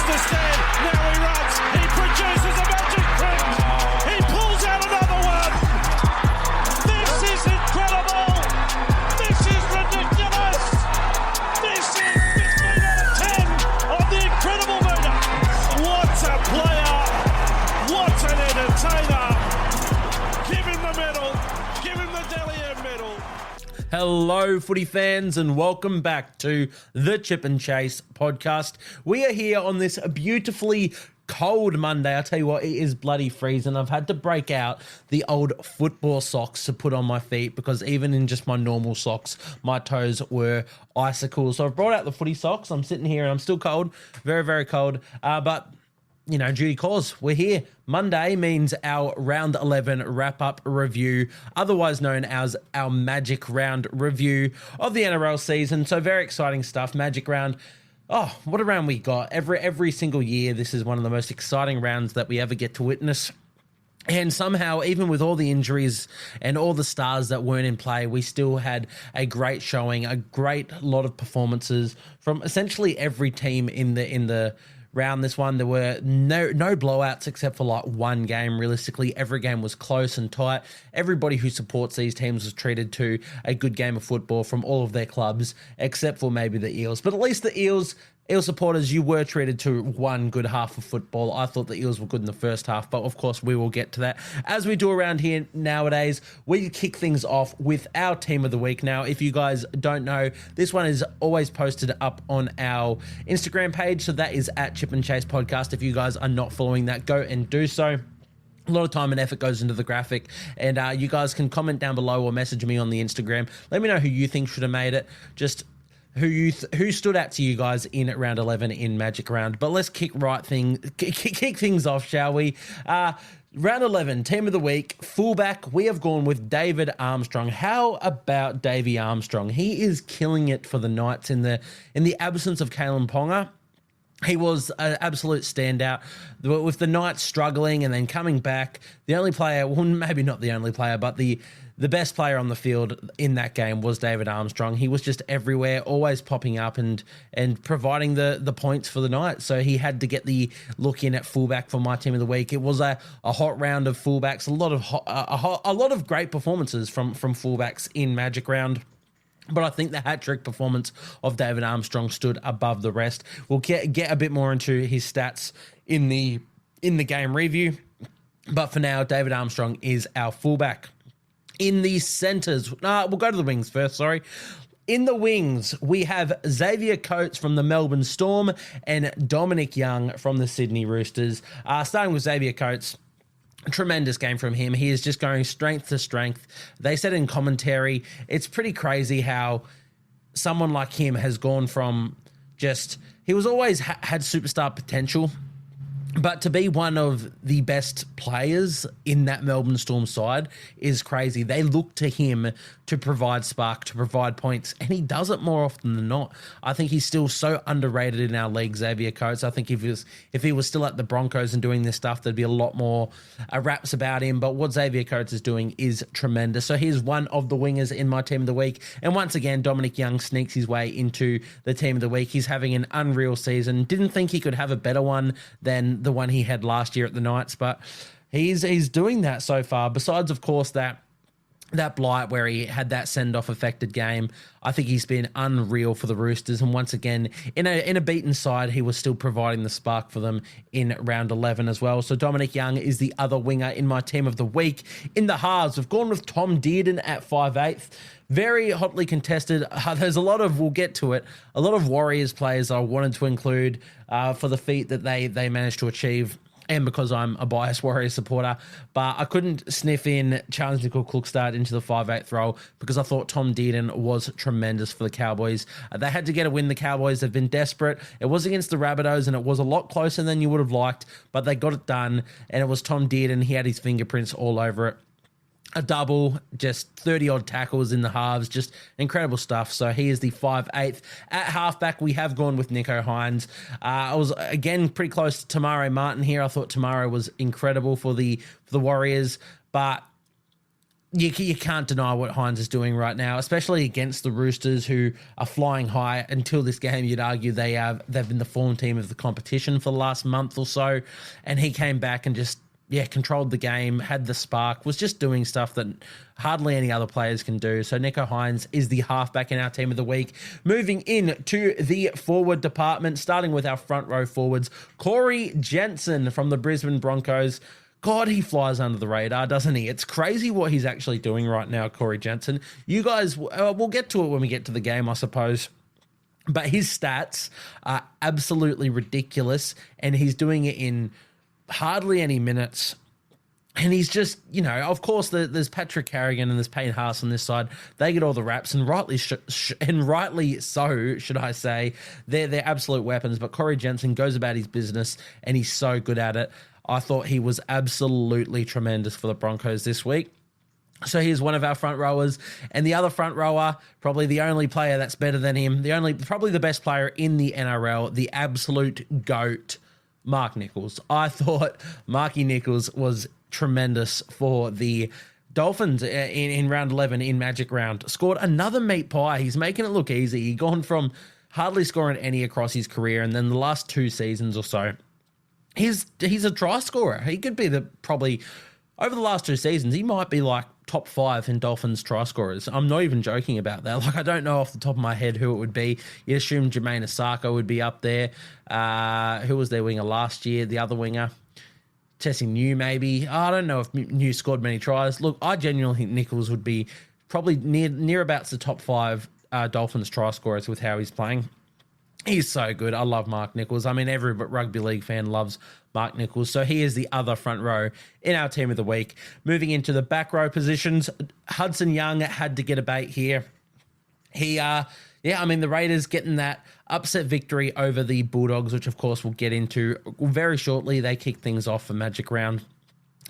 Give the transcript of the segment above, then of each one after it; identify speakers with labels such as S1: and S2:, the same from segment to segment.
S1: the stand. Now he runs. He produces a magic print. He pulls out another one. This is incredible. This is ridiculous. This is 15 out of 10 on the incredible meter. What a player. What an entertainer. Give him the medal. Give him the Dally-M medal.
S2: Hello, footy fans, and welcome back to the Chip and Chase podcast. We are here on this beautifully cold Monday. I tell you what, it is bloody freezing. I've had to break out the old football socks to put on my feet because even in just my normal socks, my toes were icicles. So I've brought out the footy socks. I'm sitting here and I'm still cold, very, very cold. But you know, duty calls. We're here. Monday means our round 11 wrap-up review, otherwise known as our Magic Round review of the NRL season. So very exciting stuff. Magic Round. Oh, what a round we got. Every single year, this is one of the most exciting rounds that we ever get to witness. And somehow, even with all the injuries and all the stars that weren't in play, we still had a great showing, a great lot of performances from essentially every team in the round. This one, there were no blowouts except for like one game. Realistically, every game was close and tight. Everybody who supports these teams was treated to a good game of football from all of their clubs, except for maybe the Eels. But at least the Eel supporters, you were treated to one good half of football. I thought the Eels were good in the first half, but of course we will get to that. As we do around here nowadays, we kick things off with our team of the week. Now, if you guys don't know, this one is always posted up on our Instagram page, so that is at Chip and Chase Podcast. If you guys are not following that, go and do so. A lot of time and effort goes into the graphic, and you guys can comment down below or message me on the Instagram. Let me know who you think should have made it. Just who stood out to you guys in round 11 in Magic Round. But let's kick things off, shall we? Round 11, team of the week, fullback. We have gone with David Armstrong. How about Davey Armstrong? He is killing it for the Knights in the absence of Kalen Ponga. He was an absolute standout. With the Knights struggling and then coming back, the only player, well, maybe not the only player, but the best player on the field in that game was David Armstrong. He was just everywhere, always popping up and providing the points for the Knights. So he had to get the look in at fullback for my team of the week. It was a hot round of fullbacks, a lot of great performances from fullbacks in Magic Round. But I think the hat-trick performance of David Armstrong stood above the rest. We'll get a bit more into his stats in the game review. But for now, David Armstrong is our fullback. In the centres, we'll go to the wings first, sorry. In the wings, we have Xavier Coates from the Melbourne Storm and Dominic Young from the Sydney Roosters. Starting with Xavier Coates, tremendous game from him. He is just going strength to strength. They said in commentary, it's pretty crazy how someone like him has gone from he was always had superstar potential, but to be one of the best players in that Melbourne Storm side is crazy. They look to him to provide spark, to provide points, and he does it more often than not. I think he's still so underrated in our league, Xavier Coates. I think if he was still at the Broncos and doing this stuff, there'd be a lot more raps about him. But what Xavier Coates is doing is tremendous. So he's one of the wingers in my team of the week. And once again, Dominic Young sneaks his way into the team of the week. He's having an unreal season. Didn't think he could have a better one than the one he had last year at the Knights, but he's doing that so far. Besides, of course, that blight where he had that send-off affected game, I think he's been unreal for the Roosters. And once again, in a beaten side, he was still providing the spark for them in round 11 as well. So Dominic Young is the other winger in my team of the week. In the halves, we've gone with Tom Dearden at 5'8". Very hotly contested. There's a lot of, we'll get to it, a lot of Warriors players I wanted to include for the feat that they managed to achieve, and because I'm a biased Warriors supporter. But I couldn't sniff in Charles Nickel-Cookstad into the 5'8" role because I thought Tom Dearden was tremendous for the Cowboys. They had to get a win. The Cowboys have been desperate. It was against the Rabbitohs, and it was a lot closer than you would have liked, but they got it done, and it was Tom Dearden. He had his fingerprints all over it. A double, just 30-odd tackles in the halves, just incredible stuff. So he is the 5'8". At halfback, we have gone with Nicho Hines. I was, again, pretty close to Tamare Martin here. I thought Tamare was incredible for the Warriors, but you can't deny what Hines is doing right now, especially against the Roosters, who are flying high. Until this game, you'd argue they've been the form team of the competition for the last month or so, and he came back and just controlled the game, had the spark, was just doing stuff that hardly any other players can do. So Nicho Hines is the halfback in our team of the week. Moving in to the forward department, starting with our front row forwards, Corey Jensen from the Brisbane Broncos. God, he flies under the radar, doesn't he? It's crazy what he's actually doing right now, Corey Jensen. You guys, we'll get to it when we get to the game, I suppose. But his stats are absolutely ridiculous, and he's doing it in hardly any minutes. And he's just, of course, there's Patrick Carrigan and there's Payne Haas on this side. They get all the raps, and rightly so, should I say. They're absolute weapons. But Corey Jensen goes about his business, and he's so good at it. I thought he was absolutely tremendous for the Broncos this week. So he's one of our front rowers, and the other front rower, probably the only player that's better than him, probably the best player in the NRL, the absolute GOAT, Mark Nichols. I thought Marky Nichols was tremendous for the Dolphins in round 11 in Magic Round. Scored another meat pie. He's making it look easy. He's gone from hardly scoring any across his career, and then the last 2 seasons or so, he's a try scorer. He could be probably over the last 2 seasons, he might be like top 5 in Dolphins try scorers. I'm not even joking about that. Like, I don't know off the top of my head who it would be. You assume Jermaine Osako would be up there. Who was their winger last year? The other winger, Tessie New, maybe. I don't know if New scored many tries. Look, I genuinely think Nichols would be probably nearabouts the top 5 Dolphins try scorers with how he's playing. He's so good. I love Mark Nichols. I mean, every rugby league fan loves Mark Nichols. So he is the other front row in our team of the week. Moving into the back row positions, Hudson Young had to get a bait here. The Raiders getting that upset victory over the Bulldogs, which of course we'll get into very shortly. They kicked things off for Magic Round.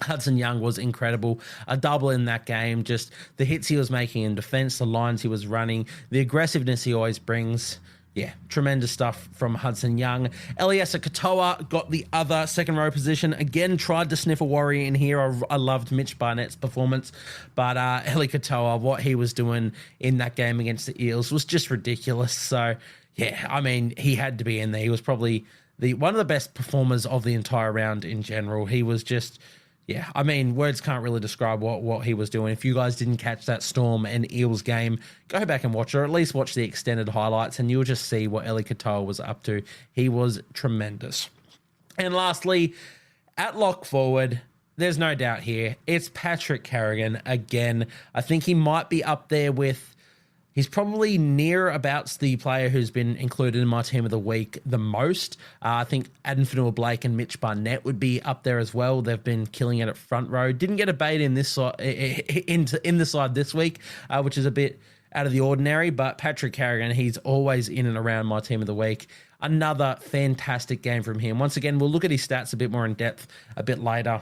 S2: Hudson Young was incredible. A double in that game. Just the hits he was making in defense, the lines he was running, the aggressiveness he always brings. Yeah, tremendous stuff from Hudson Young. Eliesa Katoa got the other second row position. Again, tried to sniff a warrior in here. I loved Mitch Barnett's performance. But Eli Katoa, what he was doing in that game against the Eels was just ridiculous. So, yeah, I mean, he had to be in there. He was probably one of the best performers of the entire round in general. He was just... Yeah, I mean, words can't really describe what he was doing. If you guys didn't catch that Storm and Eels game, go back and watch it, or at least watch the extended highlights, and you'll just see what Eli Katoa was up to. He was tremendous. And lastly, at lock forward, there's no doubt here, it's Patrick Carrigan again. I think he might be up there with... He's probably near about the player who's been included in my team of the week the most. I think Adam Fanua-Blake and Mitch Barnett would be up there as well. They've been killing it at front row. Didn't get a bait in this in the side this week, which is a bit out of the ordinary. But Patrick Carrigan, he's always in and around my team of the week. Another fantastic game from him. Once again, we'll look at his stats a bit more in depth a bit later.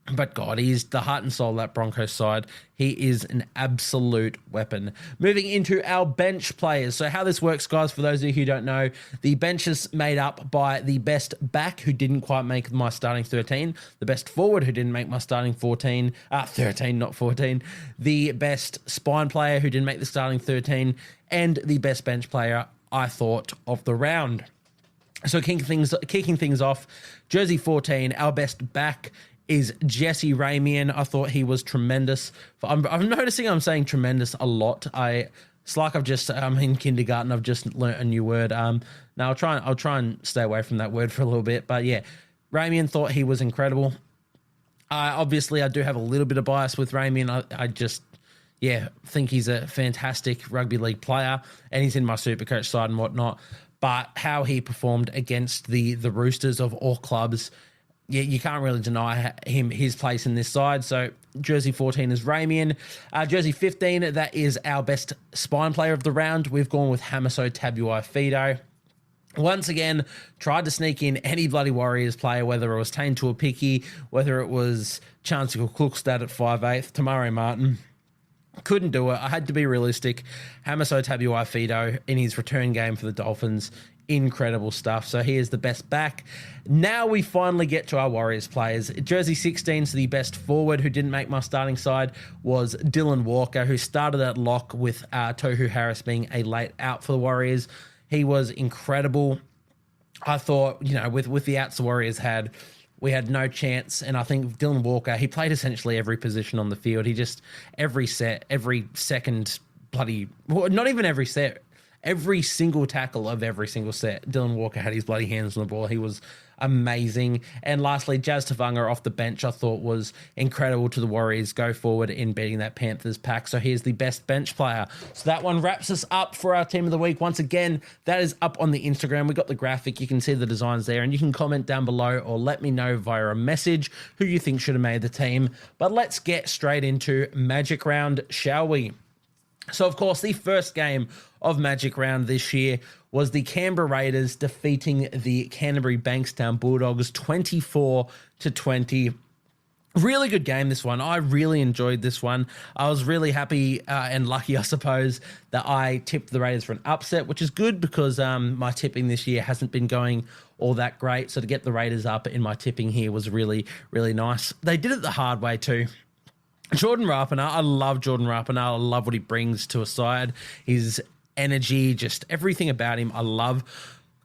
S2: But God, he's the heart and soul of that Broncos side. He is an absolute weapon. Moving into our bench players. So how this works, guys, for those of you who don't know, the bench is made up by the best back who didn't quite make my starting 13, the best forward who didn't make my starting 13, not 14, the best spine player who didn't make the starting 13, and the best bench player, I thought, of the round. So kicking things off, jersey 14, our best back is Jesse Ramian. I thought he was tremendous. I'm noticing I'm saying tremendous a lot. It's like I'm in kindergarten. I've just learnt a new word. Now I'll try and stay away from that word for a little bit. But yeah, Ramian thought he was incredible. Obviously, I do have a little bit of bias with Ramian. I just think he's a fantastic rugby league player, and he's in my Supercoach side and whatnot. But how he performed against the Roosters of all clubs, yeah, you can't really deny his place in this side. So jersey 14 is Ramian. Jersey 15, that is our best spine player of the round. We've gone with Hamiso Tabuai-Fidow. Once again, tried to sneak in any bloody Warriors player, whether it was Tane Tuapiki, whether it was Chancellor Cookstad at 5'8", Tamari Martin. Couldn't do it. I had to be realistic. Hamiso Tabuai-Fidow in his return game for the Dolphins incredible stuff. So he is the best back. Now we finally get to our Warriors players. Jersey 16, so the best forward who didn't make my starting side was Dylan Walker, who started at lock with Tohu Harris being a late out for the Warriors. He was incredible. I thought, with the outs the Warriors had, we had no chance. And I think Dylan Walker, he played essentially every position on the field. He just, every second not even every set, every single tackle of every single set, Dylan Walker had his bloody hands on the ball. He was amazing. And lastly, Jazz Tavanga off the bench, I thought was incredible to the Warriors go forward in beating that Panthers pack. So here's the best bench player. So that one wraps us up for our team of the week. Once again, that is up on the Instagram. We got the graphic. You can see the designs there, and you can comment down below or let me know via a message who you think should have made the team. But let's get straight into Magic Round, shall we? So, of course, the first game of Magic Round this year was the Canberra Raiders defeating the Canterbury Bankstown Bulldogs 24-20. Really good game, this one. I really enjoyed this one. I was really happy and lucky, I suppose, that I tipped the Raiders for an upset, which is good because my tipping this year hasn't been going all that great. So to get the Raiders up in my tipping here was really, really nice. They did it the hard way too. Jordan Rapana, I love Jordan Rapana. I love what he brings to a side. His energy, just everything about him, I love.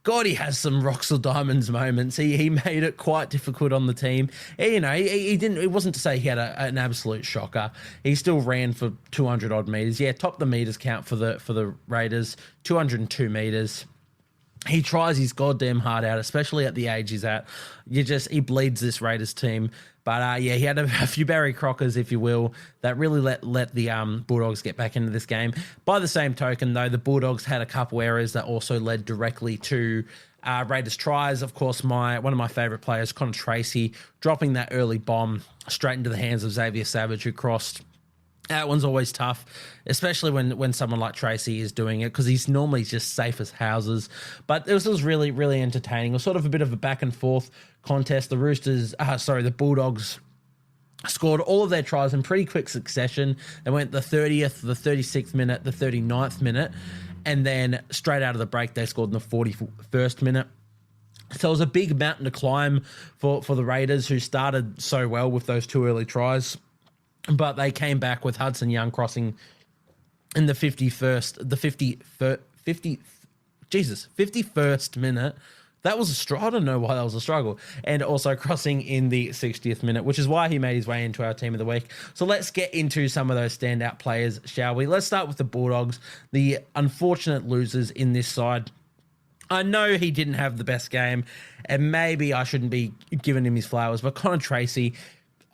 S2: God, he has some rocks or diamonds moments. He made it quite difficult on the team. He didn't. It wasn't to say he had an absolute shocker. He still ran for 200 odd meters. Yeah, topped the meters count for the Raiders, 202 meters. He tries his goddamn heart out, especially at the age he's at. He bleeds this Raiders team. But he had a few Barry Crockers, if you will, that really let the Bulldogs get back into this game. By the same token, though, the Bulldogs had a couple errors that also led directly to Raiders tries. Of course, one of my favourite players, Connor Tracy, dropping that early bomb straight into the hands of Xavier Savage, who crossed. That one's always tough, especially when someone like Tracy is doing it, because he's normally just safe as houses. But it was really, really entertaining. It was sort of a bit of a back and forth contest. The Bulldogs scored all of their tries in pretty quick succession. They went the 30th, the 36th minute, the 39th minute, and then straight out of the break, they scored in the 41st minute. So it was a big mountain to climb for the Raiders, who started so well with those two early tries. But they came back with Hudson Young crossing in the 51st minute. That was a struggle. I don't know why that was a struggle. And also crossing in the 60th minute, which is why he made his way into our team of the week. So let's get into some of those standout players, shall we? Let's start with the Bulldogs, the unfortunate losers in this side. I know he didn't have the best game, and maybe I shouldn't be giving him his flowers, but Connor Tracy,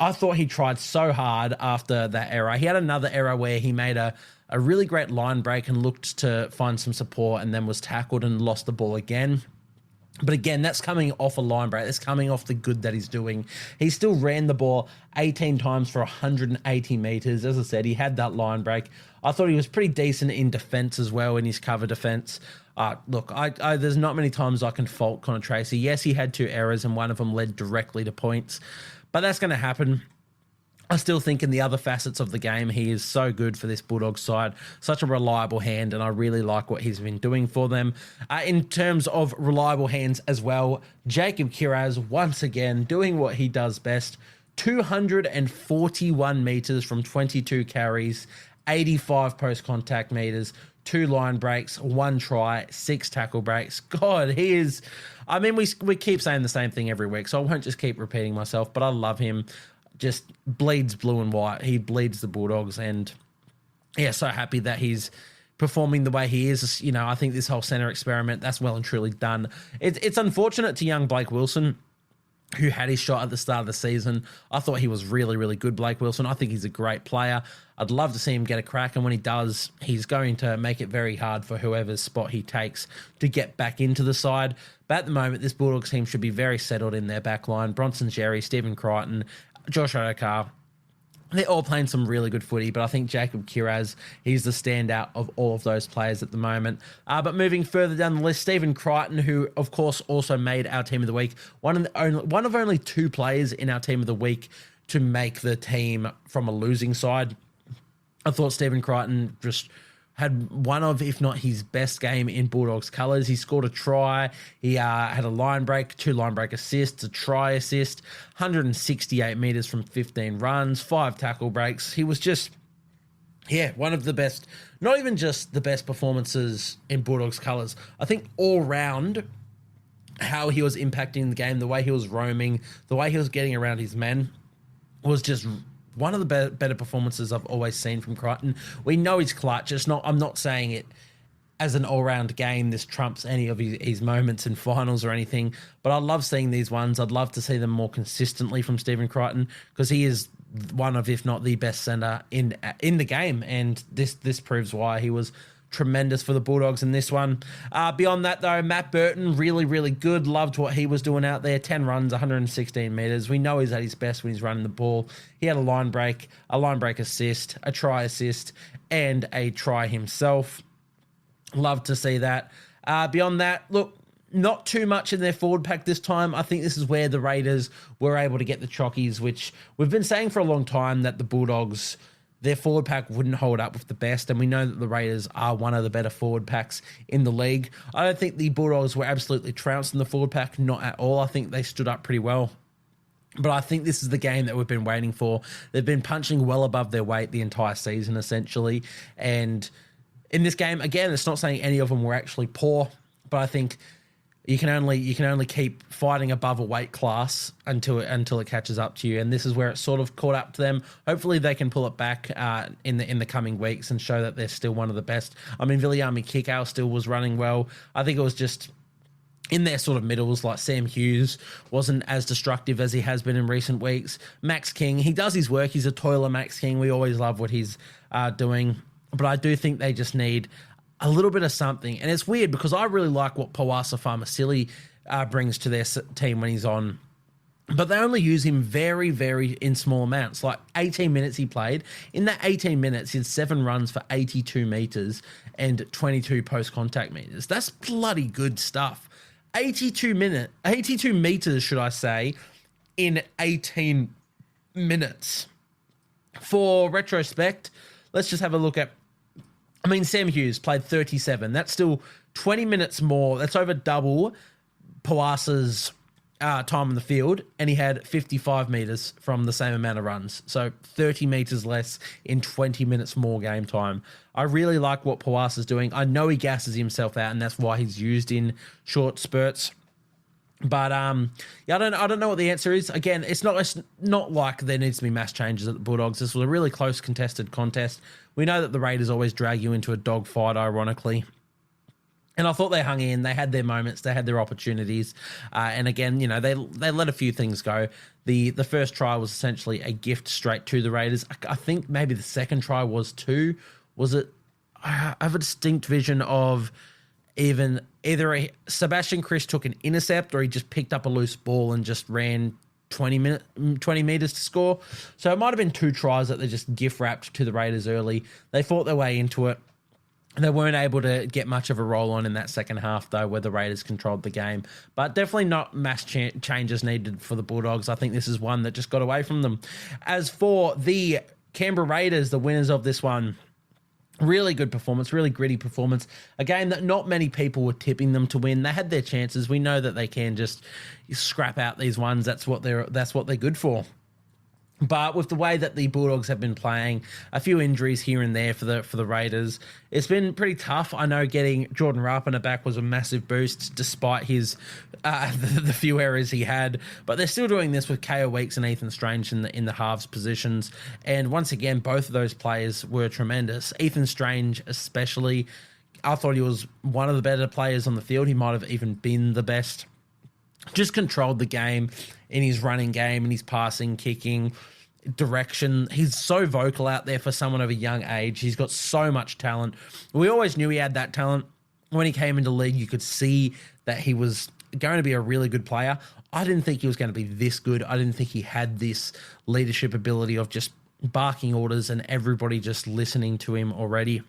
S2: I thought he tried so hard after that error. He had another error where he made a really great line break and looked to find some support and then was tackled and lost the ball again. But again, that's coming off a line break. That's coming off the good that he's doing. He still ran the ball 18 times for 180 meters. As I said, he had that line break. I thought he was pretty decent in defense as well, in his cover defense. Look, there's not many times I can fault Connor Tracy. Yes, he had two errors and one of them led directly to points. But that's going to happen. I still think in the other facets of the game, he is so good for this Bulldogs side. Such a reliable hand, and I really like what he's been doing for them. In terms of reliable hands as well, Jacob Kiraz, once again, doing what he does best. 241 meters from 22 carries, 85 post-contact meters, 2 line breaks, 1 try, 6 tackle breaks. God, he is... I mean, we keep saying the same thing every week, so I won't just keep repeating myself, but I love him. Just bleeds blue and white. He bleeds the Bulldogs, and yeah, so happy that he's performing the way he is. I think this whole centre experiment, that's well and truly done. It's unfortunate to young Blake Wilson, who had his shot at the start of the season. I thought he was really, really good, Blake Wilson. I think he's a great player. I'd love to see him get a crack, and when he does, he's going to make it very hard for whoever's spot he takes to get back into the side. But at the moment, this Bulldogs team should be very settled in their back line. Bronson Xerri, Stephen Crichton, Josh Adokar, they're all playing some really good footy, but I think Jacob Kiraz, he's the standout of all of those players at the moment. But moving further down the list, Stephen Crichton, who, of course, also made our team of the week, one of only 2 players in our team of the week to make the team from a losing side. I thought Stephen Crichton just had one of, if not his best game in Bulldogs colours. He scored a try. He had a line break, 2 line break assists, a try assist, 168 metres from 15 runs, 5 tackle breaks. He was just, one of the best, not even just the best performances in Bulldogs colours. I think all round, how he was impacting the game, the way he was roaming, the way he was getting around his men was just one of the better performances I've always seen from Crichton. We know he's clutch. I'm not saying it as an all-round game, this trumps any of his moments in finals or anything, but I love seeing these ones. I'd love to see them more consistently from Stephen Crichton, because he is one of, if not the best centre in the game, and this proves why. He was tremendous for the Bulldogs in this one. Beyond that, though, Matt Burton, really, really good. Loved what he was doing out there. 10 runs, 116 metres. We know he's at his best when he's running the ball. He had a line break assist, a try assist, and a try himself. Love to see that. Beyond that, look, not too much in their forward pack this time. I think this is where the Raiders were able to get the chockies, which we've been saying for a long time that the Bulldogs, their forward pack wouldn't hold up with the best, and we know that the Raiders are one of the better forward packs in the league. I don't think the Bulldogs were absolutely trounced in the forward pack, not at all. I think they stood up pretty well. But I think this is the game that we've been waiting for. They've been punching well above their weight the entire season, essentially. And in this game, again, it's not saying any of them were actually poor, but I think you can only keep fighting above a weight class until it catches up to you, and this is where it sort of caught up to them. Hopefully, they can pull it back in the coming weeks and show that they're still one of the best. I mean, Viliami Kikau still was running well. I think it was just in their sort of middles, like Sam Hughes wasn't as destructive as he has been in recent weeks. Max King, he does his work. He's a toiler, Max King. We always love what he's doing, but I do think they just need a little bit of something. And it's weird because I really like what Pawasa Farmasili brings to their team when he's on. But they only use him very, very in small amounts. Like 18 minutes he played. In that 18 minutes, he had 7 runs for 82 metres and 22 post-contact metres. That's bloody good stuff. 82 metres, should I say, in 18 minutes. For retrospect, let's just have a look at, I mean, Sam Hughes played 37. That's still 20 minutes more. That's over double Pawasa's time on the field, and he had 55 metres from the same amount of runs. So 30 metres less in 20 minutes more game time. I really like what Pawasa's doing. I know he gasses himself out, and that's why he's used in short spurts. But I don't know what the answer is. Again, it's not like there needs to be mass changes at the Bulldogs. This was a really close contested contest. We know that the Raiders always drag you into a dogfight, ironically. And I thought they hung in. They had their moments. They had their opportunities. And again, they let a few things go. The first try was essentially a gift straight to the Raiders. I think maybe the second try was too. Was it? I have a distinct vision of either Sebastian Chris took an intercept or he just picked up a loose ball and just ran 20 metres to score. So it might have been 2 tries that they just gift wrapped to the Raiders early. They fought their way into it. They weren't able to get much of a roll on in that second half, though, where the Raiders controlled the game. But definitely not mass changes needed for the Bulldogs. I think this is one that just got away from them. As for the Canberra Raiders, the winners of this one, really good performance, really gritty performance. A game that not many people were tipping them to win. They had their chances. We know that they can just scrap out these ones. That's what they're good for. But with the way that the Bulldogs have been playing, a few injuries here and there for the Raiders, it's been pretty tough. I know getting Jordan Rapana back was a massive boost, despite his the few errors he had. But they're still doing this with Ko Weeks and Ethan Strange in the halves positions. And once again, both of those players were tremendous. Ethan Strange especially, I thought he was one of the better players on the field. He might have even been the best. Just controlled the game in his running game, in his passing, kicking, direction. He's so vocal out there for someone of a young age. He's got so much talent. We always knew he had that talent. When he came into the league, you could see that he was going to be a really good player. I didn't think he was going to be this good. I didn't think he had this leadership ability of just barking orders and everybody just listening to him already.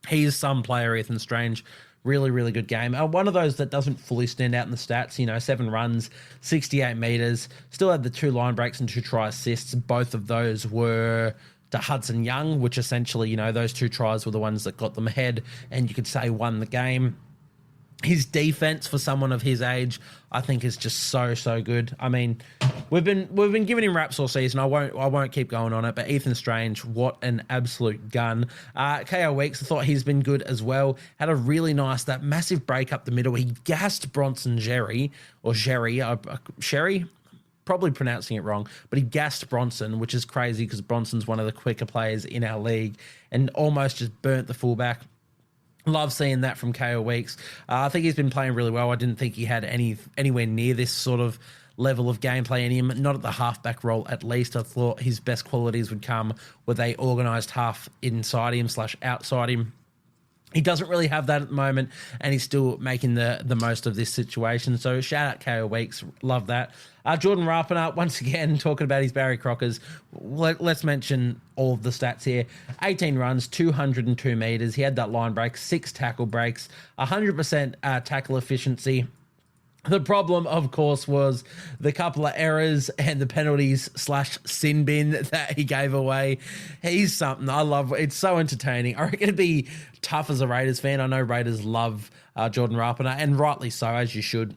S2: He is some player, Ethan Strange. Really, really good game. One of those that doesn't fully stand out in the stats, 7 runs, 68 metres, still had the 2 line breaks and 2 try assists. Both of those were to Hudson Young, which essentially, you know, those 2 tries were the ones that got them ahead and you could say won the game. His defense for someone of his age, I think, is just so good. I mean, we've been giving him raps all season. I won't keep going on it. But Ethan Strange, what an absolute gun. KO Weeks, I thought he's been good as well. Had a really nice, that massive break up the middle. He gassed Bronson Sherry, probably pronouncing it wrong, but he gassed Bronson, which is crazy because Bronson's one of the quicker players in our league, and almost just burnt the fullback. Love seeing that from KO Weeks. I think he's been playing really well. I didn't think he had anywhere near this sort of level of gameplay in him, not at the halfback role at least. I thought his best qualities would come with a organised half inside him / outside him. He doesn't really have that at the moment, and he's still making the most of this situation. So shout out KO Weeks. Love that. Jordan Rapana, once again, talking about his Barry Crockers. Let's mention all of the stats here. 18 runs, 202 metres. He had that line break, 6 tackle breaks, 100% tackle efficiency. The problem, of course, was the couple of errors and the penalties / sin bin that he gave away. He's something I love. It's so entertaining. I reckon it'd be tough as a Raiders fan. I know Raiders love Jordan Rapana, and rightly so, as you should.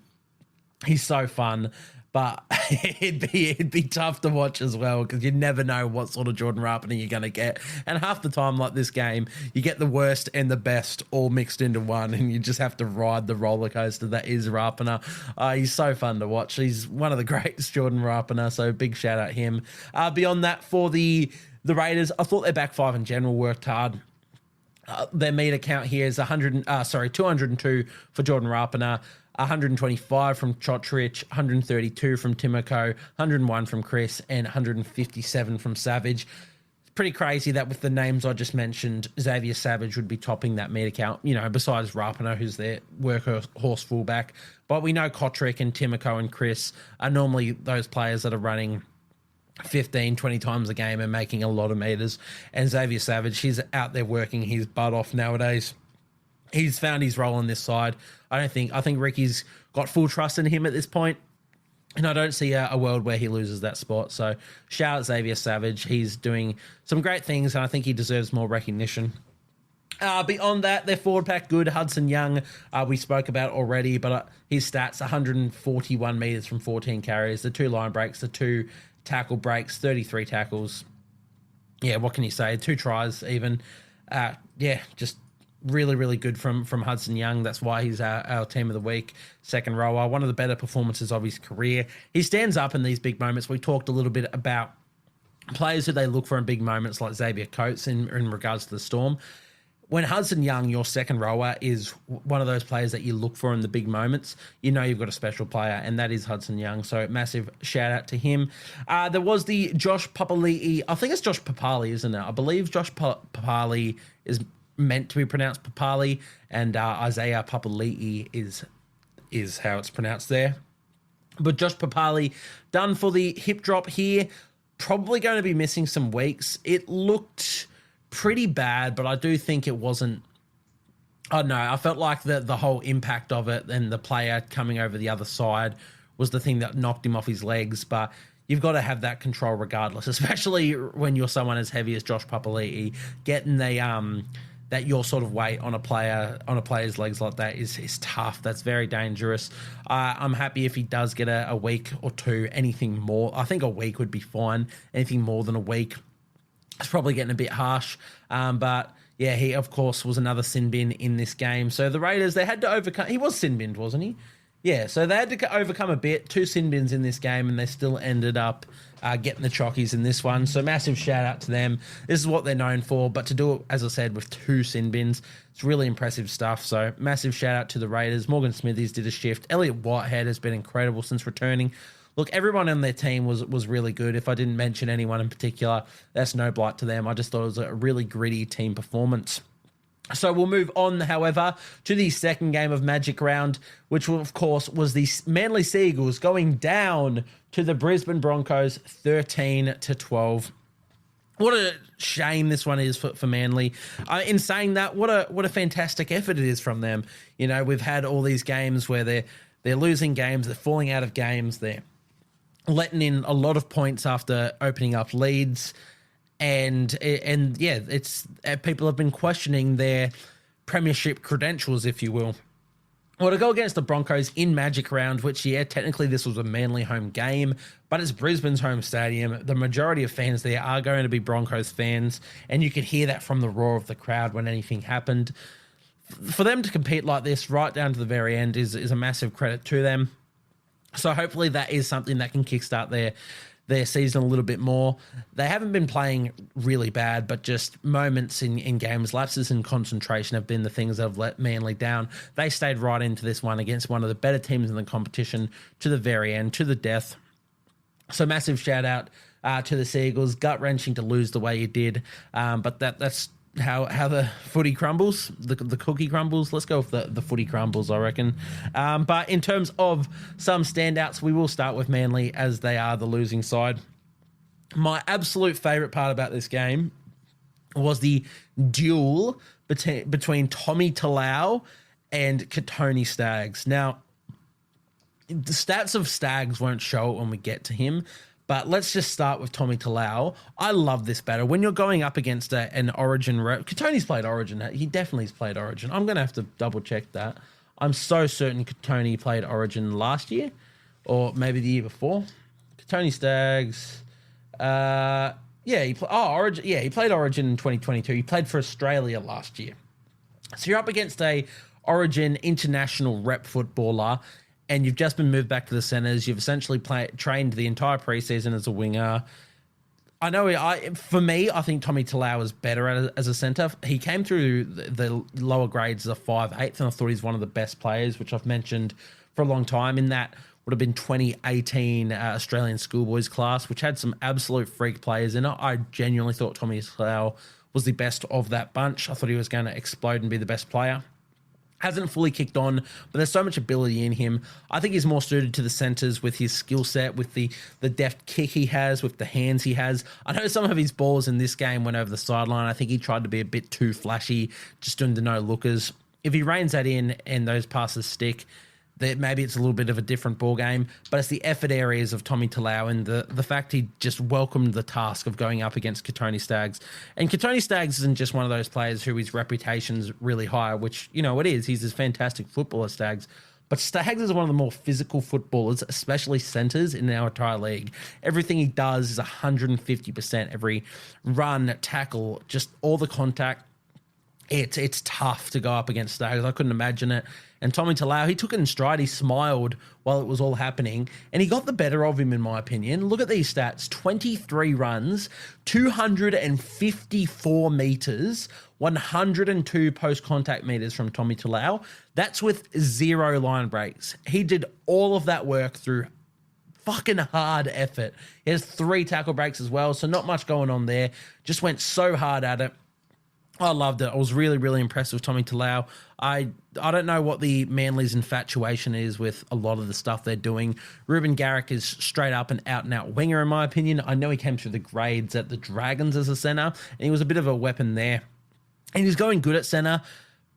S2: He's so fun. But it'd be tough to watch as well because you never know what sort of Jordan Rapana you're going to get. And half the time, like this game, you get the worst and the best all mixed into one, and you just have to ride the roller coaster that is Rapana. He's so fun to watch. He's one of the greatest, Jordan Rapana, so big shout out him. Beyond that, for the Raiders, I thought their back 5 in general worked hard. Their meter count here is 202 for Jordan Rapana, 125 from Chotrich, 132 from Timoko, 101 from Chris, and 157 from Savage. It's pretty crazy that with the names I just mentioned, Xavier Savage would be topping that meter count, you know, besides Rapana, who's their workhorse fullback. But we know Kotrick and Timoko and Chris are normally those players that are running 15, 20 times a game and making a lot of meters. And Xavier Savage, he's out there working his butt off nowadays. He's found his role on this side. I think Ricky's got full trust in him at this point, and I don't see a world where he loses that spot. So shout out Xavier Savage. He's doing some great things, and I think he deserves more recognition. Beyond that, their forward pack good. Hudson Young, we spoke about already, but his stats, 141 metres from 14 carries, the 2 line breaks, the 2 tackle breaks, 33 tackles. Yeah, what can you say? 2 tries even. Just really good from Hudson Young. That's why he's our team of the week, second rower. One of the better performances of his career. He stands up in these big moments. We talked a little bit about players who they look for in big moments like Xavier Coates in regards to the Storm. When Hudson Young, your second rower, is one of those players that you look for in the big moments, you know you've got a special player, and that is Hudson Young. So massive shout out to him. There was the Josh Papali'i. I think it's Josh Papali, isn't it? I believe Josh Papali is meant to be pronounced Papali, and Isaiah Papali'i is how it's pronounced there. But Josh Papali done for the hip drop here. Probably going to be missing some weeks. It looked pretty bad, but I do think it wasn't. I don't know. I felt like the whole impact of it and the player coming over the other side was the thing that knocked him off his legs. But you've got to have that control regardless, especially when you're someone as heavy as Josh Papali'i. Getting that your sort of weight on a player's legs like that is tough. That's very dangerous. I'm happy if he does get a week or two. Anything more, I think a week would be fine. Anything more than a week, it's probably getting a bit harsh. But yeah, he of course was another sin bin in this game. So the Raiders, they had to overcome. He was sin binned, wasn't he? Yeah, so they had to overcome a bit. 2 sin bins in this game, and they still ended up getting the chockies in this one. So massive shout out to them. This is what they're known for, but to do it, as I said, with 2 sin bins, it's really impressive stuff. So massive shout out to the Raiders. Morgan Smithies did a shift. Elliot Whitehead has been incredible since returning. Look, everyone on their team was really good. If I didn't mention anyone in particular, that's no blight to them. I just thought it was a really gritty team performance. So we'll move on, however, to the second game of Magic Round, which, of course, was the Manly Seagulls going down to the Brisbane Broncos 13-12. What a shame this one is for Manly. In saying that, what a fantastic effort it is from them. You know, we've had all these games where they're losing games, they're falling out of games, they're letting in a lot of points after opening up leads. And yeah, it's people have been questioning their premiership credentials, if you will. Well, to go against the Broncos in Magic Round, which, yeah, technically this was a Manly home game, but it's Brisbane's home stadium. The majority of fans there are going to be Broncos fans, and you could hear that from the roar of the crowd when anything happened. For them to compete like this right down to the very end is a massive credit to them. So hopefully that is something that can kickstart their season a little bit more. They haven't been playing really bad, but just moments in games, lapses in concentration have been the things that have let Manly down. They stayed right into this one against one of the better teams in the competition to the very end, to the death. So massive shout out to the Seagulls. Gut-wrenching to lose the way you did, but that's how the footy crumbles, the cookie crumbles. Let's go with the footy crumbles, I reckon. But in terms of some standouts, we will start with Manly as they are the losing side. My absolute favourite part about this game was the duel between Tommy Talau and Katoni Staggs. Now, the stats of Staggs won't show it when we get to him, but let's just start with Tommy Talau. I love this battle. When you're going up against an Origin rep, Katoni's played Origin. He definitely has played Origin. I'm going to have to double check that. I'm so certain Katoni played Origin last year or maybe the year before. Katoni Staggs. He played Origin in 2022. He played for Australia last year. So you're up against a Origin international rep footballer, and you've just been moved back to the centres. You've essentially trained the entire preseason as a winger. I know, for me, I think Tommy Talau is better as a centre. He came through the lower grades as a 5'8", and I thought he's one of the best players, which I've mentioned for a long time. In that would have been 2018 Australian schoolboys class, which had some absolute freak players in it. I genuinely thought Tommy Talau was the best of that bunch. I thought he was going to explode and be the best player. Hasn't fully kicked on, but there's so much ability in him. I think he's more suited to the centres with his skill set, with the deft kick he has, with the hands he has. I know some of his balls in this game went over the sideline. I think he tried to be a bit too flashy, just doing the no-lookers. If he reins that in and those passes stick, that maybe it's a little bit of a different ball game, but it's the effort areas of Tommy Talau and the fact he just welcomed the task of going up against Katoni Staggs. And Katoni Staggs isn't just one of those players who his reputation's really high, which, you know, it is. He's a fantastic footballer, Staggs. But Staggs is one of the more physical footballers, especially centres, in our entire league. Everything he does is 150%. Every run, tackle, just all the contact. It's tough to go up against Staggs. I couldn't imagine it. And Tommy Talau, he took it in stride. He smiled while it was all happening, and he got the better of him, in my opinion. Look at these stats: 23 runs, 254 metres, 102 post-contact metres from Tommy Talau. That's with 0 line breaks. He did all of that work through fucking hard effort. He has 3 tackle breaks as well, so not much going on there. Just went so hard at it. I loved it. I was really, really impressed with Tommy Talau. I don't know what the Manly's infatuation is with a lot of the stuff they're doing. Ruben Garrick is straight up an out-and-out winger, in my opinion. I know he came through the grades at the Dragons as a centre, and he was a bit of a weapon there. And he's going good at centre,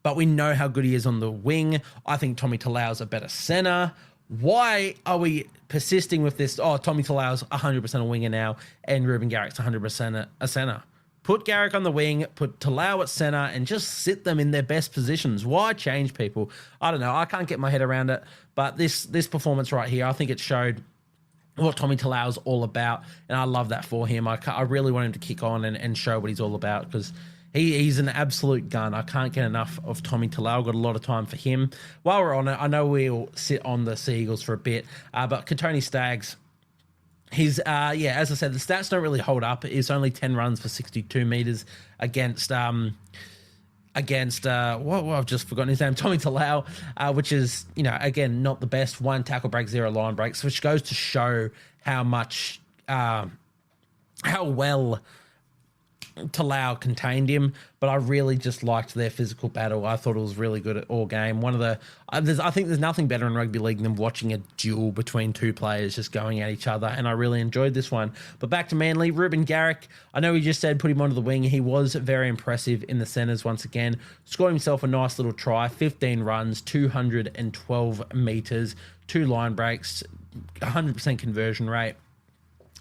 S2: but we know how good he is on the wing. I think Tommy Talau's a better centre. Why are we persisting with this? Oh, Tommy Talau's 100% a winger now, and Ruben Garrick's 100% a centre. Put Garrick on the wing, put Talau at centre, and just sit them in their best positions. Why change people? I don't know. I can't get my head around it. But this performance right here, I think it showed what Tommy Talau's all about, and I love that for him. I really want him to kick on and show what he's all about, because he's an absolute gun. I can't get enough of Tommy Talau. Got a lot of time for him. While we're on it, I know we'll sit on the Seagulls for a bit, but Katoni Staggs, he's, as I said, the stats don't really hold up. It's only 10 runs for 62 metres against I've just forgotten his name, Tommy Talau, which is, you know, again, not the best. 1 tackle break, 0 line breaks, which goes to show how much, how well Talau contained him. But I really just liked their physical battle. I thought it was really good at all game. I think there's nothing better in rugby league than watching a duel between 2 players just going at each other, and I really enjoyed this one. But back to Manly, Ruben Garrick, I know we just said put him onto the wing. He was very impressive in the centres once again. Scored himself a nice little try, 15 runs, 212 metres, 2 line breaks, 100% conversion rate.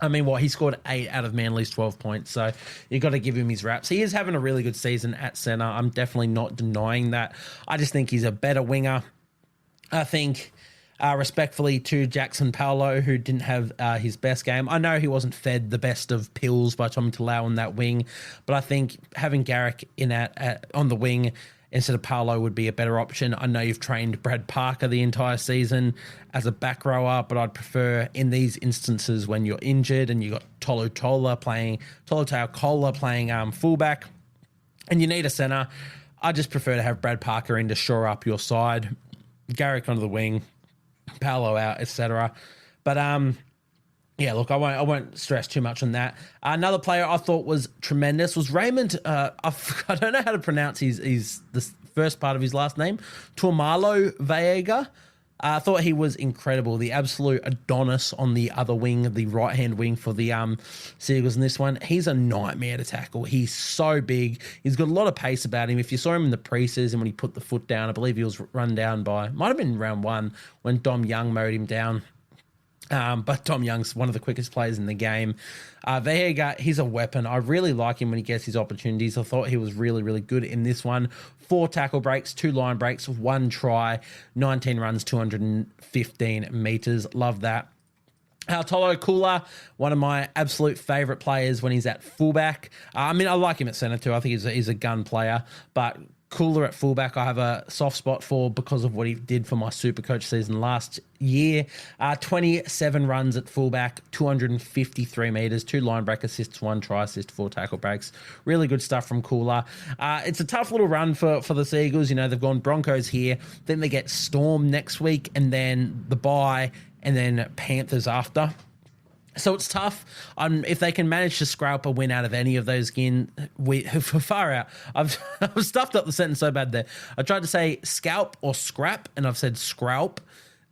S2: I mean, he scored 8 out of Manly's 12 points, so you've got to give him his raps. He is having a really good season at centre. I'm definitely not denying that. I just think he's a better winger. I think, respectfully to Jackson Paulo, who didn't have his best game. I know he wasn't fed the best of pills by Tommy Talau on that wing, but I think having Garrick in on the wing instead of Paulo would be a better option. I know you've trained Brad Parker the entire season as a back rower, but I'd prefer in these instances when you're injured and you've got Tolutau Kola playing fullback and you need a centre, I just prefer to have Brad Parker in to shore up your side, Garrick onto the wing, Paulo out, etc. But yeah, look, I won't stress too much on that. Another player I thought was tremendous was Raymond. I don't know how to pronounce the first part of his last name, Tuamalo Veiga. I thought he was incredible. The absolute Adonis on the other wing, the right-hand wing for the Seagulls in this one. He's a nightmare to tackle. He's so big. He's got a lot of pace about him. If you saw him in the preseason when he put the foot down, I believe he was run down might have been round 1 when Dom Young mowed him down. But Tom Young's one of the quickest players in the game. Veiga, he's a weapon. I really like him when he gets his opportunities. I thought he was really, really good in this one. 4 tackle breaks, 2 line breaks, 1 try, 19 runs, 215 metres. Love that. Tolo Kula, one of my absolute favourite players when he's at fullback. I mean, I like him at centre too. I think he's a gun player, but Cooler at fullback, I have a soft spot for because of what he did for my Supercoach season last year. 27 runs at fullback, 253 metres, 2 line break assists, 1 try assist, 4 tackle breaks. Really good stuff from Cooler. It's a tough little run for the Seagulls. You know, they've gone Broncos here, then they get Storm next week, and then the bye, and then Panthers after. So it's tough. If they can manage to scrap a win out of any of those again, far out. I've stuffed up the sentence so bad there. I tried to say scalp or scrap, and I've said scrap,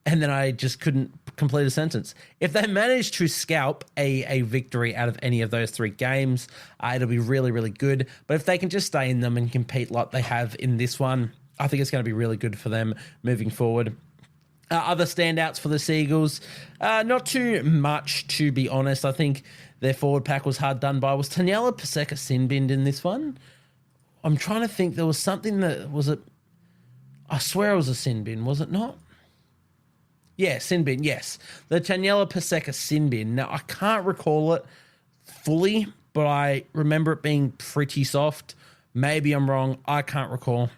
S2: and then I just couldn't complete a sentence. If they manage to scalp a victory out of any of those 3 games, it'll be really, really good. But if they can just stay in them and compete like they have in this one, I think it's going to be really good for them moving forward. Other standouts for the Seagulls, not too much, to be honest. I think their forward pack was hard done by. Was Taniela Paseka sin-binned in this one? I'm trying to think. There was something that was it. I swear it was a sin bin, was it not? Yeah, sin bin, yes. The Taniela Paseka sin bin. Now, I can't recall it fully, but I remember it being pretty soft. Maybe I'm wrong. I can't recall.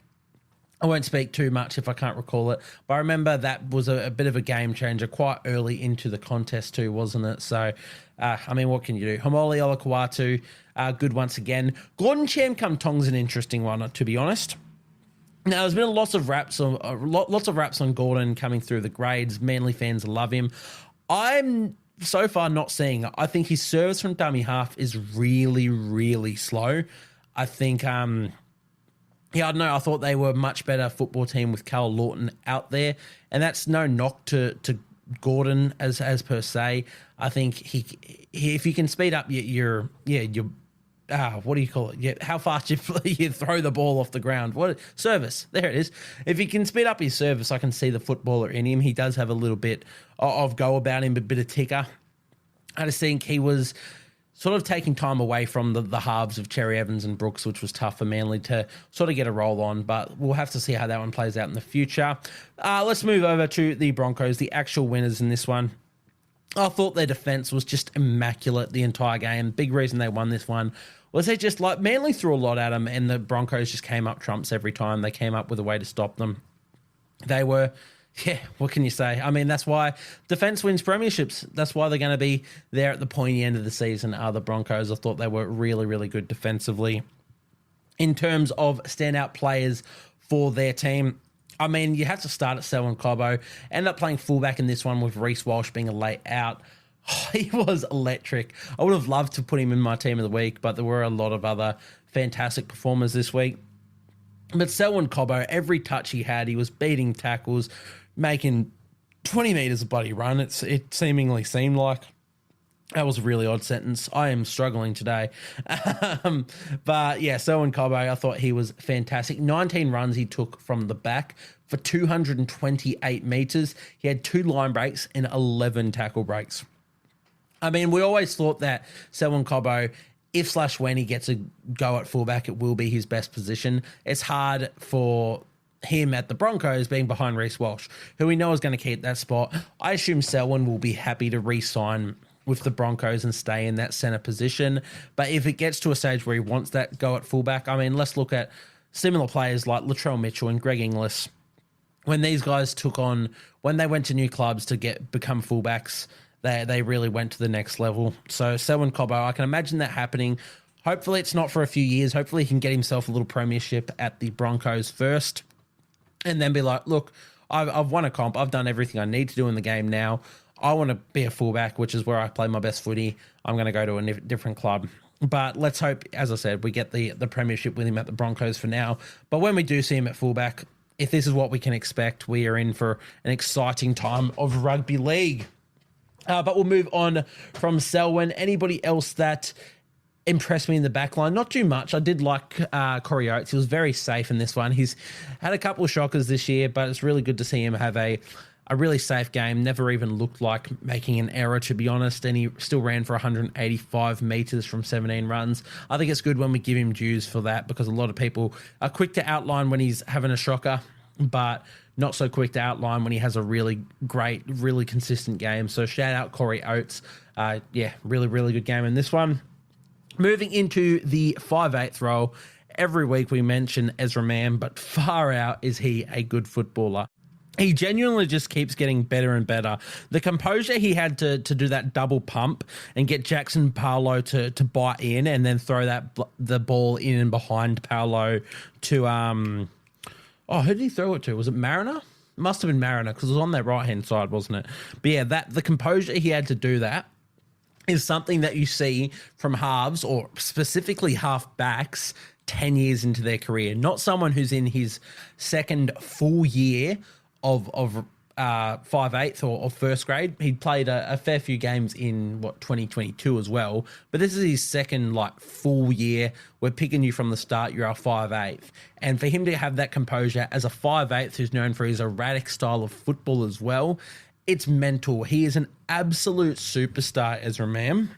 S2: I won't speak too much if I can't recall it, but I remember that was a bit of a game changer quite early into the contest too, wasn't it? So, I mean, what can you do? Homoli Olakuatu, good once again. Gordon Cham-Kum-Tong's an interesting one, to be honest. Now, there's been lots of raps on Gordon coming through the grades. Manly fans love him. I'm so far not seeing it. I think his service from dummy half is really, really slow. I think... Yeah, I don't know. I thought they were a much better football team with Cal Lawton out there, and that's no knock to Gordon as per se. I think he if you can speed up your what do you call it? Yeah, how fast you throw the ball off the ground? What service? There it is. If he can speed up his service, I can see the footballer in him. He does have a little bit of go about him, a bit of ticker. I just think he was sort of taking time away from the halves of Cherry Evans and Brooks, which was tough for Manly to sort of get a roll on, but we'll have to see how that one plays out in the future. Let's move over to the Broncos, the actual winners in this one. I thought their defence was just immaculate the entire game. Big reason they won this one was they just like Manly threw a lot at them, and the Broncos just came up trumps every time. They came up with a way to stop them. They were... Yeah, what can you say? I mean, that's why defense wins premierships. That's why they're going to be there at the pointy end of the season. The Broncos, I thought they were really, really good defensively. In terms of standout players for their team, I mean, you have to start at Selwyn Cobbo. Ended up playing fullback in this one with Reece Walsh being a late out. He was electric. I would have loved to put him in my team of the week, but there were a lot of other fantastic performers this week. But Selwyn Cobbo, every touch he had, he was beating tackles, making 20 metres a bloody run. It seemingly seemed like. That was a really odd sentence. I am struggling today. But yeah, Selwyn Cobbo, I thought he was fantastic. 19 runs he took from the back for 228 metres. He had 2 line breaks and 11 tackle breaks. I mean, we always thought that Selwyn Cobbo, if/when he gets a go at fullback, it will be his best position. It's hard for him at the Broncos being behind Reece Walsh, who we know is going to keep that spot. I assume Selwyn will be happy to re-sign with the Broncos and stay in that centre position. But if it gets to a stage where he wants that go at fullback, I mean, let's look at similar players like Latrell Mitchell and Greg Inglis. When these guys when they went to new clubs to become fullbacks, they really went to the next level. So Selwyn Cobbo, I can imagine that happening. Hopefully it's not for a few years. Hopefully he can get himself a little premiership at the Broncos first and then be like, look, I've won a comp. I've done everything I need to do in the game now. I want to be a fullback, which is where I play my best footy. I'm going to go to a different club. But let's hope, as I said, we get the premiership with him at the Broncos for now. But when we do see him at fullback, if this is what we can expect, we are in for an exciting time of rugby league. But we'll move on from Selwyn. Anybody else that impressed me in the back line? Not too much. I did like Corey Oates. He was very safe in this one. He's had a couple of shockers this year, but it's really good to see him have a really safe game. Never even looked like making an error, to be honest, and he still ran for 185 metres from 17 runs. I think it's good when we give him dues for that, because a lot of people are quick to outline when he's having a shocker, but not so quick to outline when he has a really great, really consistent game. So shout out Corey Oates. Really, really good game in this one. Moving into the 5/8 role, every week we mention Ezra Mann, but far out is he a good footballer. He genuinely just keeps getting better and better. The composure he had to do that double pump and get Jackson Paulo to bite in and then throw the ball in and behind Paulo to who did he throw it to? Was it Mariner? Must have been Mariner, because it was on their right-hand side, wasn't it? But yeah, the composure he had to do that is something that you see from halves, or specifically half backs, 10 years into their career. Not someone who's in his second full year of 5/8 or first grade. He'd played a fair few games in 2022 as well, but this is his second full year. We're picking you from the start. You're our 5/8, and for him to have that composure as a 5/8 who's known for his erratic style of football as well, it's mental. He is an absolute superstar, Ezra Mann.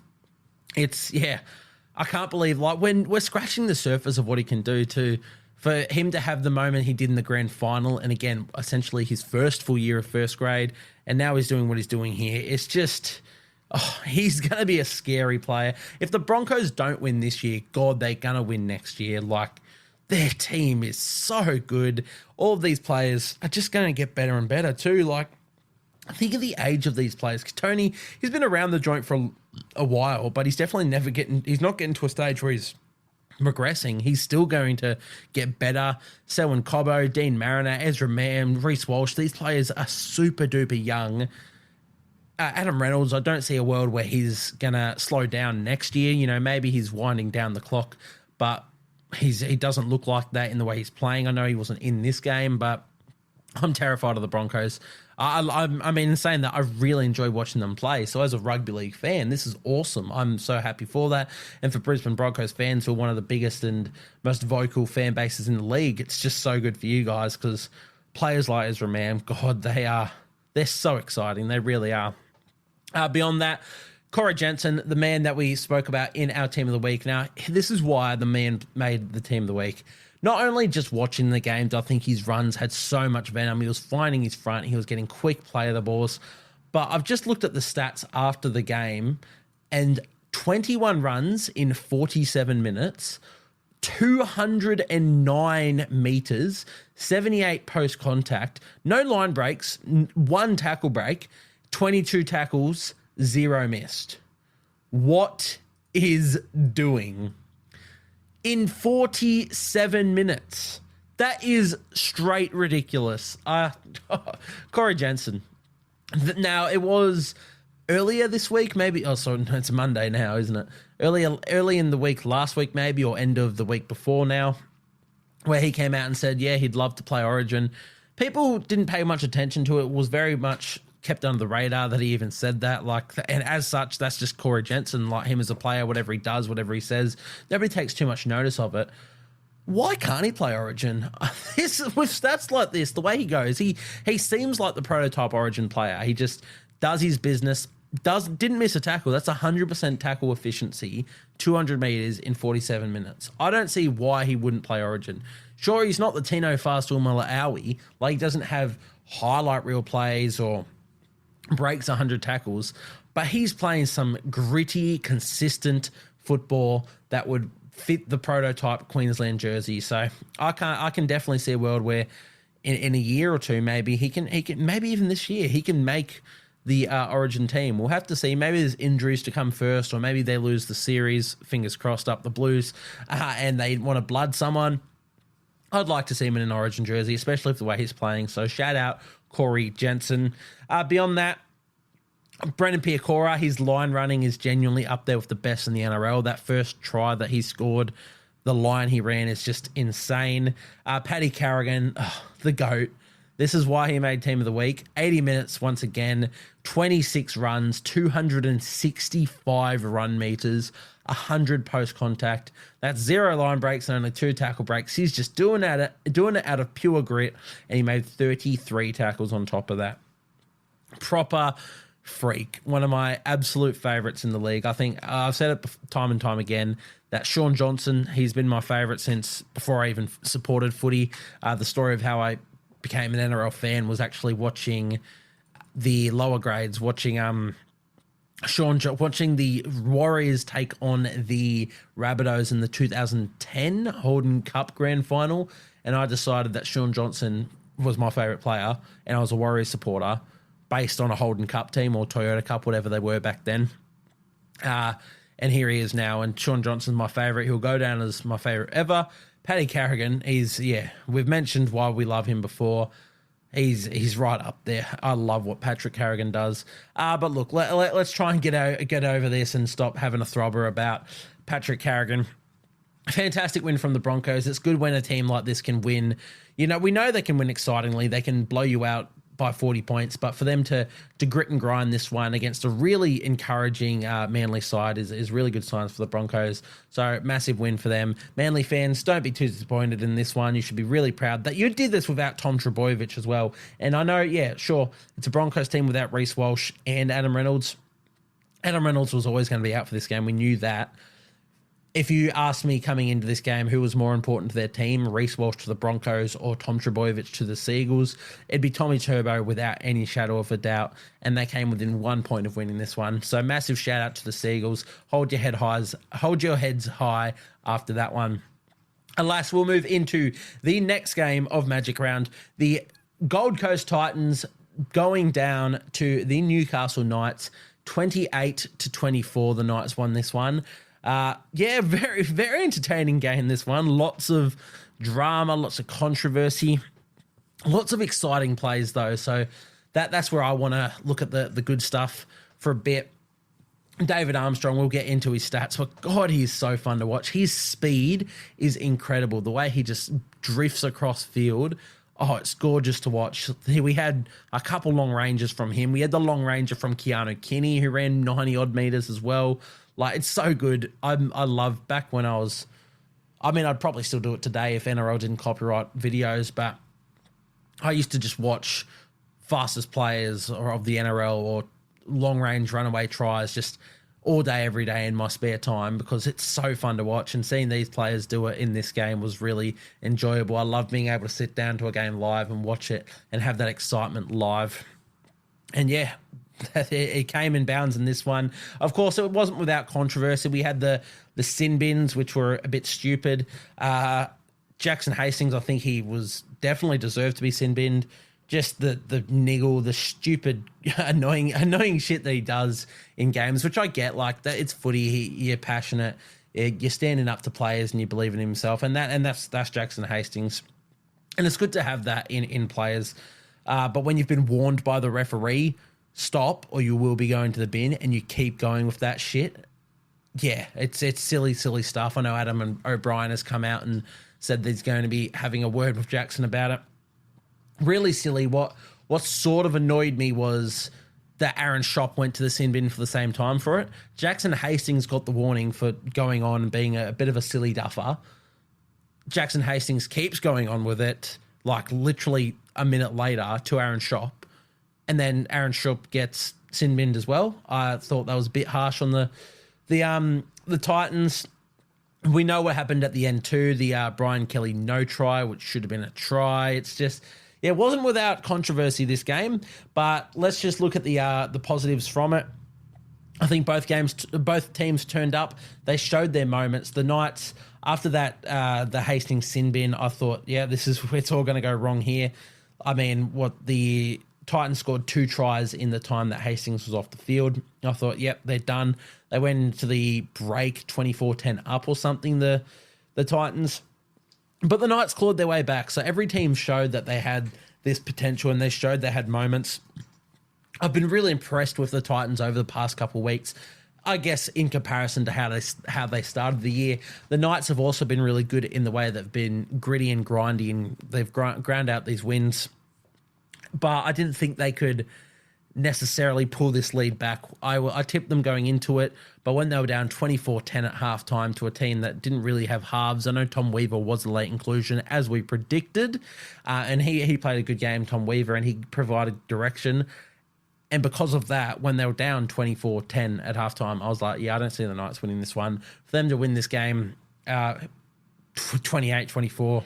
S2: I can't believe when we're scratching the surface of what he can do too. For him to have the moment he did in the grand final, and again, essentially his first full year of first grade, and now he's doing what he's doing here, it's just, he's going to be a scary player. If the Broncos don't win this year, God, they're going to win next year. Their team is so good. All of these players are just going to get better and better too. I think of the age of these players. Tony, he's been around the joint for a while, but he's definitely he's not getting to a stage where he's regressing. He's still going to get better. Selwyn Cobbo, Dean Mariner, Ezra Mann, Reece Walsh, these players are super duper young. Adam Reynolds, I don't see a world where he's going to slow down next year. Maybe he's winding down the clock, but he doesn't look like that in the way he's playing. I know he wasn't in this game, but I'm terrified of the Broncos. I mean, in saying that, I really enjoy watching them play. So as a rugby league fan, this is awesome. I'm so happy for that. And for Brisbane Broncos fans, who are one of the biggest and most vocal fan bases in the league, it's just so good for you guys, because players like Ezra Mann, God, they're so exciting. They really are. Beyond that, Corey Jensen, the man that we spoke about in our Team of the Week. Now, this is why the man made the Team of the Week. Not only just watching the games, I think his runs had so much venom. He was finding his front. He was getting quick play of the balls. But I've just looked at the stats after the game, and 21 runs in 47 minutes, 209 metres, 78 post-contact, no line breaks, 1 tackle break, 22 tackles, 0 missed. What is doing? In 47 minutes. That is straight ridiculous. Corey Jensen. Now, it was earlier this week, maybe. Oh, sorry, it's Monday now, isn't it? Early in the week, last week maybe, or end of the week before now, where he came out and said, yeah, he'd love to play Origin. People didn't pay much attention to it. It was very much kept under the radar that he even said that. And as such, that's just Corey Jensen, him as a player, whatever he does, whatever he says, nobody takes too much notice of it. Why can't he play Origin? With stats like this, the way he goes, he seems like the prototype Origin player. He just does his business didn't miss a tackle. That's 100% tackle efficiency, 200 metres in 47 minutes. I don't see why he wouldn't play Origin. Sure, he's not the Tino Fa'asuamaleaui. Like, he doesn't have highlight reel plays or breaks 100 tackles, but he's playing some gritty, consistent football that would fit the prototype Queensland jersey. So I can definitely see a world where in a year or two, maybe he can maybe even this year, he can make the Origin team. We'll have to see. Maybe there's injuries to come first, or maybe they lose the series, fingers crossed, up the Blues, and they want to blood someone. I'd like to see him in an Origin jersey, especially with the way he's playing. So shout out Corey Jensen. Beyond that, Brendan Piakora, his line running is genuinely up there with the best in the NRL. That first try that he scored, the line he ran is just insane. Paddy Carrigan, the GOAT. This is why he made Team of the Week. 80 minutes once again, 26 runs, 265 run meters, 100 post contact. That's 0 line breaks and only 2 tackle breaks. He's just doing it out of pure grit, and he made 33 tackles on top of that. Proper freak. One of my absolute favourites in the league. I think I've said it time and time again that Shaun Johnson, he's been my favourite since before I even supported footy. The story of how I became an NRL fan was actually watching the lower grades, watching the Warriors take on the Rabbitohs in the 2010 Holden Cup Grand Final, and I decided that Shaun Johnson was my favourite player, and I was a Warriors supporter based on a Holden Cup team or Toyota Cup, whatever they were back then. And here he is now, and Shaun Johnson's my favourite. He'll go down as my favourite ever. Paddy Carrigan, we've mentioned why we love him before. He's right up there. I love what Patrick Carrigan does. But look, let's try and get over this and stop having a throbber about Patrick Carrigan. Fantastic win from the Broncos. It's good when a team like this can win. You know, we know they can win excitingly. They can blow you out by 40 points, but for them to grit and grind this one against a really encouraging Manly side is really good signs for the Broncos. So massive win for them. Manly fans, don't be too disappointed in this one. You should be really proud that you did this without Tom Trbojevic as well. And I know, sure, it's a Broncos team without Reece Walsh and Adam Reynolds. Adam Reynolds was always going to be out for this game. We knew that. If you asked me coming into this game who was more important to their team, Reece Walsh to the Broncos or Tom Trbojevic to the Seagulls, it'd be Tommy Turbo without any shadow of a doubt, and they came within 1 point of winning this one. So massive shout out to the Seagulls. Hold your heads high after that one. Alas, we'll move into the next game of Magic Round. The Gold Coast Titans going down to the Newcastle Knights, 28-24. The Knights won this one. Very, very entertaining game, this one. Lots of drama, lots of controversy, lots of exciting plays, though. So that's where I want to look at the good stuff for a bit. David Armstrong, we'll get into his stats, but God, he's so fun to watch. His speed is incredible. The way he just drifts across field. Oh, it's gorgeous to watch. We had a couple long ranges from him. We had the long ranger from Keanu Kinney, who ran 90-odd meters as well. Like, it's so good. I love back when I'd probably still do it today if NRL didn't copyright videos, but I used to just watch fastest players of the NRL or long-range runaway tries just all day, every day in my spare time because it's so fun to watch, and seeing these players do it in this game was really enjoyable. I love being able to sit down to a game live and watch it and have that excitement live. And yeah, it came in bounds in this one. Of course, it wasn't without controversy. We had the sin bins, which were a bit stupid. Jackson Hastings, I think he was definitely deserved to be sin binned. Just the niggle, the stupid, annoying shit that he does in games, which I get. Like that, it's footy. You're passionate. You're standing up to players and you believe in himself, and that's Jackson Hastings, and it's good to have that in players. But when you've been warned by the referee, stop or you will be going to the bin, and you keep going with that shit. Yeah, it's silly stuff. I know Adam O'Brien has come out and said that he's going to be having a word with Jackson about it. Really silly. What sort of annoyed me was that Aaron Schopp went to the sin bin for the same time for it. Jackson Hastings got the warning for going on and being a bit of a silly duffer. Jackson Hastings keeps going on with it, like literally a minute later to Aaron Schopp. And then Aaron Schopp gets sin binned as well. I thought that was a bit harsh on the Titans. We know what happened at the end too. The Brian Kelly no try, which should have been a try. It's just, it wasn't without controversy this game. But let's just look at the positives from it. I think both teams turned up. They showed their moments. The Knights, after that, the Hastings sin bin, I thought, yeah, it's all going to go wrong here. I mean, the Titans scored 2 tries in the time that Hastings was off the field. I thought, yep, they're done. They went into the break 24-10 up or something, the Titans. But the Knights clawed their way back. So every team showed that they had this potential and they showed they had moments. I've been really impressed with the Titans over the past couple of weeks. I guess in comparison to how they started the year, the Knights have also been really good in the way they've been gritty and grindy, and they've ground out these wins. But I didn't think they could necessarily pull this lead back. I tipped them going into it, but when they were down 24-10 at halftime to a team that didn't really have halves, I know Tom Weaver was a late inclusion, as we predicted, and he played a good game, Tom Weaver, and he provided direction. And because of that, when they were down 24-10 at halftime, I was like, yeah, I don't see the Knights winning this one. For them to win this game 28-24,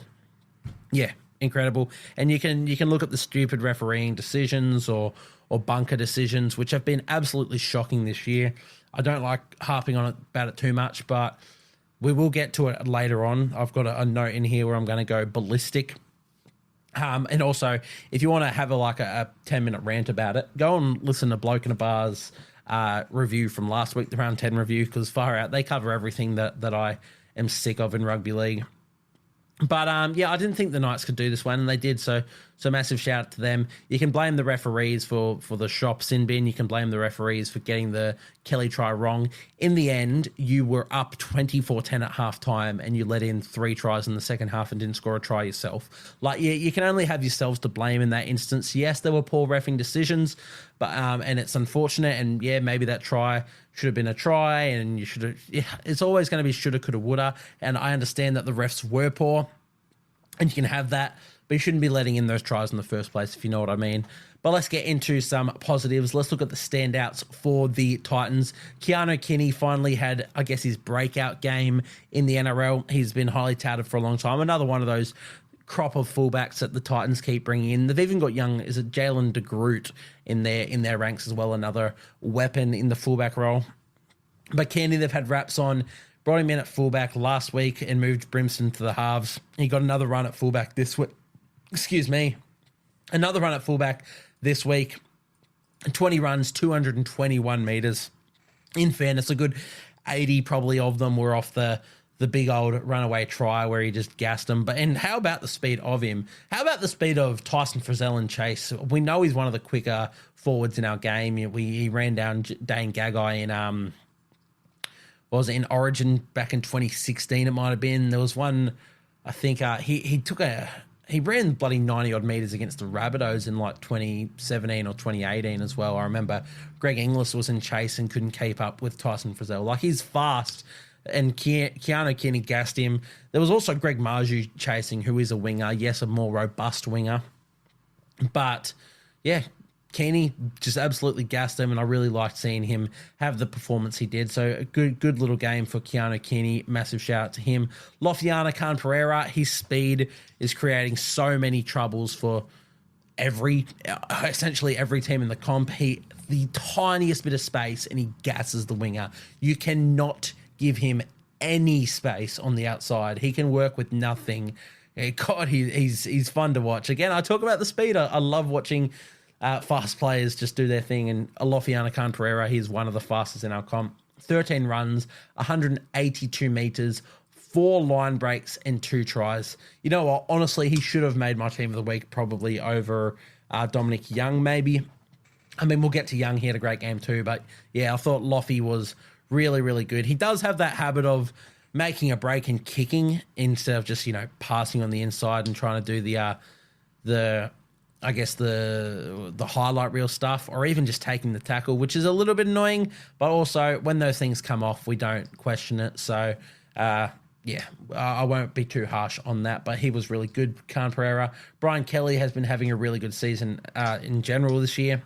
S2: yeah, incredible. And you can look at the stupid refereeing decisions or bunker decisions, which have been absolutely shocking this year. I don't like harping on about it too much, but we will get to it later on. I've got a note in here where I'm going to go ballistic. And also, if you want to have a 10-minute rant about it, go and listen to Bloke in a Bar's review from last week, the round 10 review, because far out, they cover everything that I am sick of in rugby league. But, yeah, I didn't think the Knights could do this one, and they did, so massive shout out to them. You can blame the referees for the shop sin bin. You can blame the referees for getting the Kelly try wrong. In the end, you were up 24-10 at halftime, and you let in 3 tries in the second half and didn't score a try yourself. Like, yeah, you can only have yourselves to blame in that instance. Yes, there were poor reffing decisions, but and it's unfortunate, and yeah, maybe that try should have been a try, and you should have. Yeah, it's always going to be shoulda, coulda, woulda, and I understand that the refs were poor, and you can have that, but you shouldn't be letting in those tries in the first place, if you know what I mean. But let's get into some positives. Let's look at the standouts for the Titans. Keanu Kinney finally had, I guess, his breakout game in the NRL. He's been highly touted for a long time. Another one of those crop of fullbacks that the Titans keep bringing in. They've even got young, is it Jalen de Groot in their ranks as well, another weapon in the fullback role. But Kenny, they've had raps on. Brought him in at fullback last week and moved Brimson to the halves. He got another run at fullback this week. Another run at fullback this week. 20 runs, 221 metres. In fairness, a good 80 probably of them were off the big old runaway try where he just gassed them. And how about the speed of him? How about the speed of Tyson Frizzell and Chase? We know he's one of the quicker forwards in our game. He ran down Dane Gagai in in Origin back in 2016. It might have been. There was one, I think he ran bloody 90 odd metres against the Rabbitohs in like 2017 or 2018 as well. I remember Greg Inglis was in Chase and couldn't keep up with Tyson Frizzell. Like, he's fast, and Keanu Kinney gassed him. There was also Greg Marju chasing, who is a winger. Yes, a more robust winger. But, yeah, Keeney just absolutely gassed him, and I really liked seeing him have the performance he did. So a good little game for Keanu Kinney. Massive shout out to him. Lofiana Khan-Pereira, his speed is creating so many troubles for essentially every team in the comp. The tiniest bit of space, and he gasses the winger. You cannot give him any space on the outside. He can work with nothing. God, he's fun to watch. Again, I talk about the speed. I love watching fast players just do their thing, and Lofiana Khan-Pereira, he's one of the fastest in our comp. 13 runs, 182 metres, 4 line breaks, and 2 tries. You know what? Honestly, he should have made my team of the week, probably over Dominic Young, maybe. I mean, we'll get to Young. He had a great game too, but yeah, I thought Lofi was really, really good. He does have that habit of making a break and kicking instead of just, passing on the inside and trying to do the highlight reel stuff, or even just taking the tackle, which is a little bit annoying, but also when those things come off, we don't question it. So, I won't be too harsh on that, but he was really good, Khan Pereira. Brian Kelly has been having a really good season in general this year.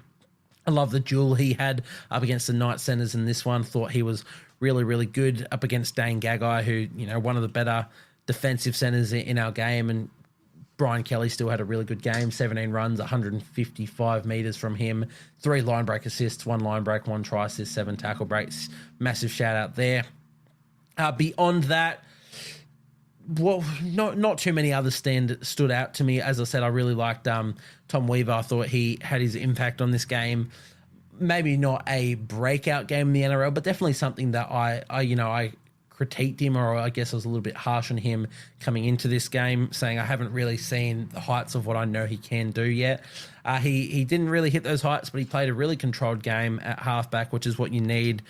S2: I love the duel he had up against the Knights centres in this one. Thought he was really, really good up against Dane Gagai, who, one of the better defensive centres in our game. And Brian Kelly still had a really good game, 17 runs, 155 metres from him, 3 line break assists, 1 line break, 1 try assist, 7 tackle breaks. Massive shout out there. Beyond that, well, not too many others stood out to me. As I said, I really liked Tom Weaver. I thought he had his impact on this game. Maybe not a breakout game in the NRL, but definitely something that I critiqued him, or I guess I was a little bit harsh on him coming into this game, saying I haven't really seen the heights of what I know he can do yet. He didn't really hit those heights, but he played a really controlled game at halfback, which is what you need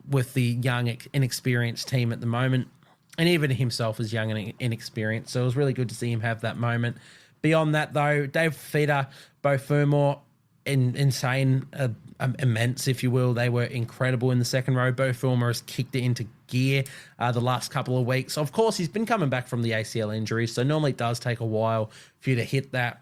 S2: with the young, inexperienced team at the moment. And even himself is young and inexperienced, so it was really good to see him have that moment. Beyond that, though, Dave Feeder, Beau Fermor, insane, immense, if you will. They were incredible in the second row. Beau Fermor has kicked it into gear the last couple of weeks. Of course, he's been coming back from the ACL injury, so normally it does take a while for you to hit that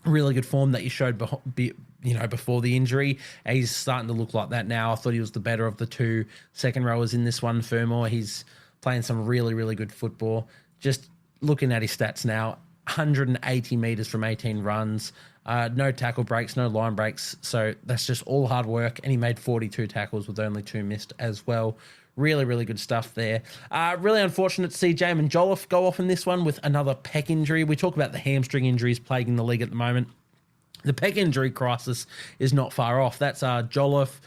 S2: really good form that you showed before the injury. And he's starting to look like that now. I thought he was the better of the 2 second rowers in this one. Fermor, he's playing some really, really good football. Just looking at his stats now, 180 metres from 18 runs, no tackle breaks, no line breaks. So that's just all hard work. And he made 42 tackles with only 2 missed as well. Really, really good stuff there. Really unfortunate to see Jamin Jolliffe go off in this one with another pec injury. We talk about the hamstring injuries plaguing the league at the moment. The pec injury crisis is not far off. That's Jolliffe.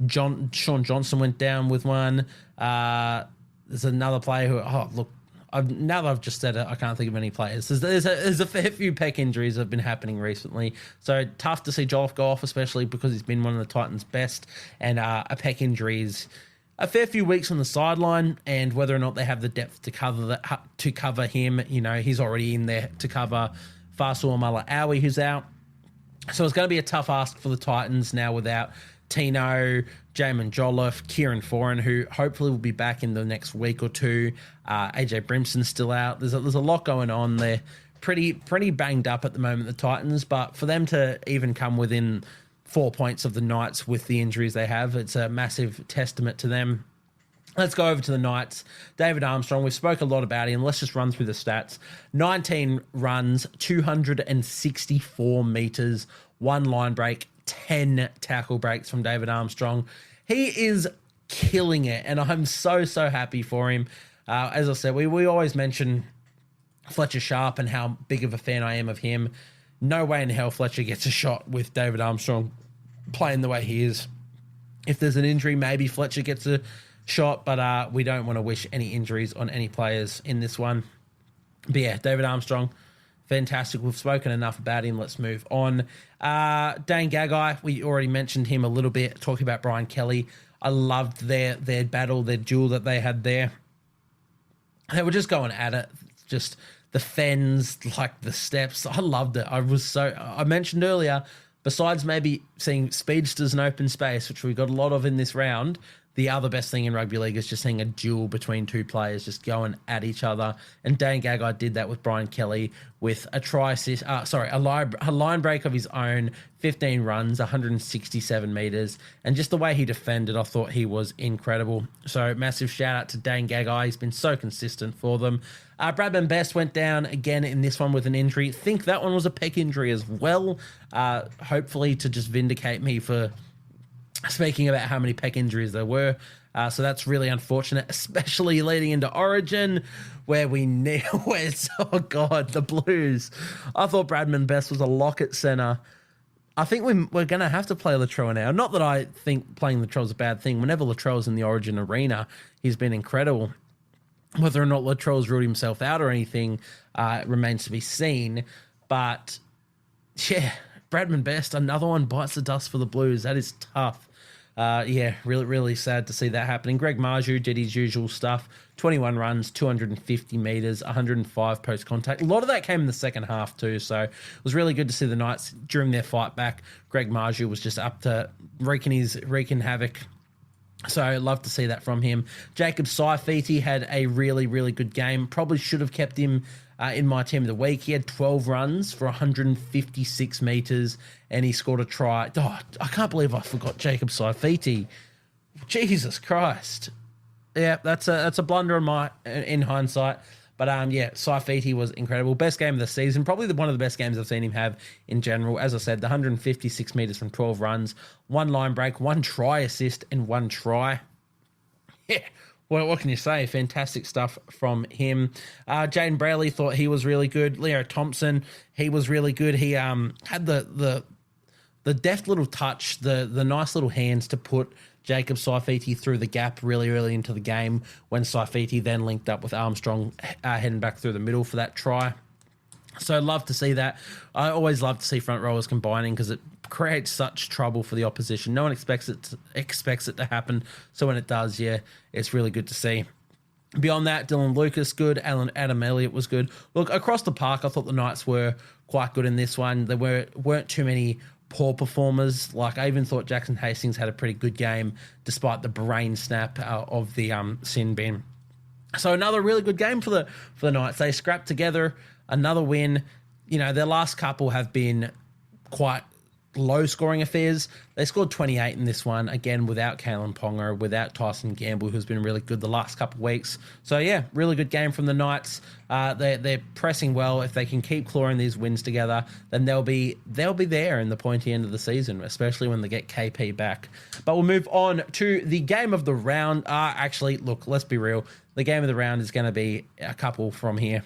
S2: Sean Johnson went down with one. There's another player who, now that I've just said it, I can't think of any players. There's a fair few pec injuries that have been happening recently. So tough to see Jolliffe go off, especially because he's been one of the Titans' best. And a pec injury is a fair few weeks on the sideline, and whether or not they have the depth to cover him, he's already in there to cover Faisal Malaawi, who's out. So it's going to be a tough ask for the Titans now without Tino, Jamin Jolliffe, Kieran Foran, who hopefully will be back in the next week or two. AJ Brimson's still out. There's a lot going on there. Pretty banged up at the moment, the Titans, but for them to even come within 4 points of the Knights with the injuries they have, it's a massive testament to them. Let's go over to the Knights. David Armstrong, we've spoke a lot about him. Let's just run through the stats. 19 runs, 264 metres, 1 line break, 10 tackle breaks from David Armstrong. He is killing it, and I'm so happy for him. As I said, we always mention Fletcher Sharp and how big of a fan I am of him. No way in hell Fletcher gets a shot with David Armstrong playing the way he is. If there's an injury, maybe Fletcher gets a shot, but we don't want to wish any injuries on any players in this one. But yeah, David Armstrong, fantastic. We've spoken enough about him. Let's move on. Dane Gagai, we already mentioned him a little bit, talking about Brian Kelly. I loved their battle, their duel that they had there. They were just going at it, just the fens, like the steps. I loved it. I mentioned earlier, besides maybe seeing speedsters in open space, which we got a lot of in this round, the other best thing in rugby league is just seeing a duel between 2 players just going at each other. And Dane Gagai did that with Brian Kelly with a line break of his own, 15 runs, 167 metres. And just the way he defended, I thought he was incredible. So massive shout out to Dane Gagai. He's been so consistent for them. Bradman Best went down again in this one with an injury. I think that one was a pec injury as well. Hopefully to just vindicate me for speaking about how many pec injuries there were. So that's really unfortunate, especially leading into Origin, where the Blues. I thought Bradman Best was a lock at centre. I think we're going to have to play Latrell now. Not that I think playing Latrell's a bad thing. Whenever Latrell's in the Origin arena, he's been incredible. Whether or not Latrell's ruled himself out or anything remains to be seen. But, yeah, Bradman Best, another one bites the dust for the Blues. That is tough. Really, really sad to see that happening. Greg Marju did his usual stuff. 21 runs, 250 metres, 105 post-contact. A lot of that came in the second half too, so it was really good to see the Knights during their fight back. Greg Marju was just up to wreaking havoc. So I'd love to see that from him. Jacob Saifiti had a really, really good game. Probably should have kept him in my team of the week. He had 12 runs for 156 metres, and he scored a try. Oh, I can't believe I forgot Jacob Saifiti. Jesus Christ. Yeah, that's a blunder in hindsight. But Saifiti was incredible. Best game of the season. Probably one of the best games I've seen him have in general. As I said, the 156 metres from 12 runs, 1 line break, 1 try assist, and 1 try. Yeah, well, what can you say? Fantastic stuff from him. Jaden Brayley thought he was really good. Leo Thompson, he was really good. He had the deft little touch, the nice little hands to put Jacob Saifiti through the gap really early into the game when Saifiti then linked up with Armstrong heading back through the middle for that try. So love to see that. I always love to see front rowers combining because it creates such trouble for the opposition. No one expects it to happen. So when it does, yeah, it's really good to see. Beyond that, Dylan Lucas, good. Adam Elliott was good. Look, across the park, I thought the Knights were quite good in this one. There weren't too many poor performers. Like, I even thought Jackson Hastings had a pretty good game despite the brain snap of the sin bin. So another really good game for the Knights. They scrapped together another win. You know, their last couple have been quite low-scoring affairs. They scored 28 in this one, again, without Kalen Ponga, without Tyson Gamble, who's been really good the last couple of weeks. So, yeah, really good game from the Knights. They're pressing well. If they can keep clawing these wins together, then they'll be there in the pointy end of the season, especially when they get KP back. But we'll move on to the game of the round. Actually, look, let's be real. The game of the round is going to be a couple from here.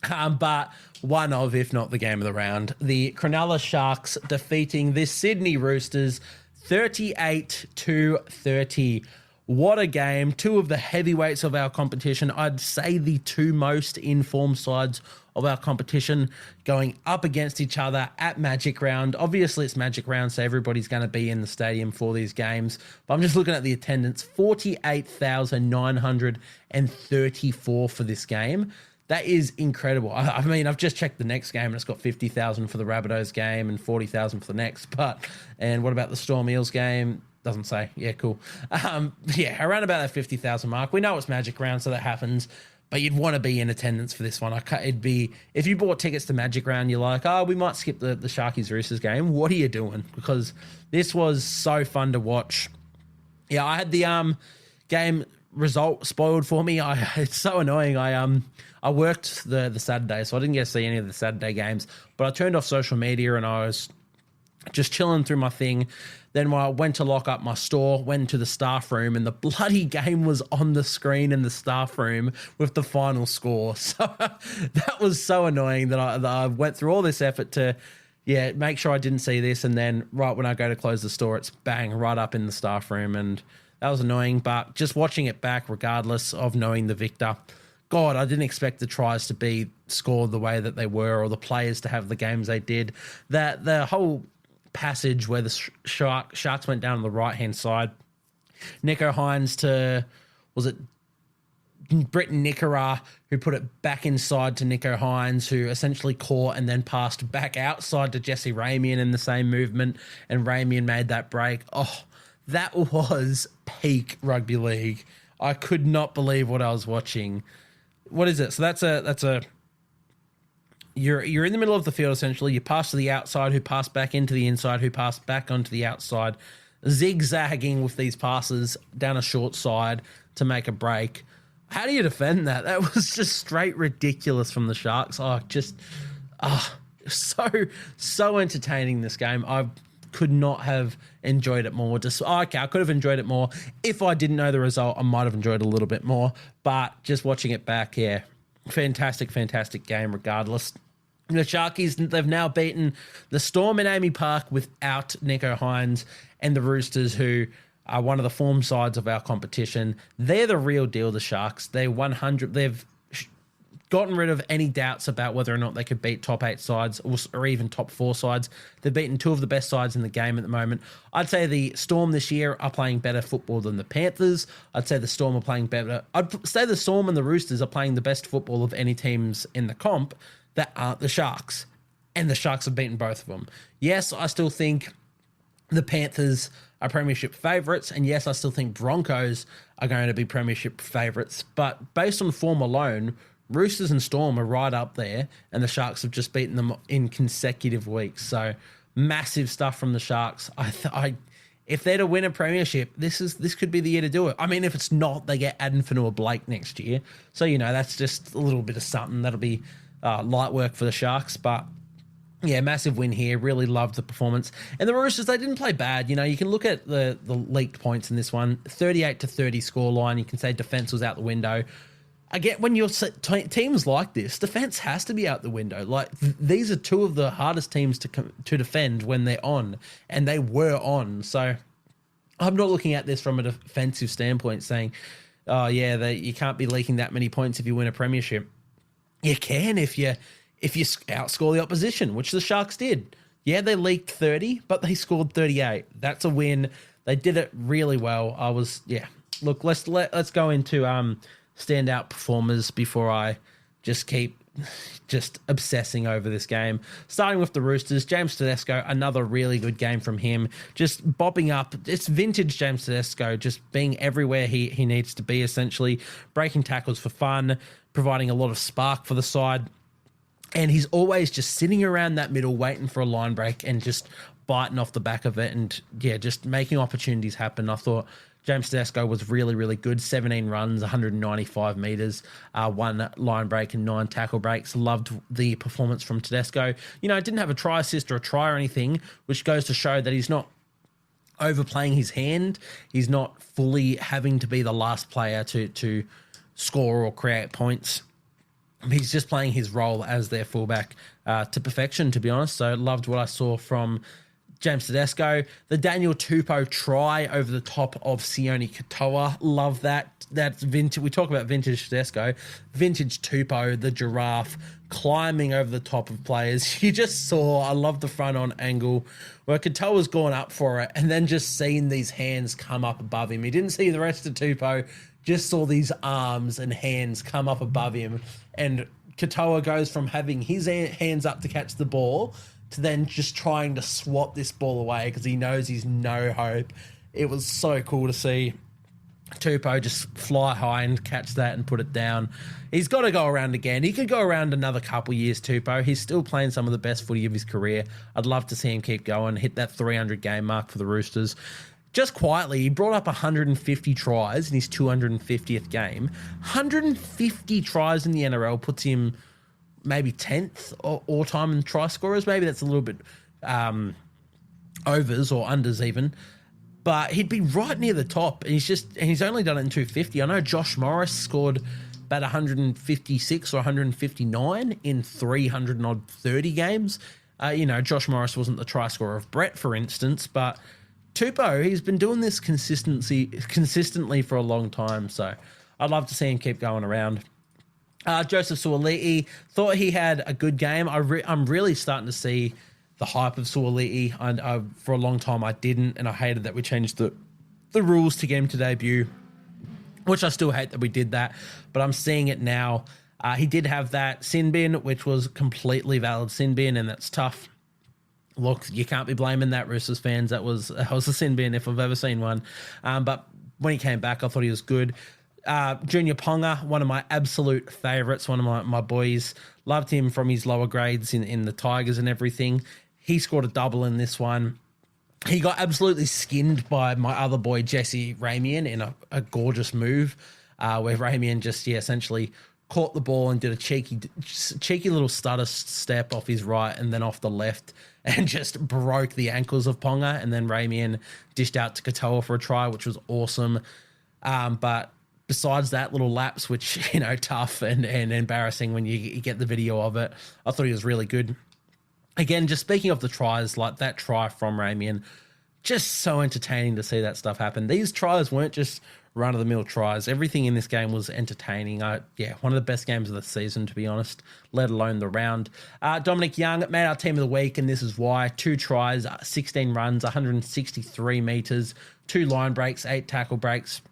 S2: But one of, if not the game of the round, the Cronulla Sharks defeating the Sydney Roosters 38-30. What a game. 2 of the heavyweights of our competition. I'd say the 2 most informed sides of our competition going up against each other at Magic Round. Obviously, it's Magic Round, so everybody's going to be in the stadium for these games. But I'm just looking at the attendance, 48,934 for this game. That is incredible. I mean, I've just checked the next game and it's got 50,000 for the Rabbitohs game and 40,000 for the next. And what about the Storm Eels game? Doesn't say. Yeah, cool. Around about that 50,000 mark. We know it's Magic Round, so that happens. But you'd want to be in attendance for this one. It'd be, if you bought tickets to Magic Round, you're like, we might skip the Sharkies Roosters game. What are you doing? Because this was so fun to watch. Yeah, I had the game result spoiled for me. It's so annoying. I worked the Saturday, so I didn't get to see any of the Saturday games, but I turned off social media and I was just chilling through my thing. Then when I went to lock up my store, went to the staff room, and the bloody game was on the screen in the staff room with the final score. So that was so annoying that I went through all this effort to make sure I didn't see this, and then right when I go to close the store, it's bang, right up in the staff room, and that was annoying. But just watching it back, regardless of knowing the victor, God, I didn't expect the tries to be scored the way that they were, or the players to have the games they did. That the whole passage where the Sharks went down on the right-hand side, Nico Hines to, was it Britton Nickera, who put it back inside to Nico Hines, who essentially caught and then passed back outside to Jesse Ramian in the same movement, and Ramian made that break. Oh, that was peak rugby league. I could not believe what I was watching. What is it? So that's a you're in the middle of the field essentially. You pass to the outside, who pass back into the inside, who pass back onto the outside, zigzagging with these passes down a short side to make a break. How do you defend that? That was just straight ridiculous from the Sharks. So entertaining, this game. I could not have enjoyed it more. I could have enjoyed it more. If I didn't know the result, I might have enjoyed it a little bit more. But just watching it back, fantastic game regardless. The Sharkies, they've now beaten the Storm in Amy Park without Nico Hines, and the Roosters, who are one of the form sides of our competition. They're the real deal, the Sharks. They've gotten rid of any doubts about whether or not they could beat top 8 sides or even top 4 sides. They've beaten 2 of the best sides in the game at the moment. I'd say the Storm this year are playing better football than the Panthers. I'd say the Storm are playing better. I'd say the Storm and the Roosters are playing the best football of any teams in the comp that aren't the Sharks. And the Sharks have beaten both of them. Yes, I still think the Panthers are premiership favourites, and yes, I still think Broncos are going to be premiership favourites, but based on form alone, Roosters and Storm are right up there, and the Sharks have just beaten them in consecutive weeks. So massive stuff from the Sharks. If they're to win a premiership, this could be the year to do it. I mean, if it's not, they get Addin Fanua-Blake next year. So, that's just a little bit of something. That'll be light work for the Sharks. But, yeah, massive win here. Really loved the performance. And the Roosters, they didn't play bad. You can look at the leaked points in this one. 38-30 scoreline. You can say defence was out the window. Again, when you're teams like this, defense has to be out the window. Like these are two of the hardest teams to defend when they're on, and they were on. So I'm not looking at this from a defensive standpoint, saying, "Oh yeah, you can't be leaking that many points if you win a premiership." You can if you outscore the opposition, which the Sharks did. Yeah, they leaked 30, but they scored 38. That's a win. They did it really well. Look, let's go into standout performers before I just keep obsessing over this game. Starting with the Roosters, James Tedesco, another really good game from him. Just bopping up. It's vintage James Tedesco, just being everywhere he needs to be, essentially. Breaking tackles for fun, providing a lot of spark for the side. And he's always just sitting around that middle waiting for a line break and just biting off the back of it and, just making opportunities happen. I thought James Tedesco was really, really good. 17 runs, 195 metres, 1 line break and 9 tackle breaks. Loved the performance from Tedesco. Didn't have a try assist or a try or anything, which goes to show that he's not overplaying his hand. He's not fully having to be the last player to score or create points. He's just playing his role as their fullback to perfection, to be honest. So loved what I saw from James Tedesco. The Daniel Tupou try over the top of Sione Katoa. Love that. That's vintage. We talk about vintage Tedesco. Vintage Tupou, the giraffe, climbing over the top of players. You just saw, I love the front on angle where Katoa's gone up for it and then just seen these hands come up above him. He didn't see the rest of Tupou, just saw these arms and hands come up above him. And Katoa goes from having his hands up to catch the ball to then just trying to swat this ball away because he knows he's no hope. It was so cool to see Tupou just fly high and catch that and put it down. He's got to go around again. He could go around another couple years, Tupou. He's still playing some of the best footy of his career. I'd love to see him keep going, hit that 300 game mark for the Roosters. Just quietly, he brought up 150 tries in his 250th game. 150 tries in the NRL puts him maybe 10th all-time in try scorers. Maybe that's a little bit overs or unders even. But he'd be right near the top. And he's only done it in 250. I know Josh Morris scored about 156 or 159 in 330 games. Josh Morris wasn't the try scorer of Brett, for instance, but Tupou, he's been doing this consistently for a long time. So I'd love to see him keep going around. Joseph Suaalii, thought he had a good game. I'm really starting to see the hype of Suaalii. For a long time I didn't, and I hated that we changed the rules to get him to debut, which I still hate that we did that, but I'm seeing it now. He did have that sin bin, which was completely valid sin bin, and that's tough. Look, you can't be blaming that, Roosters fans. That was a sin bin if I've ever seen one. But when he came back, I thought he was good. Junior Ponga, one of my absolute favourites, one of my boys. Loved him from his lower grades in the Tigers and everything. He scored a double in this one. He got absolutely skinned by my other boy, Jesse Ramian, in a gorgeous move where Ramian just essentially caught the ball and did a cheeky little stutter step off his right and then off the left and just broke the ankles of Ponga. And then Ramian dished out to Katoa for a try, which was awesome. But besides that little lapse, which, tough and embarrassing when you get the video of it, I thought he was really good. Again, just speaking of the tries, like that try from Ramian, just so entertaining to see that stuff happen. These tries weren't just run-of-the-mill tries. Everything in this game was entertaining. One of the best games of the season, to be honest, let alone the round. Dominic Young made our team of the week, and this is why. 2 tries, 16 runs, 163 metres, 2 line breaks, 8 tackle breaks.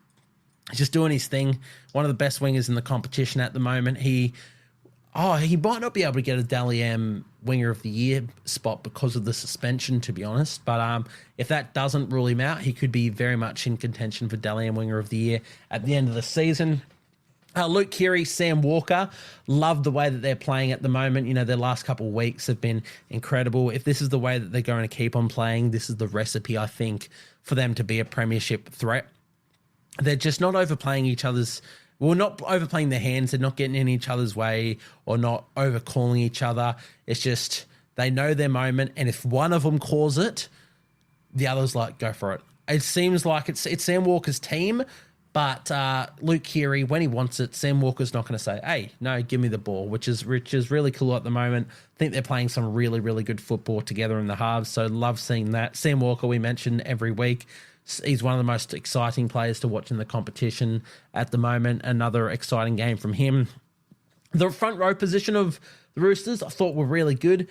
S2: He's just doing his thing. One of the best wingers in the competition at the moment. He might not be able to get a Dally M Winger of the Year spot because of the suspension, to be honest. But if that doesn't rule him out, he could be very much in contention for Dally M Winger of the Year at the end of the season. Luke Keary, Sam Walker, love the way that they're playing at the moment. You know, their last couple of weeks have been incredible. If this is the way that they're going to keep on playing, this is the recipe, I think, for them to be a premiership threat. They're just not overplaying each other's, well, not overplaying their hands. They're not getting in each other's way or not overcalling each other. It's just they know their moment, and if one of them calls it, the other's like, go for it. It seems like it's Sam Walker's team, but Luke Keary, when he wants it, Sam Walker's not going to say, hey, no, give me the ball, which is really cool at the moment. I think they're playing some really, really good football together in the halves, so love seeing that. Sam Walker, we mention every week. He's one of the most exciting players to watch in the competition at the moment. Another exciting game from him. The front row position of the Roosters I thought were really good.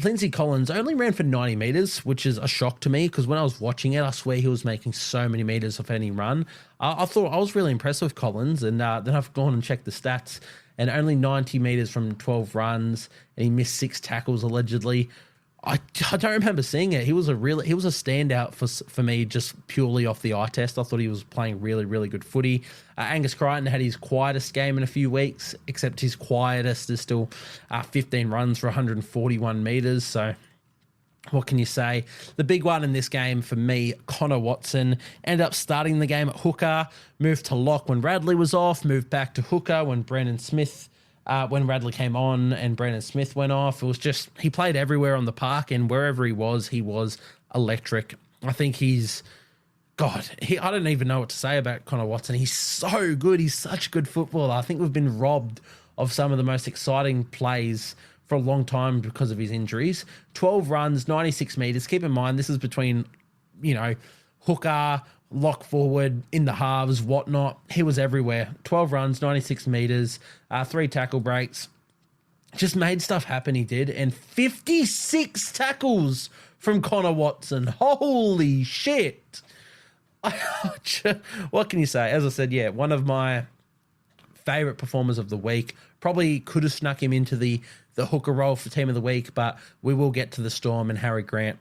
S2: Lindsay Collins only ran for 90 metres, which is a shock to me because when I was watching it, I swear he was making so many metres off any run. I thought I was really impressed with Collins, and then I've gone and checked the stats, and only 90 metres from 12 runs, and he missed 6 tackles allegedly. I don't remember seeing it. He was a standout for me just purely off the eye test. I thought he was playing really, really good footy. Angus Crichton had his quietest game in a few weeks, except his quietest is still 15 runs for 141 metres. So what can you say? The big one in this game for me, Connor Watson, ended up starting the game at hooker, moved to lock when Radley was off, moved back to hooker when when Radley came on and Brandon Smith went off. It was just, he played everywhere on the park, and wherever he was electric. I think I don't even know what to say about Connor Watson. He's so good. He's such a good footballer. I think we've been robbed of some of the most exciting plays for a long time because of his injuries. 12 runs, 96 metres. Keep in mind, this is between, hooker, lock forward, in the halves, whatnot. He was everywhere. 12 runs, 96 metres, 3 tackle breaks. Just made stuff happen, he did. And 56 tackles from Connor Watson. Holy shit. What can you say? As I said, yeah, one of my favourite performers of the week. Probably could have snuck him into the hooker role for Team of the Week, but we will get to the Storm and Harry Grant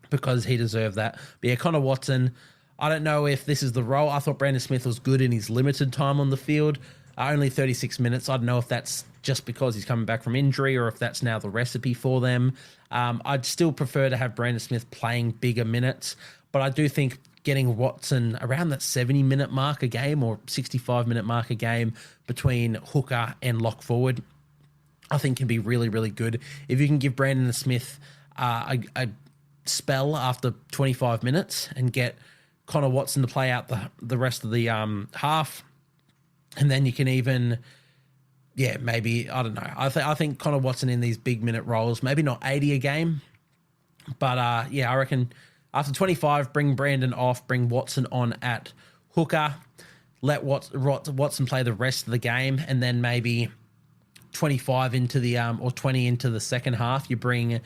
S2: because he deserved that. But yeah, Connor Watson, I don't know if this is the role. I thought Brandon Smith was good in his limited time on the field, only 36 minutes. I don't know if that's just because he's coming back from injury or if that's now the recipe for them. I'd still prefer to have Brandon Smith playing bigger minutes, but I do think getting Watson around that 70-minute mark a game or 65-minute mark a game between hooker and lock forward, I think can be really, really good. If you can give Brandon Smith a spell after 25 minutes and get Connor Watson to play out the rest of the half, and then you can even, maybe, I don't know. I think Connor Watson in these big minute roles, maybe not 80 a game, but I reckon after 25, bring Brandon off, bring Watson on at hooker, let Watson play the rest of the game, and then maybe 25 into the or 20 into the second half, you bring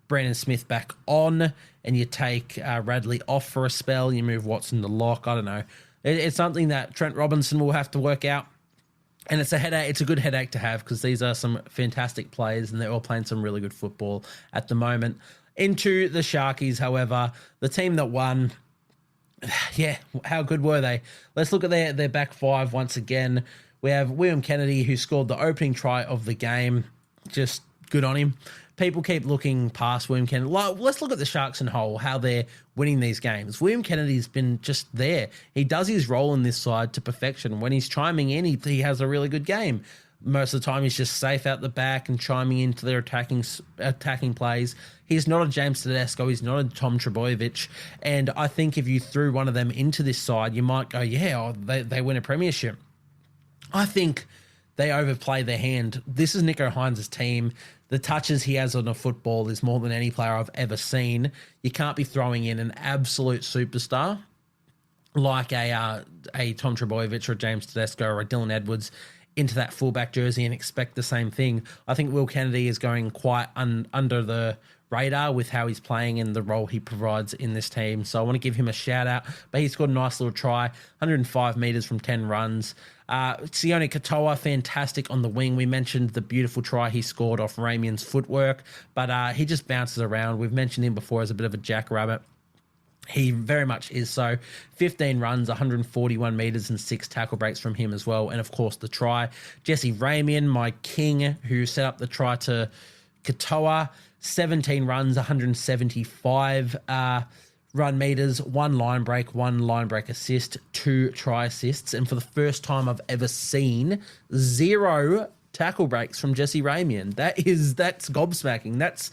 S2: Brandon Smith back on, and you take Radley off for a spell. You move Watson to lock. I don't know. It's something that Trent Robinson will have to work out, and it's a headache. It's a good headache to have because these are some fantastic players, and they're all playing some really good football at the moment. Into the Sharkies, however, the team that won, how good were they? Let's look at their back five once again. We have William Kennedy, who scored the opening try of the game. Just good on him. People keep looking past William Kennedy. Let's look at the Sharks in whole, how they're winning these games. William Kennedy's been just there. He does his role in this side to perfection. When he's chiming in, he has a really good game. Most of the time, he's just safe out the back and chiming into their attacking plays. He's not a James Tedesco. He's not a Tom Trbojevic. And I think if you threw one of them into this side, you might go, they win a premiership. I think they overplay their hand. This is Nico Hines' team. The touches he has on a football is more than any player I've ever seen. You can't be throwing in an absolute superstar like a Tom Trbojevic or a James Tedesco or a Dylan Edwards into that fullback jersey and expect the same thing. I think Will Kennedy is going quite under the radar with how he's playing and the role he provides in this team. So I want to give him a shout out. But he scored a nice little try, 105 metres from 10 runs. Sione Katoa, fantastic on the wing. We mentioned the beautiful try he scored off Ramian's footwork, but he just bounces around. We've mentioned him before as a bit of a jackrabbit. He very much is so. 15 runs, 141 metres and 6 tackle breaks from him as well. And, of course, the try. Jesse Ramian, my king, who set up the try to Katoa. 17 runs, 175 run meters, 1 line break assist, 2 try assists. And for the first time I've ever seen, 0 tackle breaks from Jesse Ramian. That's gobsmacking. That's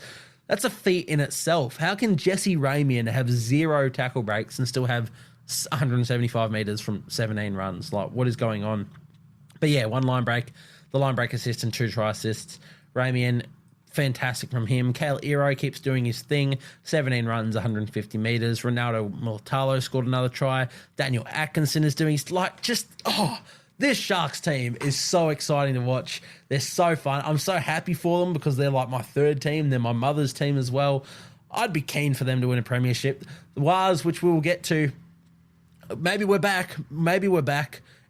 S2: a feat in itself. How can Jesse Ramian have 0 tackle breaks and still have 175 metres from 17 runs? Like, what is going on? But yeah, 1 line break, the line break assist and 2 try assists. Ramian, fantastic from him. Kale Iro keeps doing his thing. 17 runs, 150 metres. Ronaldo Multalo scored another try. Daniel Atkinson is doing his, this Sharks team is so exciting to watch. They're so fun. I'm so happy for them because they're like my third team. They're my mother's team as well. I'd be keen for them to win a premiership. The Wars, which we will get to, maybe we're back.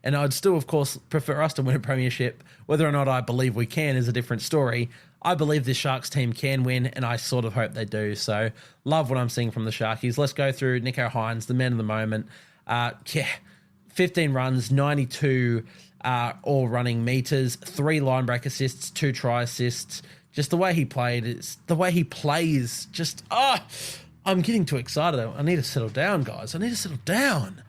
S2: And I'd still, of course, prefer us to win a premiership. Whether or not I believe we can is a different story. I believe this Sharks team can win, and I sort of hope they do. So, love what I'm seeing from the Sharkies. Let's go through Nicho Hynes, the man of the moment. 15 runs, 92 all running meters, 3 line break assists, 2 try assists. Just the way he played, it's the way he plays. I'm getting too excited. I need to settle down, guys. I need to settle down.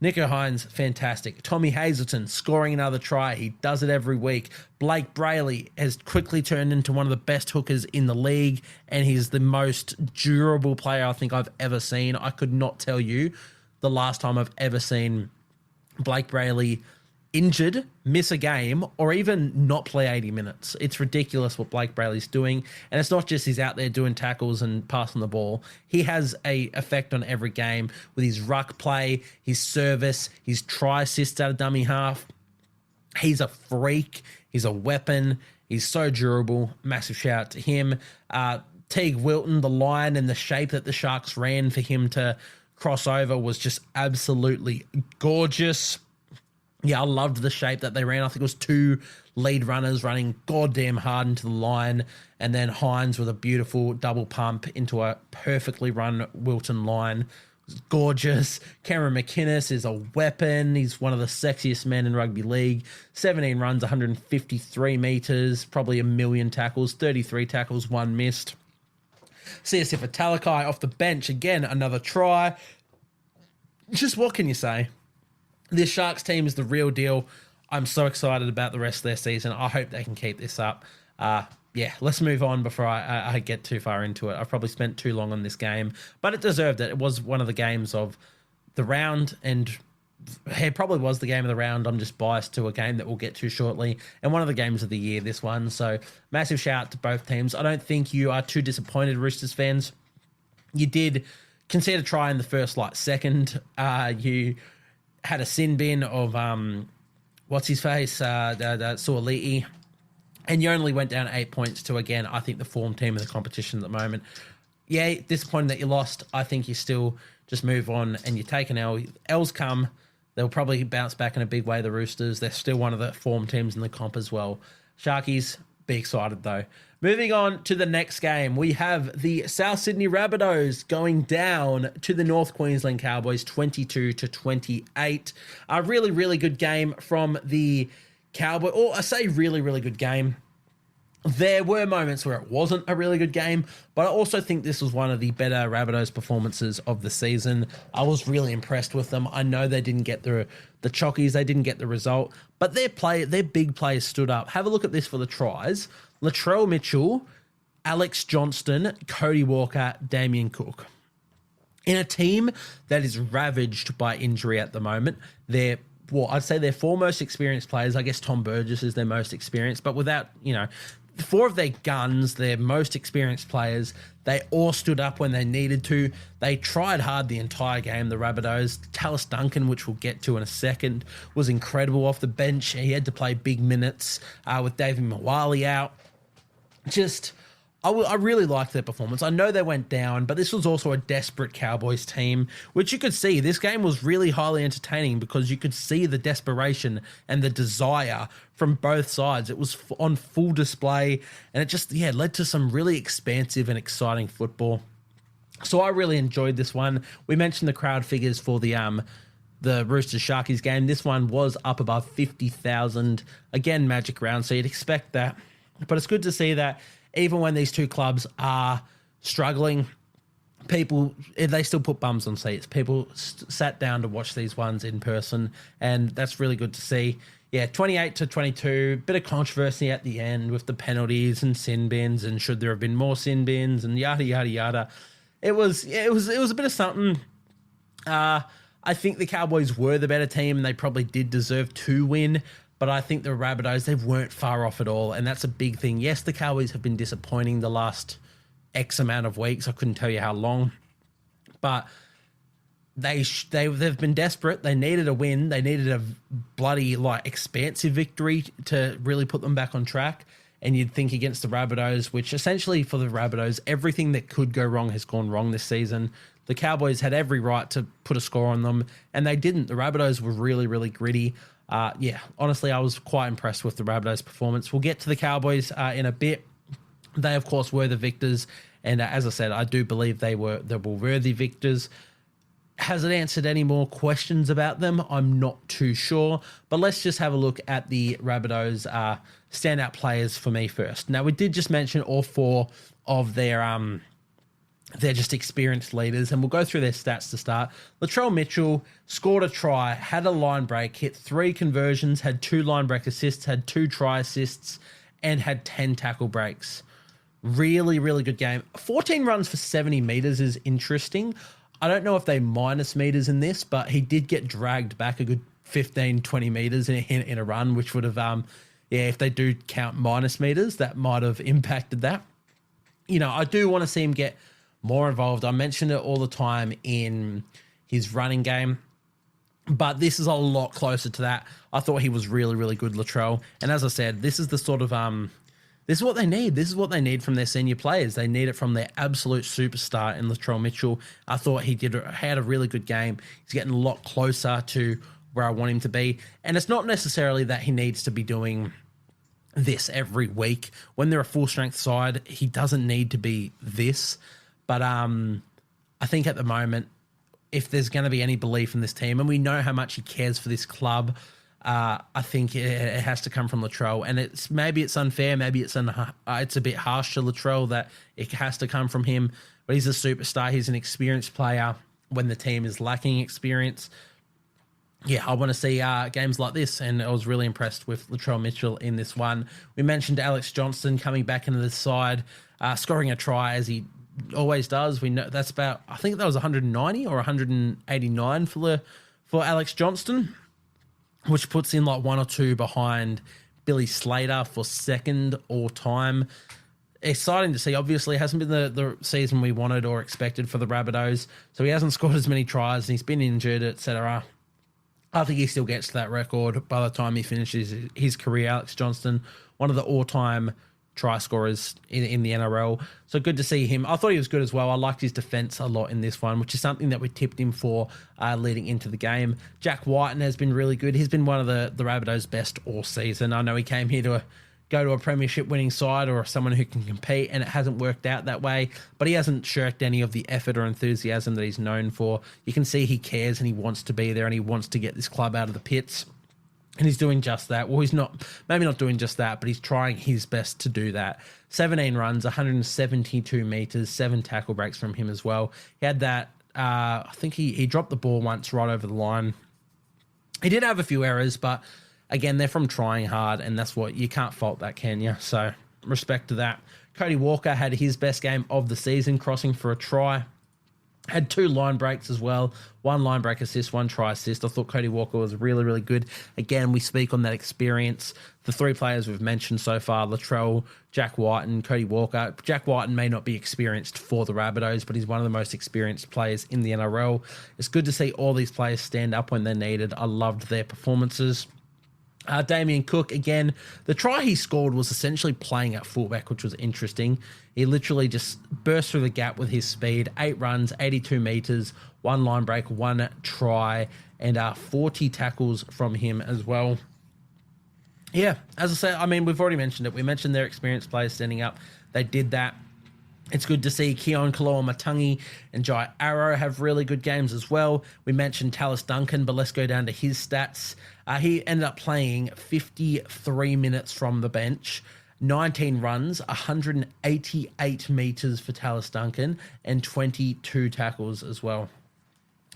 S2: Nicho Hynes, fantastic. Tommy Hazelton scoring another try. He does it every week. Blake Brayley has quickly turned into one of the best hookers in the league, and he's the most durable player I think I've ever seen. I could not tell you the last time I've ever seen Blake Brayley injured, miss a game, or even not play 80 minutes. It's ridiculous what Blake Brayley's doing. And it's not just he's out there doing tackles and passing the ball. He has a effect on every game with his ruck play, his service, his try assists out of dummy half. He's a freak. He's a weapon. He's so durable. Massive shout out to him. Teague Wilton, the line and the shape that the Sharks ran for him to cross over was just absolutely gorgeous. Yeah, I loved the shape that they ran. I think it was 2 lead runners running goddamn hard into the line, and then Hynes with a beautiful double pump into a perfectly run Wilton line. It was gorgeous. Cameron McInnes is a weapon. He's one of the sexiest men in rugby league. 17 runs, 153 metres, probably 1 million tackles, 33 tackles, 1 missed. CSF Talakai off the bench, again, another try. Just what can you say? This Sharks team is the real deal. I'm so excited about the rest of their season. I hope they can keep this up. Let's move on before I get too far into it. I've probably spent too long on this game, but it deserved it. It was one of the games of the round, and it probably was the game of the round. I'm just biased to a game that we'll get to shortly, and one of the games of the year, this one. So massive shout out to both teams. I don't think you are too disappointed, Roosters fans. You did concede a try in the first second. You had a sin bin of what's his face, Suoliti, and you only went down 8 points to, again, I think the form team of the competition at the moment. Yeah, disappointed that you lost. I think you still just move on and you take an L. L's come. They'll probably bounce back in a big way, the Roosters. They're still one of the form teams in the comp as well. Sharkies, be excited though. Moving on to the next game, we have the South Sydney Rabbitohs going down to the North Queensland Cowboys 22-28. A really, really good game from the Cowboys. Or I say really, really good game. There were moments where it wasn't a really good game, but I also think this was one of the better Rabbitohs performances of the season. I was really impressed with them. I know they didn't get the chockies, they didn't get the result, but their big players stood up. Have a look at this for the tries. Latrell Mitchell, Alex Johnston, Cody Walker, Damien Cook. In a team that is ravaged by injury at the moment, I'd say their 4 most experienced players, I guess Tom Burgess is their most experienced, but without, 4 of their guns, their most experienced players, they all stood up when they needed to. They tried hard the entire game, the Rabbitohs. Tallis Duncan, which we'll get to in a second, was incredible off the bench. He had to play big minutes with David Mawali out. I really liked their performance. I know they went down, but this was also a desperate Cowboys team, which you could see. This game was really highly entertaining because you could see the desperation and the desire from both sides. It was on full display, and it just led to some really expansive and exciting football. So I really enjoyed this one. We mentioned the crowd figures for the Roosters Sharkies game. This one was up above 50,000. Again, magic round, so you'd expect that. But it's good to see that even when these two clubs are struggling, they still put bums on seats. People sat down to watch these ones in person, and that's really good to see. Yeah, 28-22, bit of controversy at the end with the penalties and sin bins, and should there have been more sin bins and yada yada yada. It was a bit of something. I think the Cowboys were the better team, and they probably did deserve to win. But I think the Rabbitohs, they weren't far off at all, and that's a big thing. Yes, the Cowboys have been disappointing the last X amount of weeks. I couldn't tell you how long, but they've been desperate. They needed a win. They needed a bloody expansive victory to really put them back on track. And you'd think against the Rabbitohs, which essentially for the Rabbitohs, everything that could go wrong has gone wrong this season. The Cowboys had every right to put a score on them, and they didn't. The Rabbitohs were really, really gritty. Honestly, I was quite impressed with the Rabbitohs' performance. We'll get to the Cowboys in a bit. They, of course, were the victors, and as I said, I do believe they were worthy victors. Has it answered any more questions about them? I'm not too sure, but let's just have a look at the Rabbitohs' standout players for me first. Now, we did just mention all four of they're just experienced leaders, and we'll go through their stats to start. Latrell Mitchell scored a try, had a line break, hit 3 conversions, had 2 line break assists, had 2 try assists, and had 10 tackle breaks. Really, really good game. 14 runs for 70 meters is interesting. I don't know if they minus meters in this, but he did get dragged back a good 15, 20 meters in a run, which would have, if they do count minus meters, that might have impacted that. I do want to see him get more involved. I mention it all the time in his running game, but this is a lot closer to that. I thought he was really, really good, Latrell. And as I said, this is the sort of, this is what they need. This is what they need from their senior players. They need it from their absolute superstar in Latrell Mitchell. I thought he had a really good game. He's getting a lot closer to where I want him to be. And it's not necessarily that he needs to be doing this every week. When they're a full strength side, he doesn't need to be this. But I think at the moment, if there's going to be any belief in this team, and we know how much he cares for this club, I think it has to come from Latrell. And maybe it's unfair, maybe it's a bit harsh to Latrell that it has to come from him. But he's a superstar. He's an experienced player when the team is lacking experience. Yeah, I want to see games like this, and I was really impressed with Latrell Mitchell in this one. We mentioned Alex Johnston coming back into the side, scoring a try as he always does. We know that's about, I think that was 190 or 189 for Alex Johnston, which puts in 1 or 2 behind Billy Slater for second all time. Exciting to see. Obviously, it hasn't been the season we wanted or expected for the Rabbitohs, so he hasn't scored as many tries, and he's been injured, etc. I think he still gets to that record by the time he finishes his career. Alex Johnston, one of the all-time try scorers in the NRL. So good to see him. I thought he was good as well. I liked his defense a lot in this one, which is something that we tipped him for leading into the game. Jack Whiten has been really good. He's been one of the Rabbitohs' best all season. I know he came here to go to a premiership winning side or someone who can compete, and it hasn't worked out that way, but he hasn't shirked any of the effort or enthusiasm that he's known for. You can see he cares and he wants to be there and he wants to get this club out of the pits. And he's doing just that. Well, he's maybe not doing just that, but he's trying his best to do that. 17 runs, 172 meters, 7 tackle breaks from him as well. He had that, I think he dropped the ball once right over the line. He did have a few errors, but again, they're from trying hard, and that's what, you can't fault that, can you? So respect to that. Cody Walker had his best game of the season, crossing for a try. Had 2 line breaks as well. 1 line break assist, 1 try assist. I thought Cody Walker was really, really good. Again, we speak on that experience. The 3 players we've mentioned so far, Latrell, Jack Whiten, Cody Walker. Jack Whiten may not be experienced for the Rabbitohs, but he's one of the most experienced players in the NRL. It's good to see all these players stand up when they're needed. I loved their performances. Damien Cook, again, the try he scored was essentially playing at fullback, which was interesting. He literally just burst through the gap with his speed. 8 runs, 82 metres, 1 line break, 1 try, and 40 tackles from him as well. Yeah, as I said, I mean, we've already mentioned it. We mentioned their experienced players standing up. They did that. It's good to see Keon Kaloa-Matangi and Jai Arrow have really good games as well. We mentioned Tallis Duncan, but let's go down to his stats. He ended up playing 53 minutes from the bench, 19 runs, 188 metres for Tallis Duncan, and 22 tackles as well.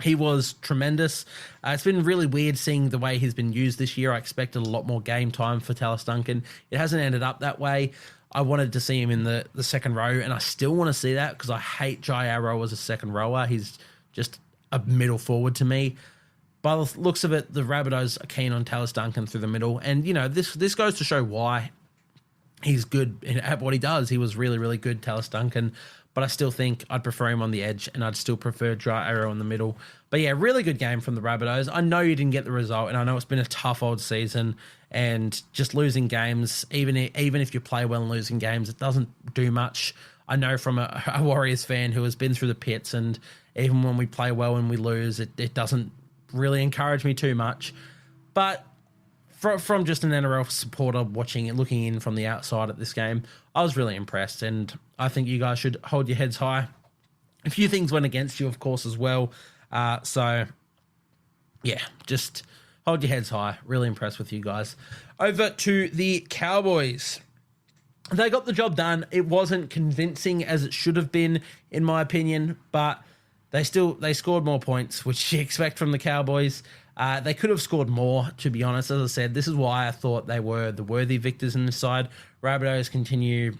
S2: He was tremendous. It's been really weird seeing the way he's been used this year. I expected a lot more game time for Tallis Duncan. It hasn't ended up that way. I wanted to see him in the second row, and I still want to see that because I hate Jai Arrow as a second rower. He's just a middle forward to me. By the looks of it, the Rabbitohs are keen on Tallis Duncan through the middle, and this goes to show why he's good at what he does. He was really, really good, Tallis Duncan, but I still think I'd prefer him on the edge, and I'd still prefer Jai Arrow in the middle. But yeah, really good game from the Rabbitohs. I know you didn't get the result, and I know it's been a tough old season, and just losing games, even if you play well and losing games, it doesn't do much. I know from a Warriors fan who has been through the pits, and even when we play well and we lose, it doesn't really encourage me too much. But from just an NRL supporter watching it, looking in from the outside at this game, I was really impressed, and I think you guys should hold your heads high. A few things went against you, of course, as well. So, yeah, just hold your heads high. Really impressed with you guys. Over to the Cowboys. They got the job done. It wasn't convincing as it should have been, in my opinion, but they scored more points, which you expect from the Cowboys. They could have scored more, to be honest. As I said, this is why I thought they were the worthy victors in this side. Rabbitohs continue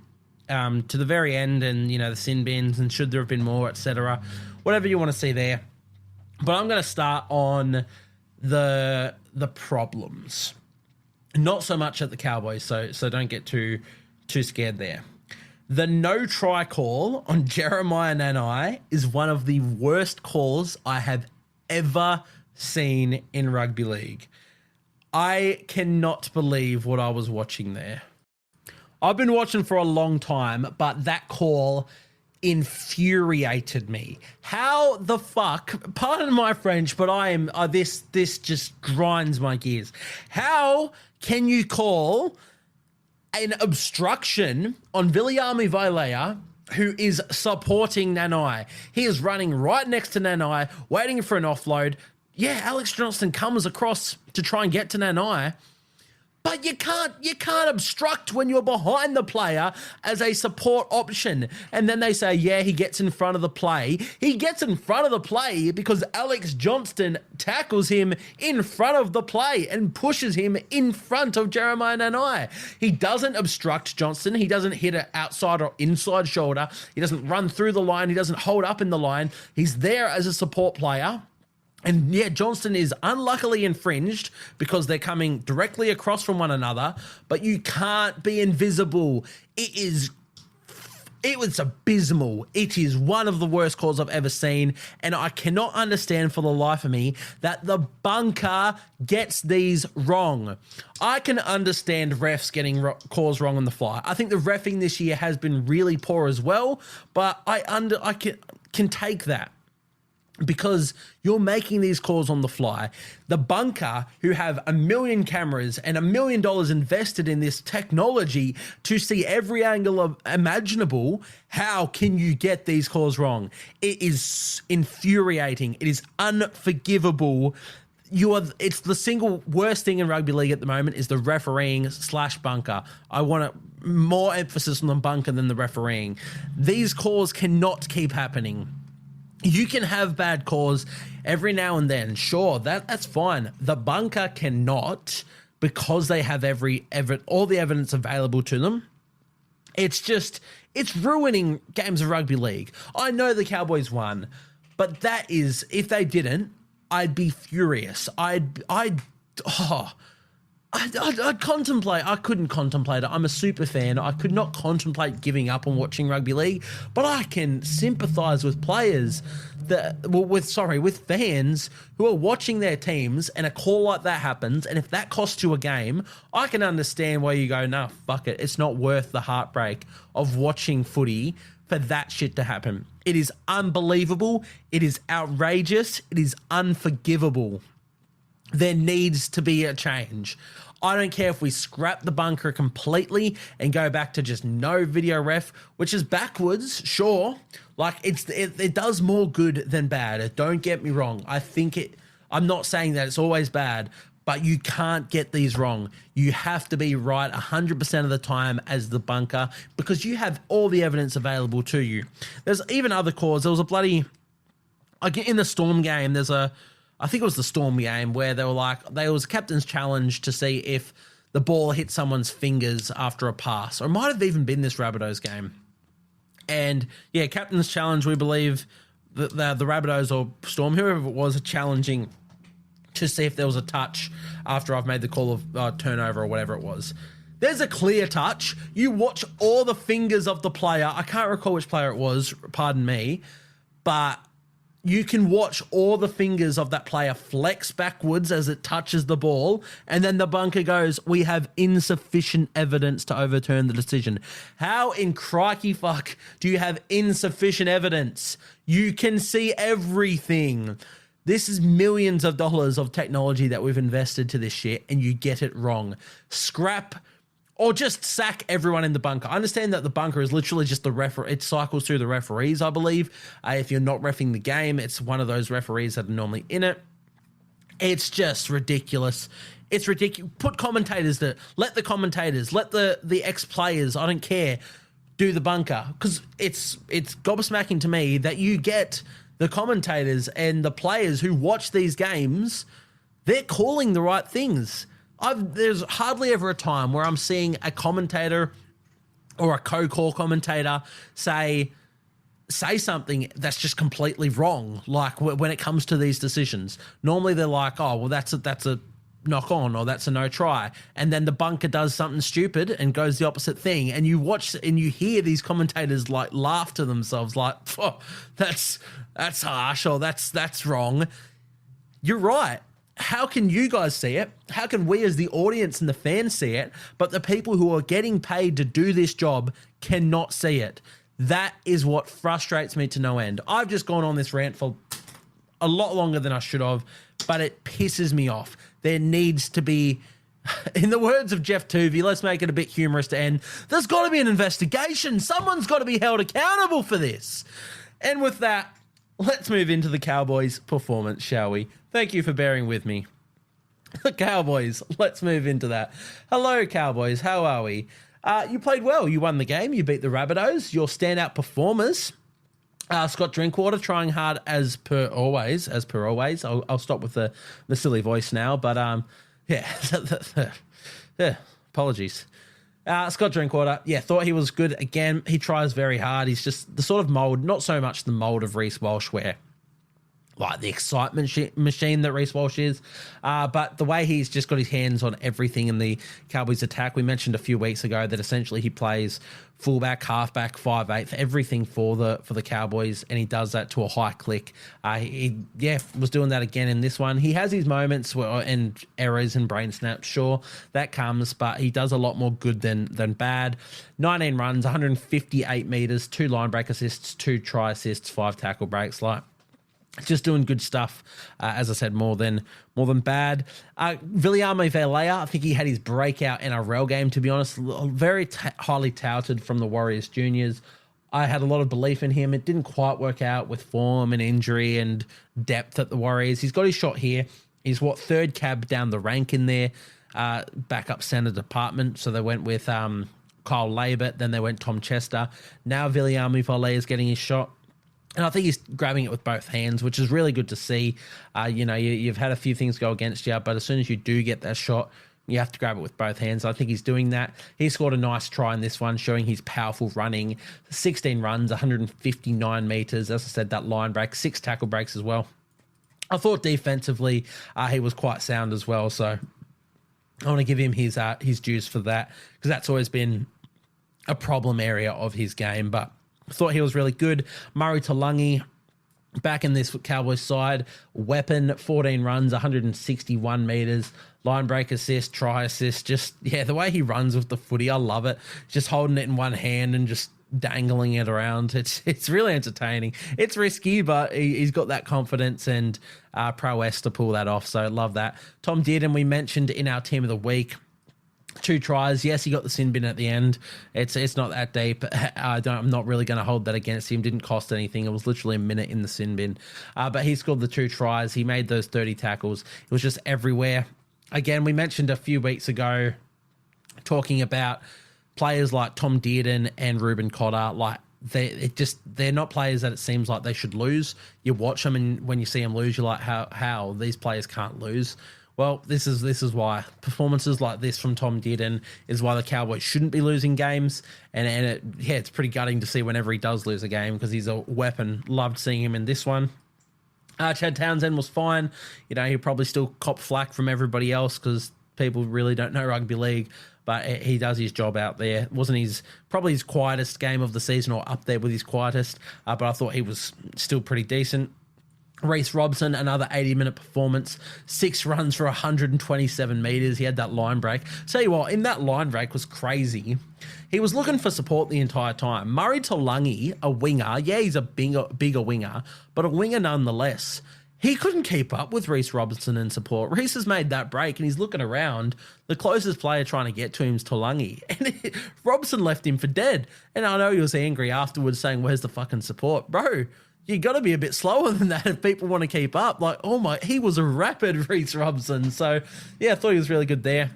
S2: to the very end, and the sin bins and should there have been more, etc. Whatever you want to see there. But I'm going to start on the problems, not so much at the Cowboys. So don't get too scared there. The no try call on Jeremiah Nanai is one of the worst calls I have ever seen in rugby league. I cannot believe what I was watching there. I've been watching for a long time, but that call infuriated me. How the fuck, pardon my French, but I am, this just grinds my gears. How can you call an obstruction on Viliami Vailea, who is supporting Nanai? He is running right next to Nanai, waiting for an offload. Yeah, Alex Johnston comes across to try and get to Nanai, but you can't obstruct when you're behind the player as a support option. And then they say, yeah, he gets in front of the play. He gets in front of the play because Alex Johnston tackles him in front of the play and pushes him in front of Jeremiah Nanai. He doesn't obstruct Johnston. He doesn't hit an outside or inside shoulder. He doesn't run through the line. He doesn't hold up in the line. He's there as a support player. And yeah, Johnston is unluckily infringed because they're coming directly across from one another, but you can't be invisible. It was abysmal. It is one of the worst calls I've ever seen, and I cannot understand for the life of me that the bunker gets these wrong. I can understand refs getting calls wrong on the fly. I think the reffing this year has been really poor as well, but I can take that, because you're making these calls on the fly. The bunker, who have 1 million cameras and $1 million invested in this technology to see every angle imaginable, how can you get these calls wrong? It is infuriating. It is unforgivable. It's the single worst thing in rugby league at the moment is the refereeing / bunker. I want more emphasis on the bunker than the refereeing. These calls cannot keep happening. You can have bad calls every now and then. Sure, that's fine. The bunker cannot, because they have all the evidence available to them. It's ruining games of rugby league. I know the Cowboys won, but if they didn't, I'd be furious. I'd contemplate. I couldn't contemplate it. I'm a super fan. I could not contemplate giving up on watching rugby league, but I can sympathise with players with fans who are watching their teams, and a call like that happens, and if that costs you a game, I can understand why you go, nah, fuck it. It's not worth the heartbreak of watching footy for that shit to happen. It is unbelievable. It is outrageous. It is unforgivable. there needs to be a change. I don't care if we scrap the bunker completely and go back to just no video ref, which is backwards, sure. Like, it does more good than bad. Don't get me wrong. I'm not saying that it's always bad, but you can't get these wrong. You have to be right 100% of the time as the bunker because you have all the evidence available to you. There's even other calls. There was a bloody... Like in the Storm game, I think it was the Storm game where there was a captain's challenge to see if the ball hit someone's fingers after a pass, or it might have even been this Rabbitohs game. And yeah, captain's challenge, we believe that the Rabbitohs or Storm, whoever it was, are challenging to see if there was a touch after I've made the call of turnover or whatever it was. There's a clear touch. You watch all the fingers of the player. I can't recall which player it was, pardon me, but you can watch all the fingers of that player flex backwards as it touches the ball, and then the bunker goes, we have insufficient evidence to overturn the decision. How in crikey fuck do you have insufficient evidence? You can see everything. This is millions of dollars of technology that we've invested to this shit, and you get it wrong. Scrap or just sack everyone in the bunker. I understand that the bunker is literally just it cycles through the referees, I believe. If you're not reffing the game, it's one of those referees that are normally in it. It's just ridiculous. It's ridiculous. Put commentators there. Let the commentators, let the ex-players, I don't care, do the bunker. Because it's gobsmacking to me that you get the commentators and the players who watch these games, they're calling the right things. There's hardly ever a time where I'm seeing a commentator or a co-call commentator say something that's just completely wrong. Like when it comes to these decisions, normally they're like, "Oh, well, that's a knock on or that's a no try," and then the bunker does something stupid and goes the opposite thing, and you watch and you hear these commentators like laugh to themselves, like, "Oh, that's harsh," or that's wrong. You're right. How can you guys see it? How can we as the audience and the fans see it, but the people who are getting paid to do this job cannot see it? That is what frustrates me to no end. I've just gone on this rant for a lot longer than I should have, but it pisses me off. There needs to be, in the words of Jeff Tuvey, let's make it a bit humorous to end, there's got to be an investigation. Someone's got to be held accountable for this. And with that, let's move into the Cowboys' performance, shall we? Thank you for bearing with me. The Cowboys, let's move into that. Hello, Cowboys. How are we? You played well. You won the game. You beat the Rabbitohs. Your standout performers, Scott Drinkwater, trying hard as per always. I'll stop with the silly voice now, but yeah, apologies. Scott Drinkwater, thought he was good again. He tries very hard. He's just the sort of mould, not so much the mould of Reece Walsh where like the excitement machine that Reece Walsh is, but the way he's just got his hands on everything in the Cowboys attack. We mentioned a few weeks ago that essentially he plays fullback, halfback, 5'8", everything for the Cowboys, and he does that to a high click. He was doing that again in this one. He has his moments and errors and brain snaps, sure, that comes, but he does a lot more good than bad. 19 runs, 158 metres, 2 line break assists, 2 try assists, 5 tackle breaks, just doing good stuff, as I said, more than bad. Viliame Velea, I think he had his breakout NRL game, to be honest. Very highly touted from the Warriors juniors. I had a lot of belief in him. It didn't quite work out with form and injury and depth at the Warriors. He's got his shot here. He's third cab down the rank in their backup centre department. So they went with Kyle Labert, then they went Tom Chester. Now Viliame Velea is getting his shot. And I think he's grabbing it with both hands, which is really good to see. You've had a few things go against you, but as soon as you do get that shot, you have to grab it with both hands. I think he's doing that. He scored a nice try in this one, showing his powerful running. 16 runs, 159 metres. As I said, that line break, 6 tackle breaks as well. I thought defensively he was quite sound as well, so I want to give him his dues for that, because that's always been a problem area of his game, but thought he was really good. Murray Taulagi, back in this Cowboys side, weapon, 14 runs, 161 metres, line break assist, try assist, the way he runs with the footy, I love it. Just holding it in one hand and just dangling it around. It's really entertaining. It's risky, but he's got that confidence and prowess to pull that off. So I love that. Tom Dearden, we mentioned in our team of the week. 2 tries. Yes, he got the sin bin at the end. It's not that deep. I'm not really going to hold that against him. Didn't cost anything. It was literally a minute in the sin bin. But he scored the 2 tries. He made those 30 tackles. It was just everywhere. Again, we mentioned a few weeks ago talking about players like Tom Dearden and Reuben Cotter. Like they're not players that it seems like they should lose. You watch them, and when you see them lose, you're like, how these players can't lose. Well, this is why performances like this from Tom Dearden is why the Cowboys shouldn't be losing games, and it's pretty gutting to see whenever he does lose a game because he's a weapon. Loved seeing him in this one. Chad Townsend was fine. He probably still cop flack from everybody else because people really don't know rugby league, but he does his job out there. Wasn't probably his quietest game of the season or up there with his quietest, but I thought he was still pretty decent. Reece Robson, another 80-minute performance, 6 runs for 127 metres. He had that line break. Tell you what, in that line break was crazy. He was looking for support the entire time. Murray Taulagi, a winger, he's a bigger winger, but a winger nonetheless. He couldn't keep up with Reece Robson in support. Reece has made that break and he's looking around. The closest player trying to get to him is Taulagi. And Robson left him for dead. And I know he was angry afterwards saying, where's the fucking support? Bro, you got to be a bit slower than that if people want to keep up. Like, he was a rapid Reece Robson. So, I thought he was really good there.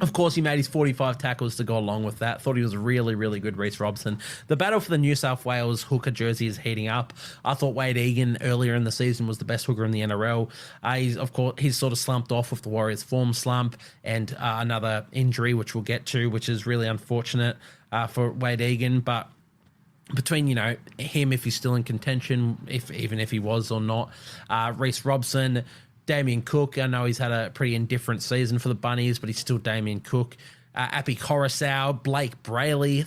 S2: Of course, he made his 45 tackles to go along with that. Thought he was really, really good, Reece Robson. The battle for the New South Wales hooker jersey is heating up. I thought Wade Egan earlier in the season was the best hooker in the NRL. He's sort of slumped off with the Warriors' form slump and another injury, which we'll get to, which is really unfortunate for Wade Egan. But between, him, if he's still in contention, even if he was or not, Reece Robson, Damien Cook, I know he's had a pretty indifferent season for the Bunnies, but he's still Damien Cook. Api Coruscant, Blake Brayley,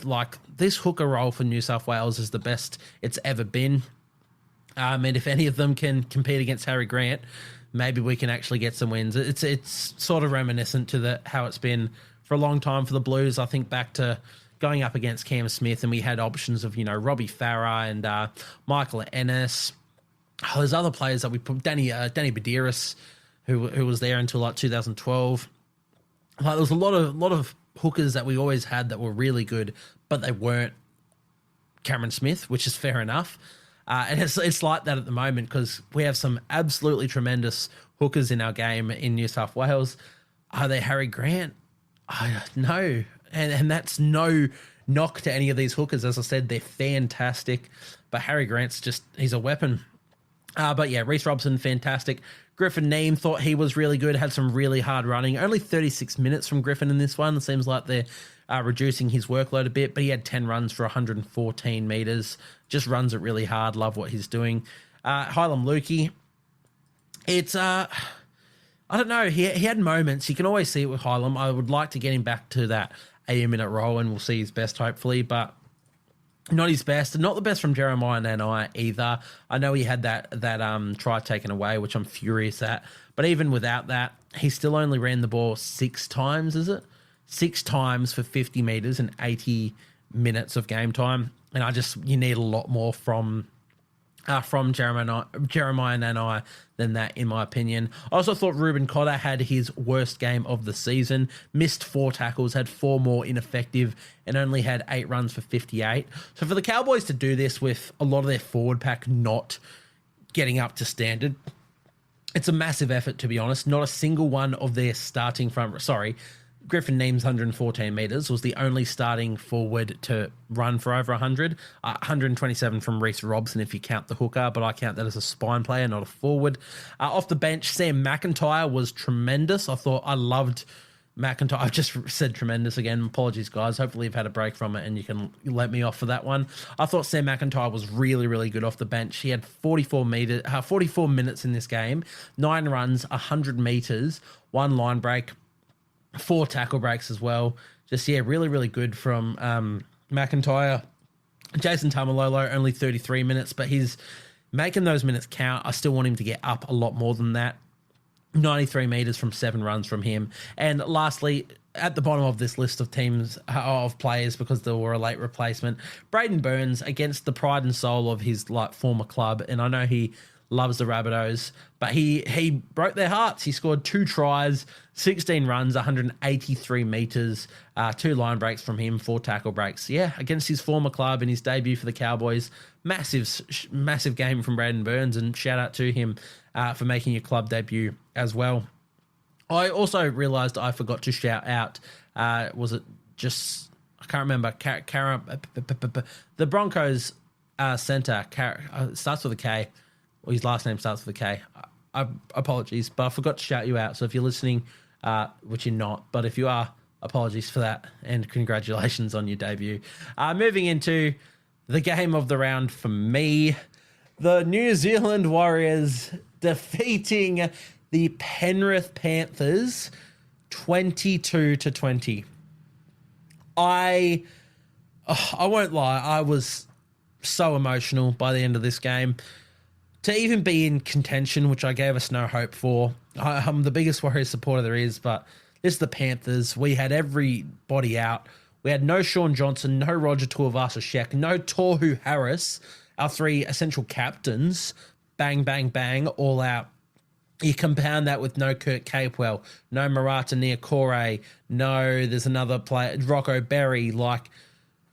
S2: this hooker role for New South Wales is the best it's ever been. And if any of them can compete against Harry Grant, maybe we can actually get some wins. It's sort of reminiscent to how it's been for a long time for the Blues. I think back to going up against Cam Smith, and we had options of, Robbie Farah and Michael Ennis. There's other players that we put, Danny Badiris, who was there until 2012. There was a lot of hookers that we always had that were really good, but they weren't Cameron Smith, which is fair enough. And it's like that at the moment because we have some absolutely tremendous hookers in our game in New South Wales. Are they Harry Grant? No. And that's no knock to any of these hookers. As I said, they're fantastic. But Harry Grant's he's a weapon. But Reece Robson, fantastic. Griffin Neame, thought he was really good, had some really hard running. Only 36 minutes from Griffin in this one. It seems like they're reducing his workload a bit, but he had 10 runs for 114 metres. Just runs it really hard. Love what he's doing. Hylam Lukey, it's... I don't know. He had moments. You can always see it with Hylam. I would like to get him back to that 80-minute role, and we'll see his best, hopefully, but not his best, and not the best from Jeremiah Nanai either. I know he had that try taken away, which I'm furious at, but even without that, he still only ran the ball 6 times, is it? 6 times for 50 metres and 80 minutes of game time, and you need a lot more from Jeremiah Nanai than that, in my opinion. I also thought Reuben Cotter had his worst game of the season, missed 4 tackles, had 4 more ineffective, and only had 8 runs for 58. So for the Cowboys to do this with a lot of their forward pack not getting up to standard, it's a massive effort, to be honest. Not a single one of their starting front... Griffin Neame's 114 metres was the only starting forward to run for over 100. 127 from Reece Robson if you count the hooker, but I count that as a spine player, not a forward. Off the bench, Sam McIntyre was tremendous. I loved McIntyre. I've just said tremendous again. Apologies, guys. Hopefully you've had a break from it and you can let me off for that one. I thought Sam McIntyre was really, really good off the bench. He had 44 minutes in this game, 9 runs, 100 metres, 1 line break, 4 tackle breaks as well. Really, really good from McIntyre. Jason Tamalolo, only 33 minutes, but he's making those minutes count. I still want him to get up a lot more than that. 93 metres from 7 runs from him. And lastly, at the bottom of this list of teams, of players, because they were a late replacement. Braden Burns, against the pride and soul of his former club, and I know he loves the Rabbitohs, but he broke their hearts. He scored 2 tries, 16 runs, 183 metres, 2 line breaks from him, 4 tackle breaks. Yeah, against his former club in his debut for the Cowboys. Massive game from Braden Burns, and shout out to him for making a club debut as well. I also realised I forgot to shout out, was it just, I can't remember, the Broncos centre, starts with a K, or his last name starts with a K. Apologies, but I forgot to shout you out. So if you're listening, which you're not, but if you are, apologies for that, and congratulations on your debut. Moving into the game of the round for me, the New Zealand Warriors defeating the Penrith Panthers 22-20. I won't lie, I was so emotional by the end of this game. To even be in contention, which I gave us no hope for. I'm the biggest Warriors supporter there is, but this is the Panthers. We had everybody out. We had no Sean Johnson, no Roger Tuivasa-Sheck, no Tohu Harris, our 3 essential captains. Bang, bang, bang, all out. You compound that with no Kurt Capewell, no Marata Niokore, no, there's another player, Rocco Berry.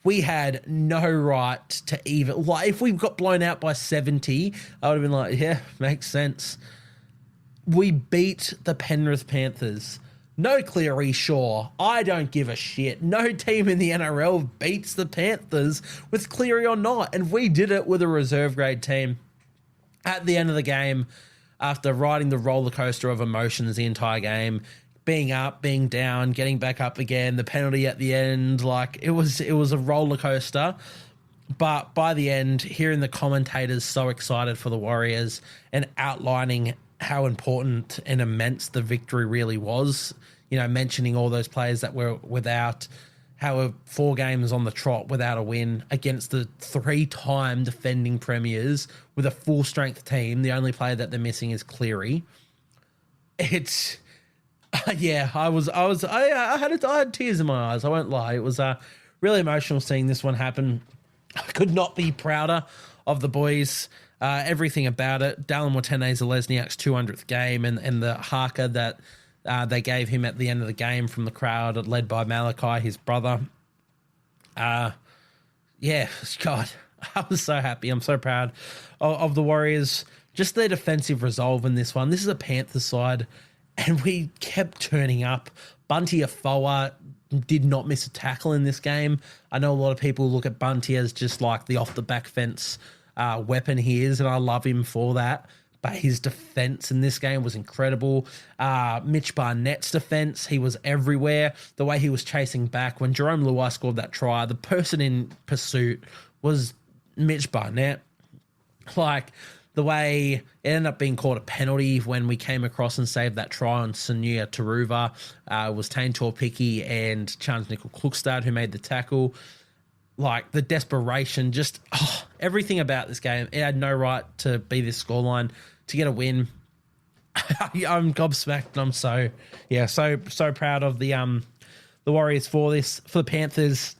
S2: We had no right to even, if we got blown out by 70, I would have been like, yeah, makes sense. We beat the Penrith Panthers. No Cleary, sure. I don't give a shit. No team in the NRL beats the Panthers with Cleary or not, and we did it with a reserve grade team. At the end of the game, after riding the roller coaster of emotions the entire game, being up, being down, getting back up again, the penalty at the end, it was a roller coaster. But by the end, hearing the commentators so excited for the Warriors and outlining how important and immense the victory really was, mentioning all those players that were without, how we're 4 games on the trot without a win against the 3-time defending premiers with a full-strength team. The only player that they're missing is Cleary. It's... yeah, I had tears in my eyes. I won't lie. It was really emotional seeing this one happen. I could not be prouder of the boys. Everything about it. Dallin Watene-Zelezniak's 200th game and the haka that they gave him at the end of the game from the crowd, led by Malachi, his brother. Yeah, God, I was so happy. I'm so proud of the Warriors. Just their defensive resolve in this one. This is a Panthers side, and we kept turning up. Bunty Afoa did not miss a tackle in this game. I know a lot of people look at Bunty as just like the off-the-back fence weapon he is, and I love him for that. But his defense in this game was incredible. Mitch Barnett's defense, he was everywhere. The way he was chasing back. When Jerome Luai scored that try, the person in pursuit was Mitch Barnett. The way it ended up being called a penalty when we came across and saved that try on Sunia Taruva was Tane Torpiki and Chance Nickel-Klukstad who made the tackle. The desperation, just everything about this game. It had no right to be this scoreline, to get a win. I'm gobsmacked. I'm so proud of the Warriors for this. For the Panthers,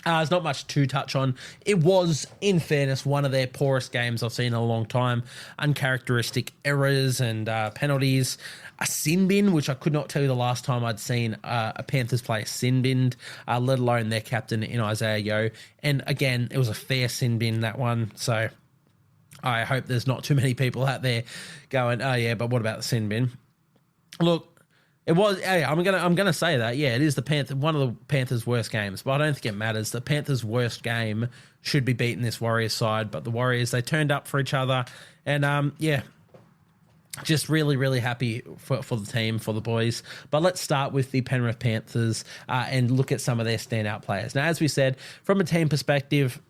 S2: there's not much to touch on. It was, in fairness, one of their poorest games I've seen in a long time. Uncharacteristic errors and penalties. A sin bin, which I could not tell you the last time I'd seen a Panthers play sin binned, let alone their captain in Isaiah Yeo. And again, it was a fair sin bin, that one. So I hope there's not too many people out there going, oh yeah, but what about the sin bin? Look, it was. Hey, I'm gonna say that. Yeah, it is one of the Panthers' worst games, but I don't think it matters. The Panthers' worst game should be beating this Warriors side, but the Warriors, they turned up for each other, and just really, really happy for the team, for the boys. But let's start with the Penrith Panthers and look at some of their standout players. Now, as we said, from a team perspective,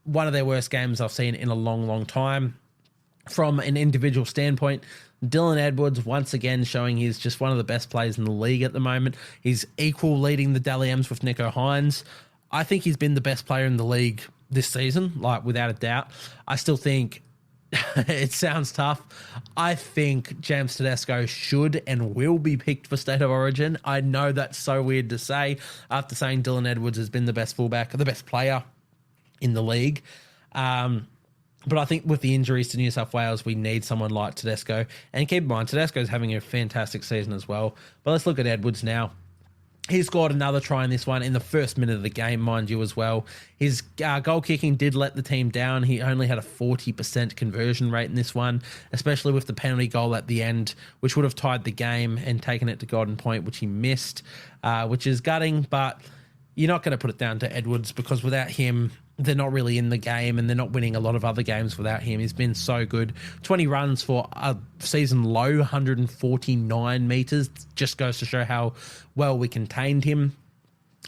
S2: one of their worst games I've seen in a long, long time. From an individual standpoint, Dylan Edwards, once again, showing he's just one of the best players in the league at the moment. He's equal leading the Dally M's with Nico Hines. I think he's been the best player in the league this season, without a doubt. I still think It sounds tough. I think James Tedesco should and will be picked for State of Origin. I know that's so weird to say after saying Dylan Edwards has been the best fullback, the best player in the league. But I think with the injuries to New South Wales, we need someone like Tedesco. And keep in mind, Tedesco's having a fantastic season as well. But let's look at Edwards now. He scored another try in this one in the first minute of the game, mind you, as well. His goal kicking did let the team down. He only had a 40% conversion rate in this one, especially with the penalty goal at the end, which would have tied the game and taken it to golden point, which he missed, which is gutting. But you're not going to put it down to Edwards because without him, they're not really in the game and they're not winning a lot of other games without him. He's been so good. 20 runs for a season low, 149 metres. Just goes to show how well we contained him.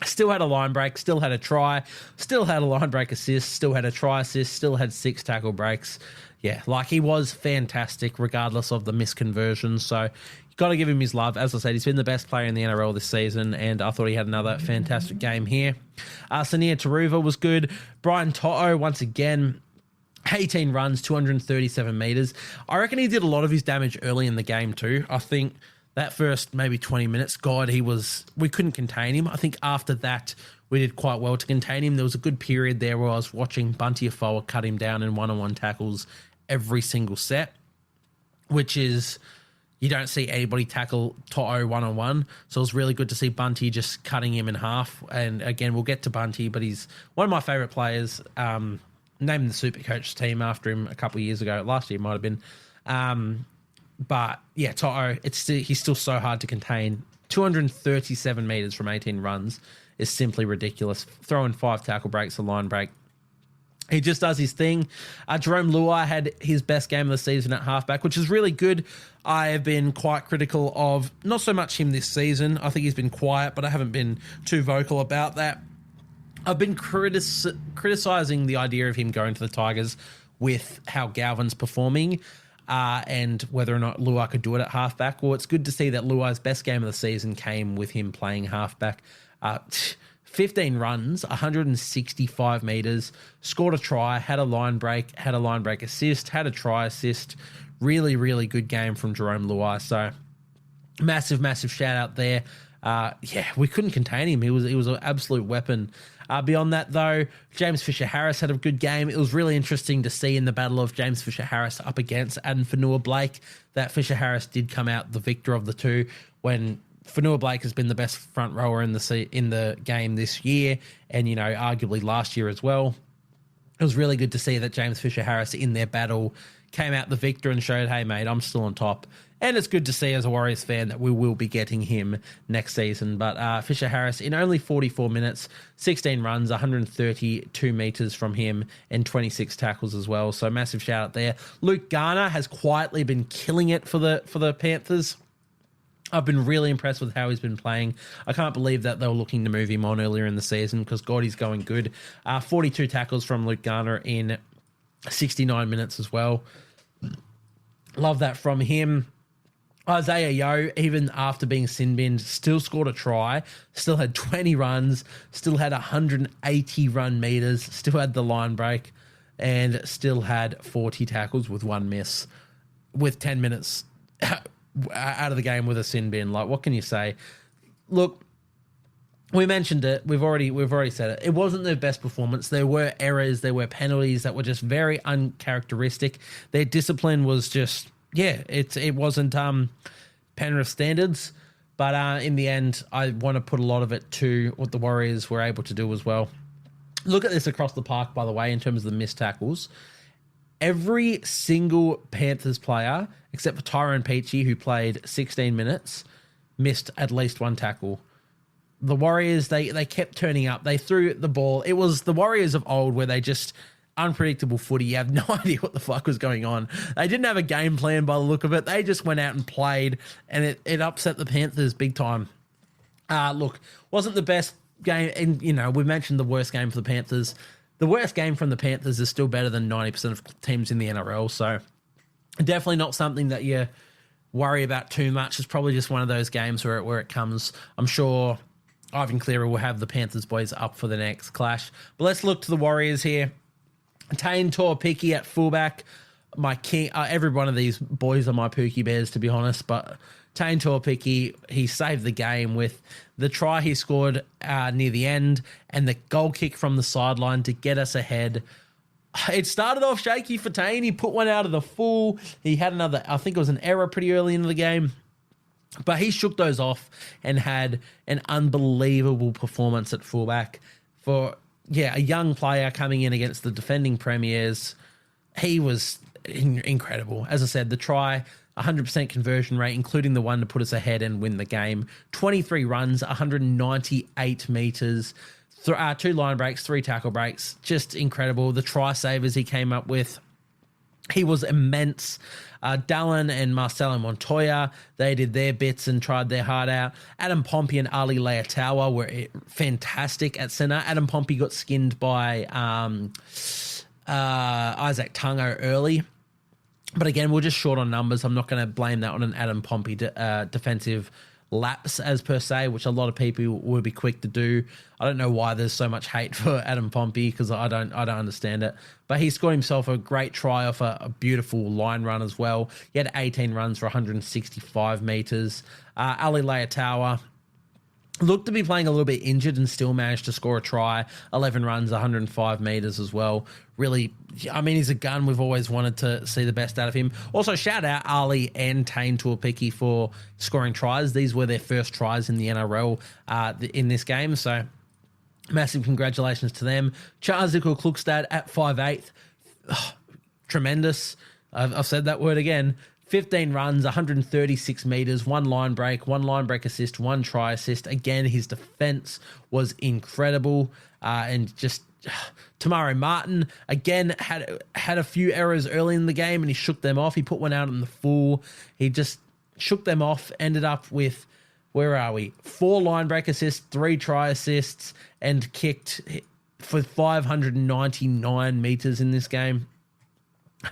S2: Still had a line break, still had a try, still had a line break assist, still had a try assist, still had 6 tackle breaks. Yeah, like he was fantastic regardless of the misconversions. So got to give him his love. As I said, he's been the best player in the NRL this season, and I thought he had another fantastic game here. Sania Taruva was good. Brian To'o, once again, 18 runs, 237 metres. I reckon he did a lot of his damage early in the game too. I think that first maybe 20 minutes, we couldn't contain him. I think after that, we did quite well to contain him. There was a good period there where I was watching Bunty Afoa cut him down in one-on-one tackles every single set, which is... You don't see anybody tackle To'o one-on-one. So it was really good to see Bunty just cutting him in half. And again, we'll get to Bunty, but he's one of my favourite players. Named the Supercoach team after him a couple of years ago. Last year might have been. But yeah, To'o, he's still so hard to contain. 237 metres from 18 runs is simply ridiculous. Throwing 5 tackle breaks, a line break. He just does his thing. Jerome Luai had his best game of the season at halfback, which is really good. I have been quite critical of not so much him this season. I think he's been quiet, but I haven't been too vocal about that. I've been criticising the idea of him going to the Tigers with how Galvin's performing and whether or not Luai could do it at halfback. Well, it's good to see that Luai's best game of the season came with him playing halfback. 15 runs, 165 metres, scored a try, had a line break assist, had a try assist. Really, really good game from Jerome Luai. So massive, massive shout out there. We couldn't contain him. He was an absolute weapon. Beyond that, though, James Fisher-Harris had a good game. It was really interesting to see in the battle of James Fisher-Harris up against Adam Fanua-Blake that Fisher-Harris did come out the victor of the two when Fanua-Blake has been the best front rower in the game this year and, arguably last year as well. It was really good to see that James Fisher-Harris in their battle came out the victor and showed, hey, mate, I'm still on top. And it's good to see as a Warriors fan that we will be getting him next season. But Fisher-Harris, in only 44 minutes, 16 runs, 132 metres from him, and 26 tackles as well. So massive shout out there. Luke Garner has quietly been killing it for the Panthers. I've been really impressed with how he's been playing. I can't believe that they were looking to move him on earlier in the season because God, he's going good. 42 tackles from Luke Garner in 69 minutes as well. Love that from him. Isaiah Yeo, even after being sin-binned, still scored a try, still had 20 runs, still had 180 run meters, still had the line break, and still had 40 tackles with 1 miss with 10 minutes out of the game with a sin bin. Like, what can you say? Look, we mentioned it. We've already said it. It wasn't their best performance. There were errors. There were penalties that were just very uncharacteristic. Their discipline was just, it wasn't Penrith standards. But in the end, I want to put a lot of it to what the Warriors were able to do as well. Look at this across the park, by the way, in terms of the missed tackles. Every single Panthers player, except for Tyrone Peachey, who played 16 minutes, missed at least 1 tackle. The Warriors, they kept turning up. They threw the ball. It was the Warriors of old where they just unpredictable footy. You have no idea what the fuck was going on. They didn't have a game plan by the look of it. They just went out and played, and it upset the Panthers big time. Look, wasn't the best game, and we mentioned the worst game for the Panthers. The worst game from the Panthers is still better than 90% of teams in the NRL, so definitely not something that you worry about too much. It's probably just one of those games where it comes. I'm sure Ivan Cleary will have the Panthers boys up for the next clash. But let's look to the Warriors here. Tane Tuapiki at fullback. my king. Every one of these boys are my Pookie Bears, to be honest. But Tane Tuapiki, he saved the game with the try he scored near the end and the goal kick from the sideline to get us ahead. It started off shaky for Tane. He put one out of the full. He had another, I think it was an error pretty early into the game. But he shook those off and had an unbelievable performance at fullback for, a young player coming in against the defending premiers. He was incredible. As I said, the try, 100% conversion rate, including the one to put us ahead and win the game. 23 runs, 198 metres, 2 line breaks, 3 tackle breaks. Just incredible. The try savers he came up with, he was immense. Dallin and Marcelo Montoya, they did their bits and tried their heart out. Adam Pompey and Ali Leotawa were fantastic at centre. Adam Pompey got skinned by Isaac Tungo early. But again, we're just short on numbers. I'm not going to blame that on an Adam Pompey defensive lapse as per se, which a lot of people would be quick to do. I don't know why there's so much hate for Adam Pompey because I don't understand it. But he scored himself a great try off a beautiful line run as well. He had 18 runs for 165 metres. Ali Leotawa looked to be playing a little bit injured and still managed to score a try. 11 runs, 105 metres as well. Really, I mean, he's a gun. We've always wanted to see the best out of him. Also, shout out Ali and Tane Tuapiki for scoring tries. These were their first tries in the NRL in this game. So, massive congratulations to them. Charles Klukstad at 5'8". Tremendous. I've said that word again. 15 runs, 136 metres, 1 line break assist, 1 try assist. Again, his defence was incredible. And just Tamari Martin, again, had a few errors early in the game and he shook them off. He put one out in the full. He just shook them off, ended up with, 4 line break assists, 3 try assists, and kicked for 599 metres in this game.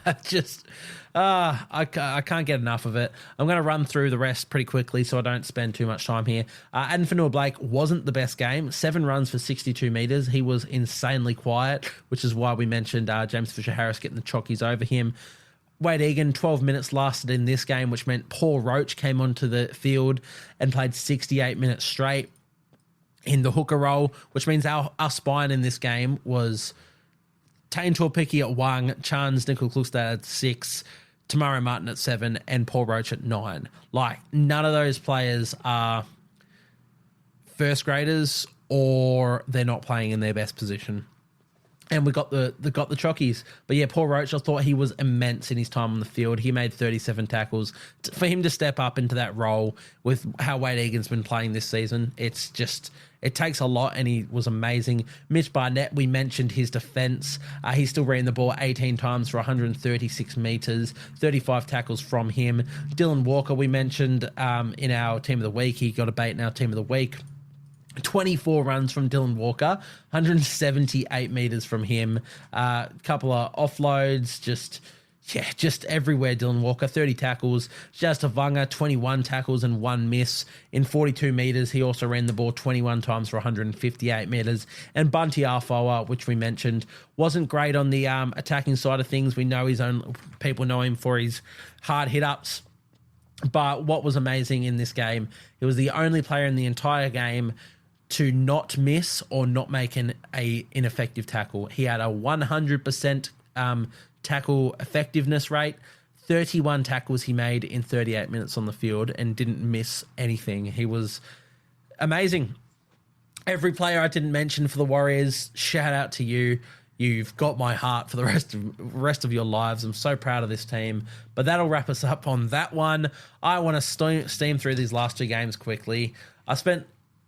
S2: I can't get enough of it. I'm going to run through the rest pretty quickly so I don't spend too much time here. Adam Fanua-Blake wasn't the best game. 7 runs for 62 metres. He was insanely quiet, which is why we mentioned James Fisher-Harris getting the chockies over him. Wade Egan, 12 minutes lasted in this game, which meant Paul Roach came onto the field and played 68 minutes straight in the hooker role, which means our spine in this game was Tane Tuapiki at 1, Chance Klukstad at 6, Tamari Martin at 7, and Paul Roach at 9. Like, none of those players are first graders or they're not playing in their best position. And we got the chockies. But yeah, Paul Roach, I thought he was immense in his time on the field. He made 37 tackles. For him to step up into that role with how Wade Egan's been playing this season, it takes a lot, and he was amazing. Mitch Barnett, we mentioned his defence. He still ran the ball 18 times for 136 metres, 35 tackles from him. Dylan Walker, we mentioned in our Team of the Week. He got a bait in our Team of the Week. 24 runs from Dylan Walker, 178 metres from him. A couple of offloads, just everywhere. Dylan Walker, 30 tackles. Just Vanga, 21 tackles and 1 miss in 42 metres. He also ran the ball 21 times for 158 metres. And Bunty Afoa, which we mentioned, wasn't great on the attacking side of things. We know people know him for his hard hit-ups. But what was amazing in this game, he was the only player in the entire game to not miss or not make an ineffective tackle. He had a 100% tackle effectiveness rate. 31 tackles he made in 38 minutes on the field and didn't miss anything. He was amazing. Every player I didn't mention for the Warriors, shout out to you. You've got my heart for the rest of your lives. I'm so proud of this team. But that'll wrap us up on that one. I want to steam through these last 2 games quickly. I spent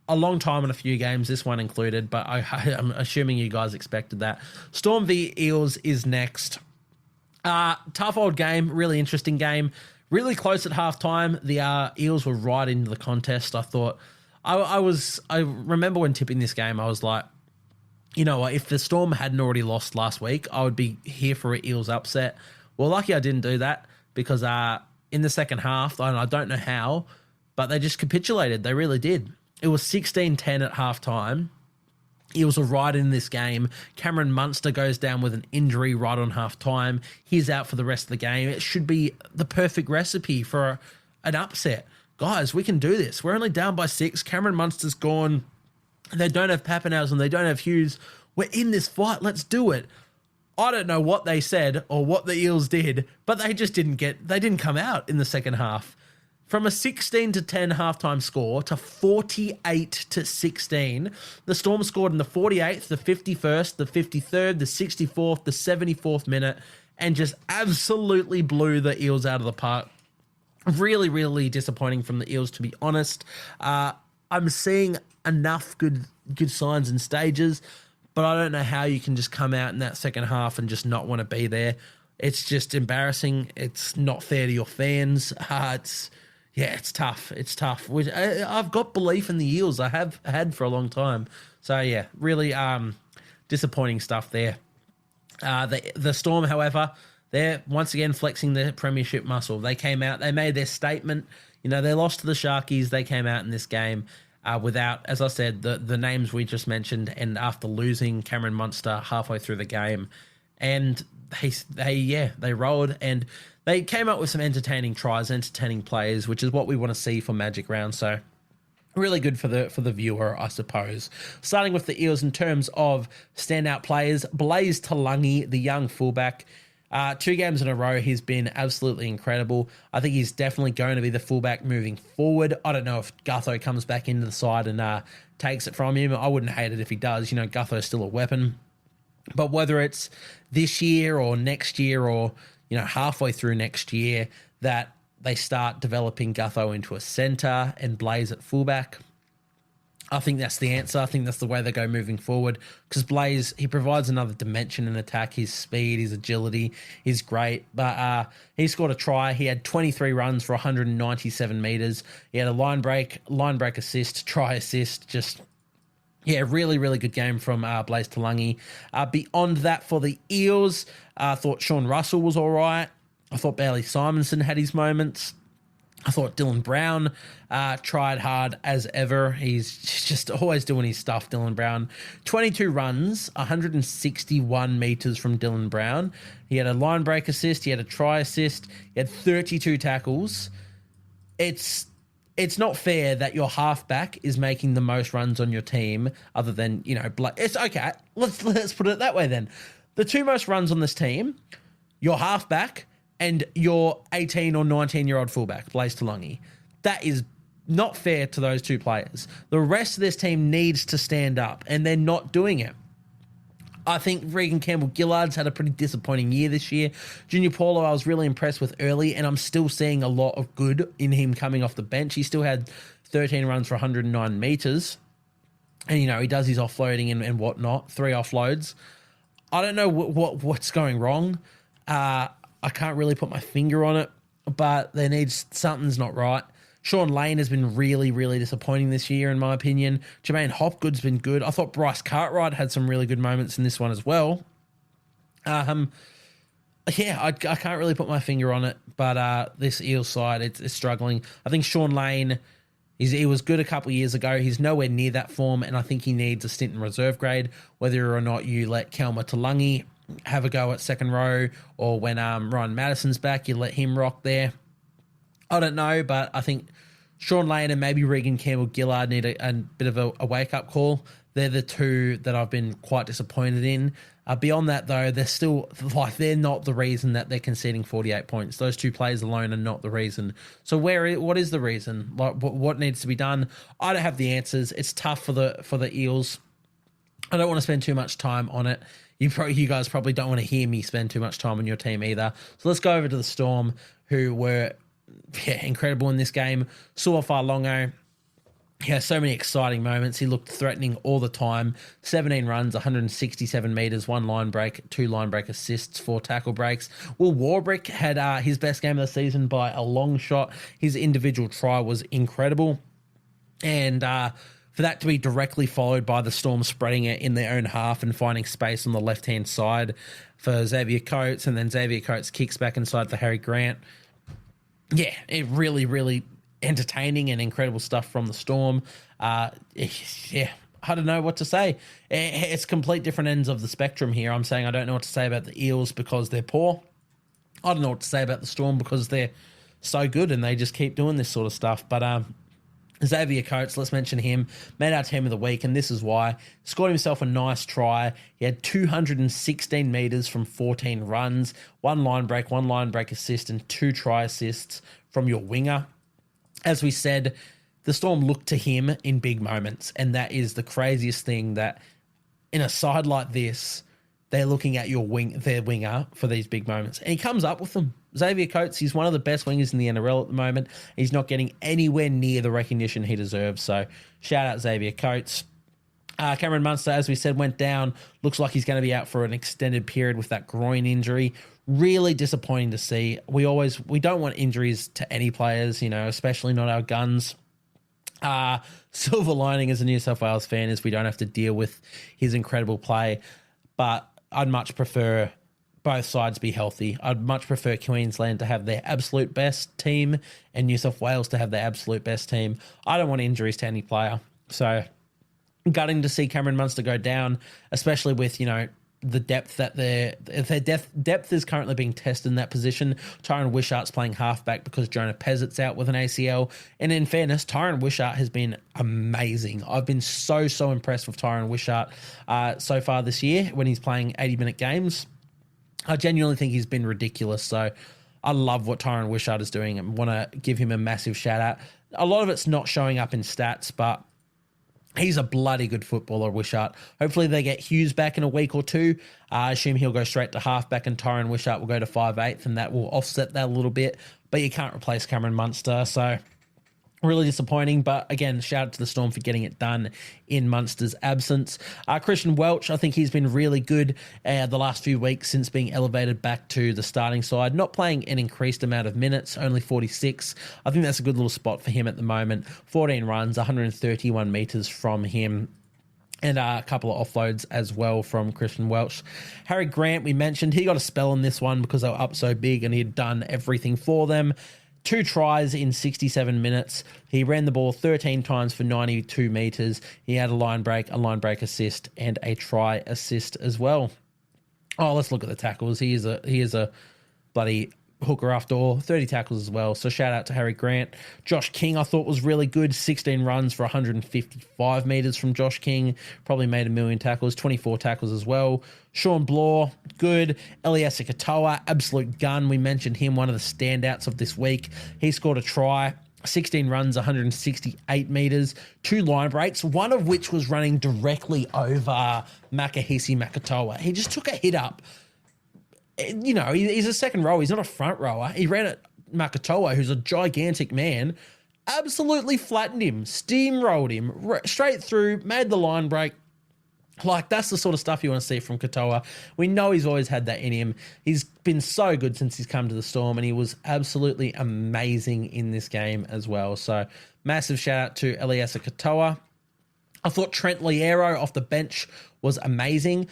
S2: a long time on a few games, this one included, but I'm assuming you guys expected that. Storm v Eels is next. Tough old game, really interesting game. Really close at halftime. The Eels were right into the contest. I thought, I remember when tipping this game, I was like, you know what, if the Storm hadn't already lost last week, I would be here for an Eels upset. Well, lucky I didn't do that because in the second half, I don't know how, but they just capitulated. They really did. It was 16-10 at halftime, Eels are right in this game. Cameron Munster goes down with an injury right on half time. He's out for the rest of the game. It should be the perfect recipe for an upset. Guys, we can do this. We're only down by 6. Cameron Munster's gone. They don't have Pappenhausen. They don't have Hughes. We're in this fight. Let's do it. I don't know what they said or what the Eels did, but they just didn't come out in the second half. From a 16-10 halftime score to 48-16, the Storm scored in the 48th, the 51st, the 53rd, the 64th, the 74th minute, and just absolutely blew the Eels out of the park. Really, really disappointing from the Eels, to be honest. I'm seeing enough good signs and stages, but I don't know how you can just come out in that second half and just not want to be there. It's just embarrassing. It's not fair to your fans. It's tough. It's tough. I've got belief in the Eels. I have had for a long time. So, yeah, really disappointing stuff there. The Storm, however, they're once again flexing their premiership muscle. They came out. They made their statement. They lost to the Sharkies. They came out in this game without, as I said, the names we just mentioned, and after losing Cameron Munster halfway through the game. And they rolled, and they came up with some entertaining tries, entertaining plays, which is what we want to see for Magic Round. So really good for the viewer, I suppose. Starting with the Eels in terms of standout players, Blaze Talangi, the young fullback. 2 games in a row, he's been absolutely incredible. I think he's definitely going to be the fullback moving forward. I don't know if Gutho comes back into the side and takes it from him. I wouldn't hate it if he does. Gutho's still a weapon. But whether it's this year or next year or, halfway through next year, that they start developing Gutho into a centre and Blaze at fullback, I think that's the answer. I think that's the way they go moving forward, because Blaze, he provides another dimension in attack. His speed, his agility is great. But he scored a try. He had 23 runs for 197 metres. He had a line break assist, try assist, just... Yeah, really, really good game from Blaze Talangi. Beyond that, for the Eels, I thought Sean Russell was all right. I thought Bailey Simonson had his moments. I thought Dylan Brown tried hard as ever. He's just always doing his stuff, Dylan Brown. 22 runs, 161 metres from Dylan Brown. He had a line break assist. He had a try assist. He had 32 tackles. It's not fair that your halfback is making the most runs on your team, other than, it's okay. Let's put it that way then. The 2 most runs on this team, your halfback and your 18 or 19-year-old fullback, Blaze Talangi. That is not fair to those 2 players. The rest of this team needs to stand up, and they're not doing it. I think Regan Campbell-Gillard's had a pretty disappointing year this year. Junior Paulo, I was really impressed with early, and I'm still seeing a lot of good in him coming off the bench. He still had 13 runs for 109 metres. And, he does his offloading and whatnot, 3 offloads. I don't know what's going wrong. I can't really put my finger on it, but something's not right. Sean Lane has been really, really disappointing this year, in my opinion. Jermaine Hopgood's been good. I thought Bryce Cartwright had some really good moments in this one as well. I can't really put my finger on it, but this Eels side, it's struggling. I think Sean Lane, he was good a couple of years ago. He's nowhere near that form, and I think he needs a stint in reserve grade, whether or not you let Kelma Talangi have a go at second row, or when Ryan Madison's back, you let him rock there. I don't know, but I think Sean Lane and maybe Regan Campbell-Gillard need a bit of a wake-up call. They're the 2 that I've been quite disappointed in. Beyond that, though, they're not the reason that they're conceding 48 points. Those 2 players alone are not the reason. So what is the reason? What needs to be done? I don't have the answers. It's tough for the Eels. I don't want to spend too much time on it. You guys probably don't want to hear me spend too much time on your team either. So let's go over to the Storm, who were incredible in this game. Suafa-Longo, he has so many exciting moments. He looked threatening all the time. 17 runs, 167 metres, 1 line break, 2 line break assists, 4 tackle breaks. Will Warbrick had his best game of the season by a long shot. His individual try was incredible. And for that to be directly followed by the Storm spreading it in their own half and finding space on the left-hand side for Xavier Coates, and then Xavier Coates kicks back inside for Harry Grant. Yeah, it really, really entertaining and incredible stuff from the Storm. I don't know what to say. It's complete different ends of the spectrum here. I'm saying I don't know what to say about the Eels because they're poor. I don't know what to say about the Storm because they're so good and they just keep doing this sort of stuff. But Xavier Coates, let's mention him, made our team of the week, and this is why. Scored himself a nice try. He had 216 metres from 14 runs, one line break assist, and 2 try assists from your winger. As we said, the Storm look to him in big moments, and that is the craziest thing, that in a side like this, they're looking at their winger for these big moments, and he comes up with them. Xavier Coates, he's one of the best wingers in the NRL at the moment. He's not getting anywhere near the recognition he deserves, so shout out Xavier Coates. Cameron Munster, as we said, went down. Looks like he's going to be out for an extended period with that groin injury. Really disappointing to see. We don't want injuries to any players, especially not our guns. Silver lining as a New South Wales fan is we don't have to deal with his incredible play, but I'd much prefer both sides be healthy. I'd much prefer Queensland to have their absolute best team and New South Wales to have their absolute best team. I don't want injuries to any player. So gutting to see Cameron Munster go down, especially with, the depth that their depth is currently being tested in that position. Tyron Wishart's playing halfback because Jonah Pezzit's out with an ACL. And in fairness, Tyron Wishart has been amazing. I've been so impressed with Tyron Wishart so far this year when he's playing 80-minute games. I genuinely think he's been ridiculous. So I love what Tyron Wishart is doing and want to give him a massive shout out. A lot of it's not showing up in stats, but he's a bloody good footballer, Wishart. Hopefully they get Hughes back in a week or two. I assume he'll go straight to halfback and Tyron Wishart will go to 5'8", and that will offset that a little bit. But you can't replace Cameron Munster, so really disappointing. But again, shout out to the Storm for getting it done in Munster's absence. Christian Welch, I think he's been really good the last few weeks since being elevated back to the starting side. Not playing an increased amount of minutes, only 46. I think that's a good little spot for him at the moment. 14 runs, 131 metres from him. And a couple of offloads as well from Christian Welch. Harry Grant, we mentioned, he got a spell in this one because they were up so big and he had done everything for them. 2 tries in 67 minutes. He ran the ball 13 times for 92 metres. He had a line break assist, and a try assist as well. Oh, let's look at the tackles. He is a bloody hooker after all. 30 tackles as well. So shout out to Harry Grant. Josh King I thought was really good. 16 runs for 155 metres from Josh King. Probably made a million tackles. 24 tackles as well. Sean Blore, good. Eliesa Katoa, absolute gun. We mentioned him, one of the standouts of this week. He scored a try. 16 runs, 168 metres, 2 line breaks, one of which was running directly over Makahisi Makatoa. He just took a hit up. He's a second rower. He's not a front rower. He ran at Makatoa, who's a gigantic man, absolutely flattened him, steamrolled him straight through, made the line break. Like, that's the sort of stuff you want to see from Katoa. We know he's always had that in him. He's been so good since he's come to the Storm, and he was absolutely amazing in this game as well. So, massive shout out to Eliesa Katoa. I thought Trent Liero off the bench was amazing.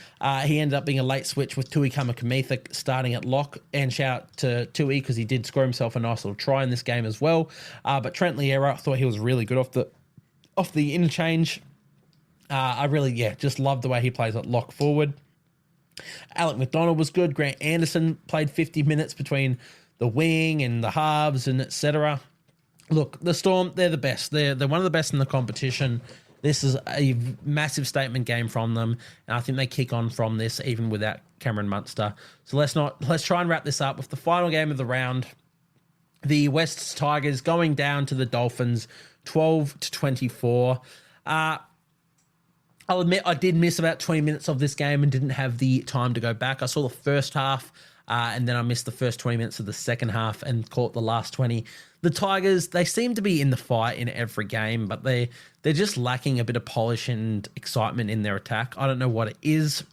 S2: He ended up being a late switch with Tui Kamakamitha starting at lock, and shout out to Tui because he did score himself a nice little try in this game as well. But Trent Liero, I thought he was really good off the interchange. I really, just love the way he plays at lock forward. Alec McDonald was good. Grant Anderson played 50 minutes between the wing and the halves and etc. Look, the Storm, they're the best. They're one of the best in the competition. This is a massive statement game from them, and I think they kick on from this even without Cameron Munster. So let's try and wrap this up with the final game of the round. The West Tigers going down to the Dolphins, 12-24. I'll admit I did miss about 20 minutes of this game and didn't have the time to go back. I saw the first half and then I missed the first 20 minutes of the second half and caught the last 20. The Tigers, they seem to be in the fight in every game, but they're just lacking a bit of polish and excitement in their attack. I don't know what it is.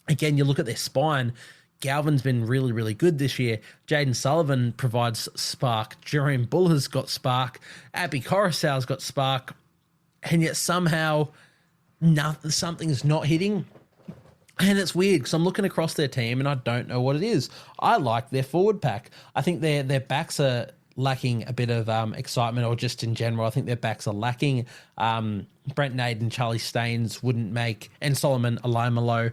S2: Again, you look at their spine. Galvin's been really, really good this year. Jaden Sullivan provides spark. Jerome Buller's got spark. Abby Coruscant's got spark. And yet somehow something's not hitting. And it's weird because I'm looking across their team and I don't know what it is. I like their forward pack. I think their backs are lacking a bit of excitement, or just in general, I think their backs are lacking. Brent Naden, Charlie Staines wouldn't make, and Solomon Alaimalo.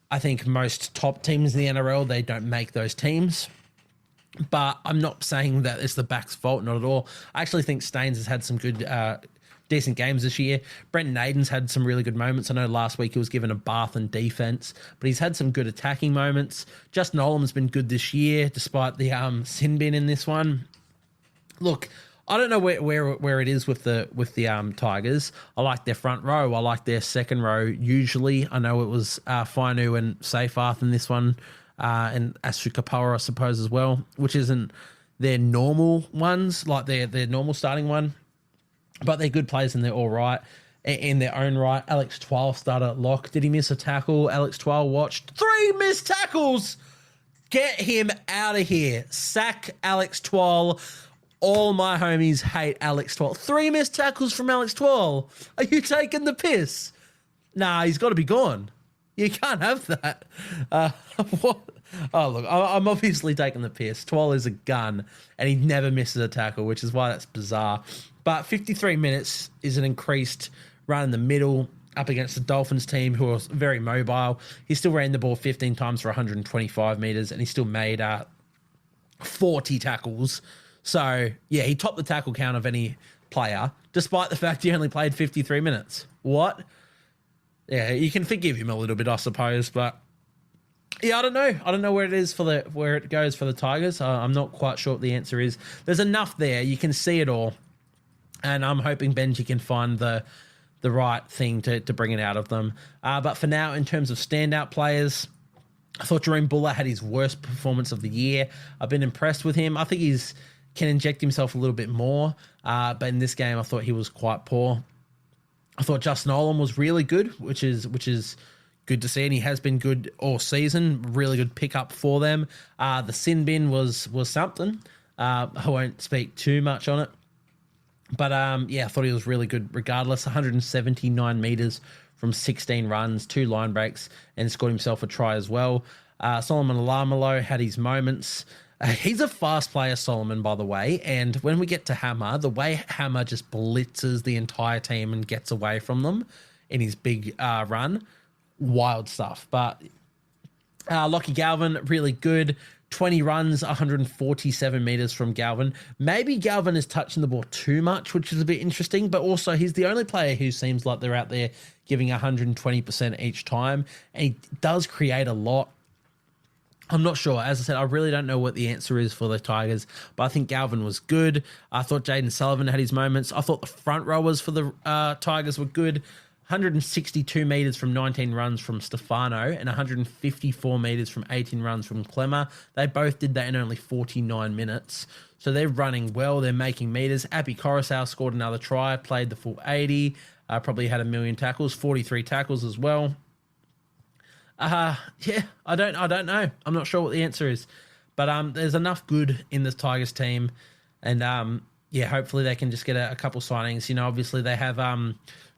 S2: I think most top teams in the NRL, they don't make those teams. But I'm not saying that it's the back's fault, not at all. I actually think Staines has had some good, decent games this year. Brent Naden's had some really good moments. I know last week he was given a bath in defense, but he's had some good attacking moments. Justin Olam's been good this year, despite the sin bin in this one. Look, I don't know where it is with the Tigers. I like their front row. I like their second row. Usually, I know it was Fainu and Seyfarth in this one, and Asu Kapoor, I suppose, as well, which isn't their normal ones, like their normal starting one. But they're good players and they're all right in their own right. Alex Twal started at lock. Did he miss a tackle? Alex Twal watched 3 missed tackles. Get him out of here. Sack Alex Twal. All my homies hate Alex Twal. 3 missed tackles from Alex Twal. Are you taking the piss? Nah, he's got to be gone. You can't have that. What? Oh, look, I'm obviously taking the piss. Twal is a gun, and he never misses a tackle, which is why that's bizarre. But 53 minutes is an increased run in the middle up against the Dolphins team, who are very mobile. He still ran the ball 15 times for 125 metres, and he still made 40 tackles. So, yeah, he topped the tackle count of any player, despite the fact he only played 53 minutes. What? Yeah, you can forgive him a little bit, I suppose, but yeah, I don't know. I don't know where it goes for the Tigers. I'm not quite sure what the answer is. There's enough there. You can see it all, and I'm hoping Benji can find the right thing to bring it out of them. But for now, in terms of standout players, I thought Jerome Buller had his worst performance of the year. I've been impressed with him. I think can inject himself a little bit more, but in this game, I thought he was quite poor. I thought Justin Olam was really good, which is good to see, and he has been good all season. Really good pickup for them. The sin bin was something. I won't speak too much on it, but yeah, I thought he was really good regardless. 179 metres from 16 runs, 2 line breaks, and scored himself a try as well. Solomon Alaimalo had his moments. He's a fast player, Solomon, by the way, and when we get to Hammer, the way Hammer just blitzes the entire team and gets away from them in his big run, wild stuff. But Lockie Galvin, really good. 20 runs, 147 metres from Galvin. Maybe Galvin is touching the ball too much, which is a bit interesting, but also he's the only player who seems like they're out there giving 120% each time, and he does create a lot. I'm not sure. As I said, I really don't know what the answer is for the Tigers, but I think Galvin was good. I thought Jaden Sullivan had his moments. I thought the front rowers for the Tigers were good. 162 metres from 19 runs from Stefano and 154 metres from 18 runs from Clemmer. They both did that in only 49 minutes. So they're running well. They're making metres. Api Coruscant scored another try, played the full 80, probably had 1 million tackles, 43 tackles as well. Yeah, I don't know. I'm not sure what the answer is, but there's enough good in this Tigers team, and yeah, hopefully they can just get a couple signings. You know, obviously they have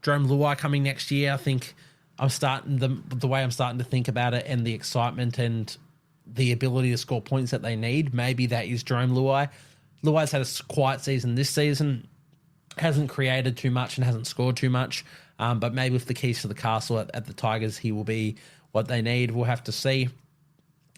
S2: Jerome Luai coming next year. I think the way I'm starting to think about it, and the excitement and the ability to score points that they need, maybe that is Jerome Luai. Luai's had a quiet season this season, hasn't created too much and hasn't scored too much, but maybe with the keys to the castle at the Tigers, he will be what they need. We'll have to see.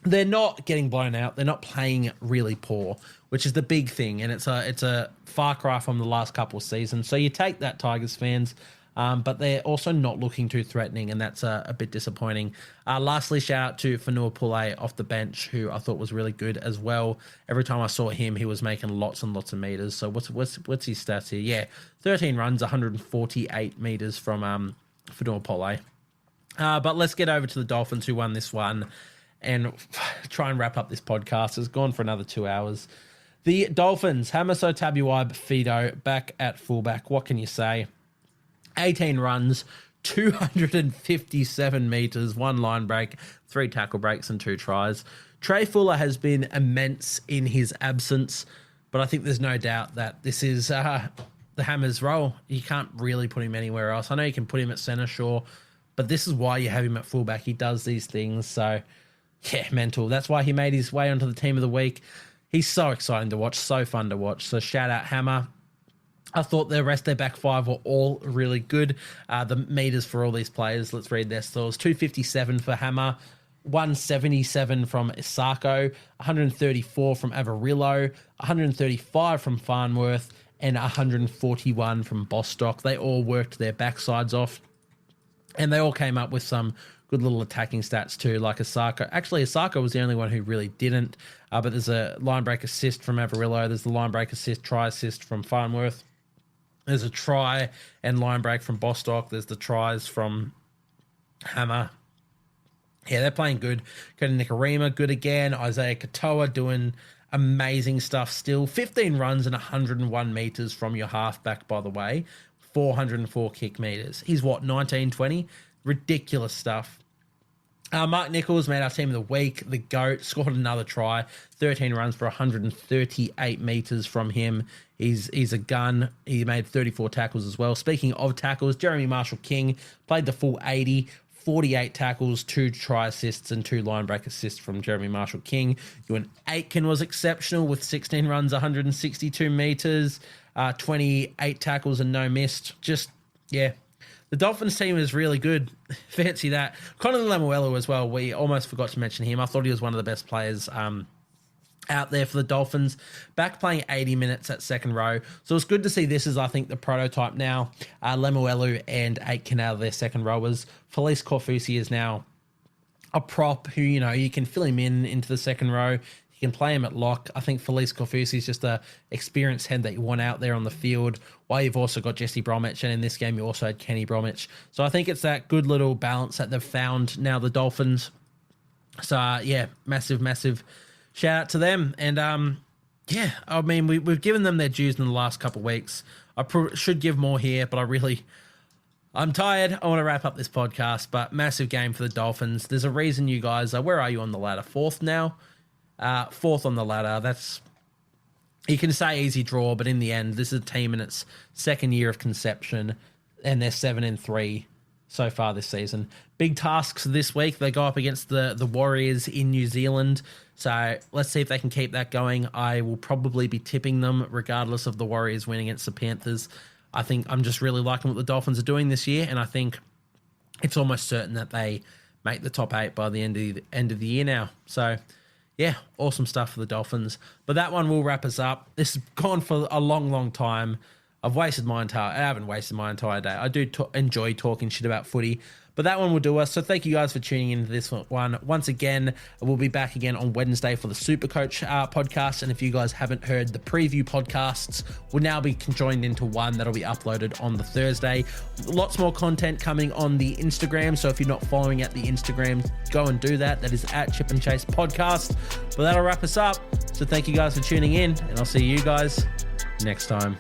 S2: They're not getting blown out. They're not playing really poor, which is the big thing, and it's a far cry from the last couple of seasons. So you take that, Tigers fans, but they're also not looking too threatening, and that's a bit disappointing. Lastly, shout out to Fanua Pule off the bench, who I thought was really good as well. Every time I saw him, he was making lots and lots of meters. So what's his stats here? Yeah, 13 runs, 148 meters from Fanua Pule. But let's get over to the Dolphins, who won this one, and try and wrap up this podcast. It's gone for another 2 hours. The Dolphins, Hamaso Tabuai Fido back at fullback. What can you say? 18 runs, 257 metres, 1 line break, 3 tackle breaks and 2 tries. Trey Fuller has been immense in his absence, but I think there's no doubt that this is the Hammers' role. You can't really put him anywhere else. I know you can put him at centre, sure, but this is why you have him at fullback. He does these things, so yeah, mental. That's why he made his way onto the team of the week. he's so exciting to watch, so fun to watch. So shout out Hammer. I thought the rest of their back five were all really good. The meters for all these players, let's read their scores. 257 for Hammer, 177 from Isako, 134 from Avarillo, 135 from Farnworth, and 141 from Bostock. They all worked their backsides off, and they all came up with some good little attacking stats too, like Isako. Actually, Isako was the only one who really didn't, but there's a line break assist from Avarillo. There's the line break assist, try assist from Farnworth. There's a try and line break from Bostock. There's the tries from Hammer. Yeah, they're playing good. Kota Nikorima, good again. Isaiah Katoa doing amazing stuff still. 15 runs and 101 meters from your halfback, by the way. 404 kick meters. He's what, 19, 20? Ridiculous stuff. Mark Nichols made our team of the week. The GOAT scored another try. 13 runs for 138 meters from him. He's a gun. He made 34 tackles as well. Speaking of tackles, Jeremy Marshall-King played the full 80. 48 tackles, 2 try assists, and 2 line break assists from Jeremy Marshall-King. Ewan Aitken was exceptional with 16 runs, 162 meters, 28 tackles and no missed. Just, yeah. The Dolphins team is really good. Fancy that. Connor Lemuelu as well. We almost forgot to mention him. I thought he was one of the best players out there for the Dolphins. Back playing 80 minutes at second row. So it's good to see this is, I think, the prototype now. Lemuelu and Aitken out of their second rowers. Felice Corfusi is now a prop who, you know, you can fill him into the second row. You can play him at lock. I think Felice Corfusi is just a experienced head that you want out there on the field. While you've also got Jesse Bromwich, and in this game you also had Kenny Bromwich. So I think it's that good little balance that they've found now, the Dolphins. So yeah, massive shout out to them. And yeah, I mean, we've given them their dues in the last couple of weeks. I should give more here, but I'm tired. I want to wrap up this podcast, but massive game for the Dolphins. There's a reason you guys are, where are you on the ladder? Fourth now? Fourth on the ladder. That's, you can say easy draw, but in the end, this is a team in its second year of conception, and they're 7-3 so far this season. Big tasks this week. They go up against the Warriors in New Zealand. So let's see if they can keep that going. I will probably be tipping them regardless of the Warriors winning against the Panthers. I think I'm just really liking what the Dolphins are doing this year, and I think it's almost certain that they make the top 8 by the end of the year now. So yeah, awesome stuff for the Dolphins. But that one will wrap us up. This has gone for a long time. I haven't wasted my entire day. I do enjoy talking shit about footy. But that one will do us. So thank you guys for tuning into this one. Once again, we'll be back again on Wednesday for the Supercoach podcast. And if you guys haven't heard, the preview podcasts will now be conjoined into one that'll be uploaded on the Thursday. Lots more content coming on the Instagram. So if you're not following at the Instagram, go and do that. That is at Chip and Chase Podcast. But that'll wrap us up. So thank you guys for tuning in, and I'll see you guys next time.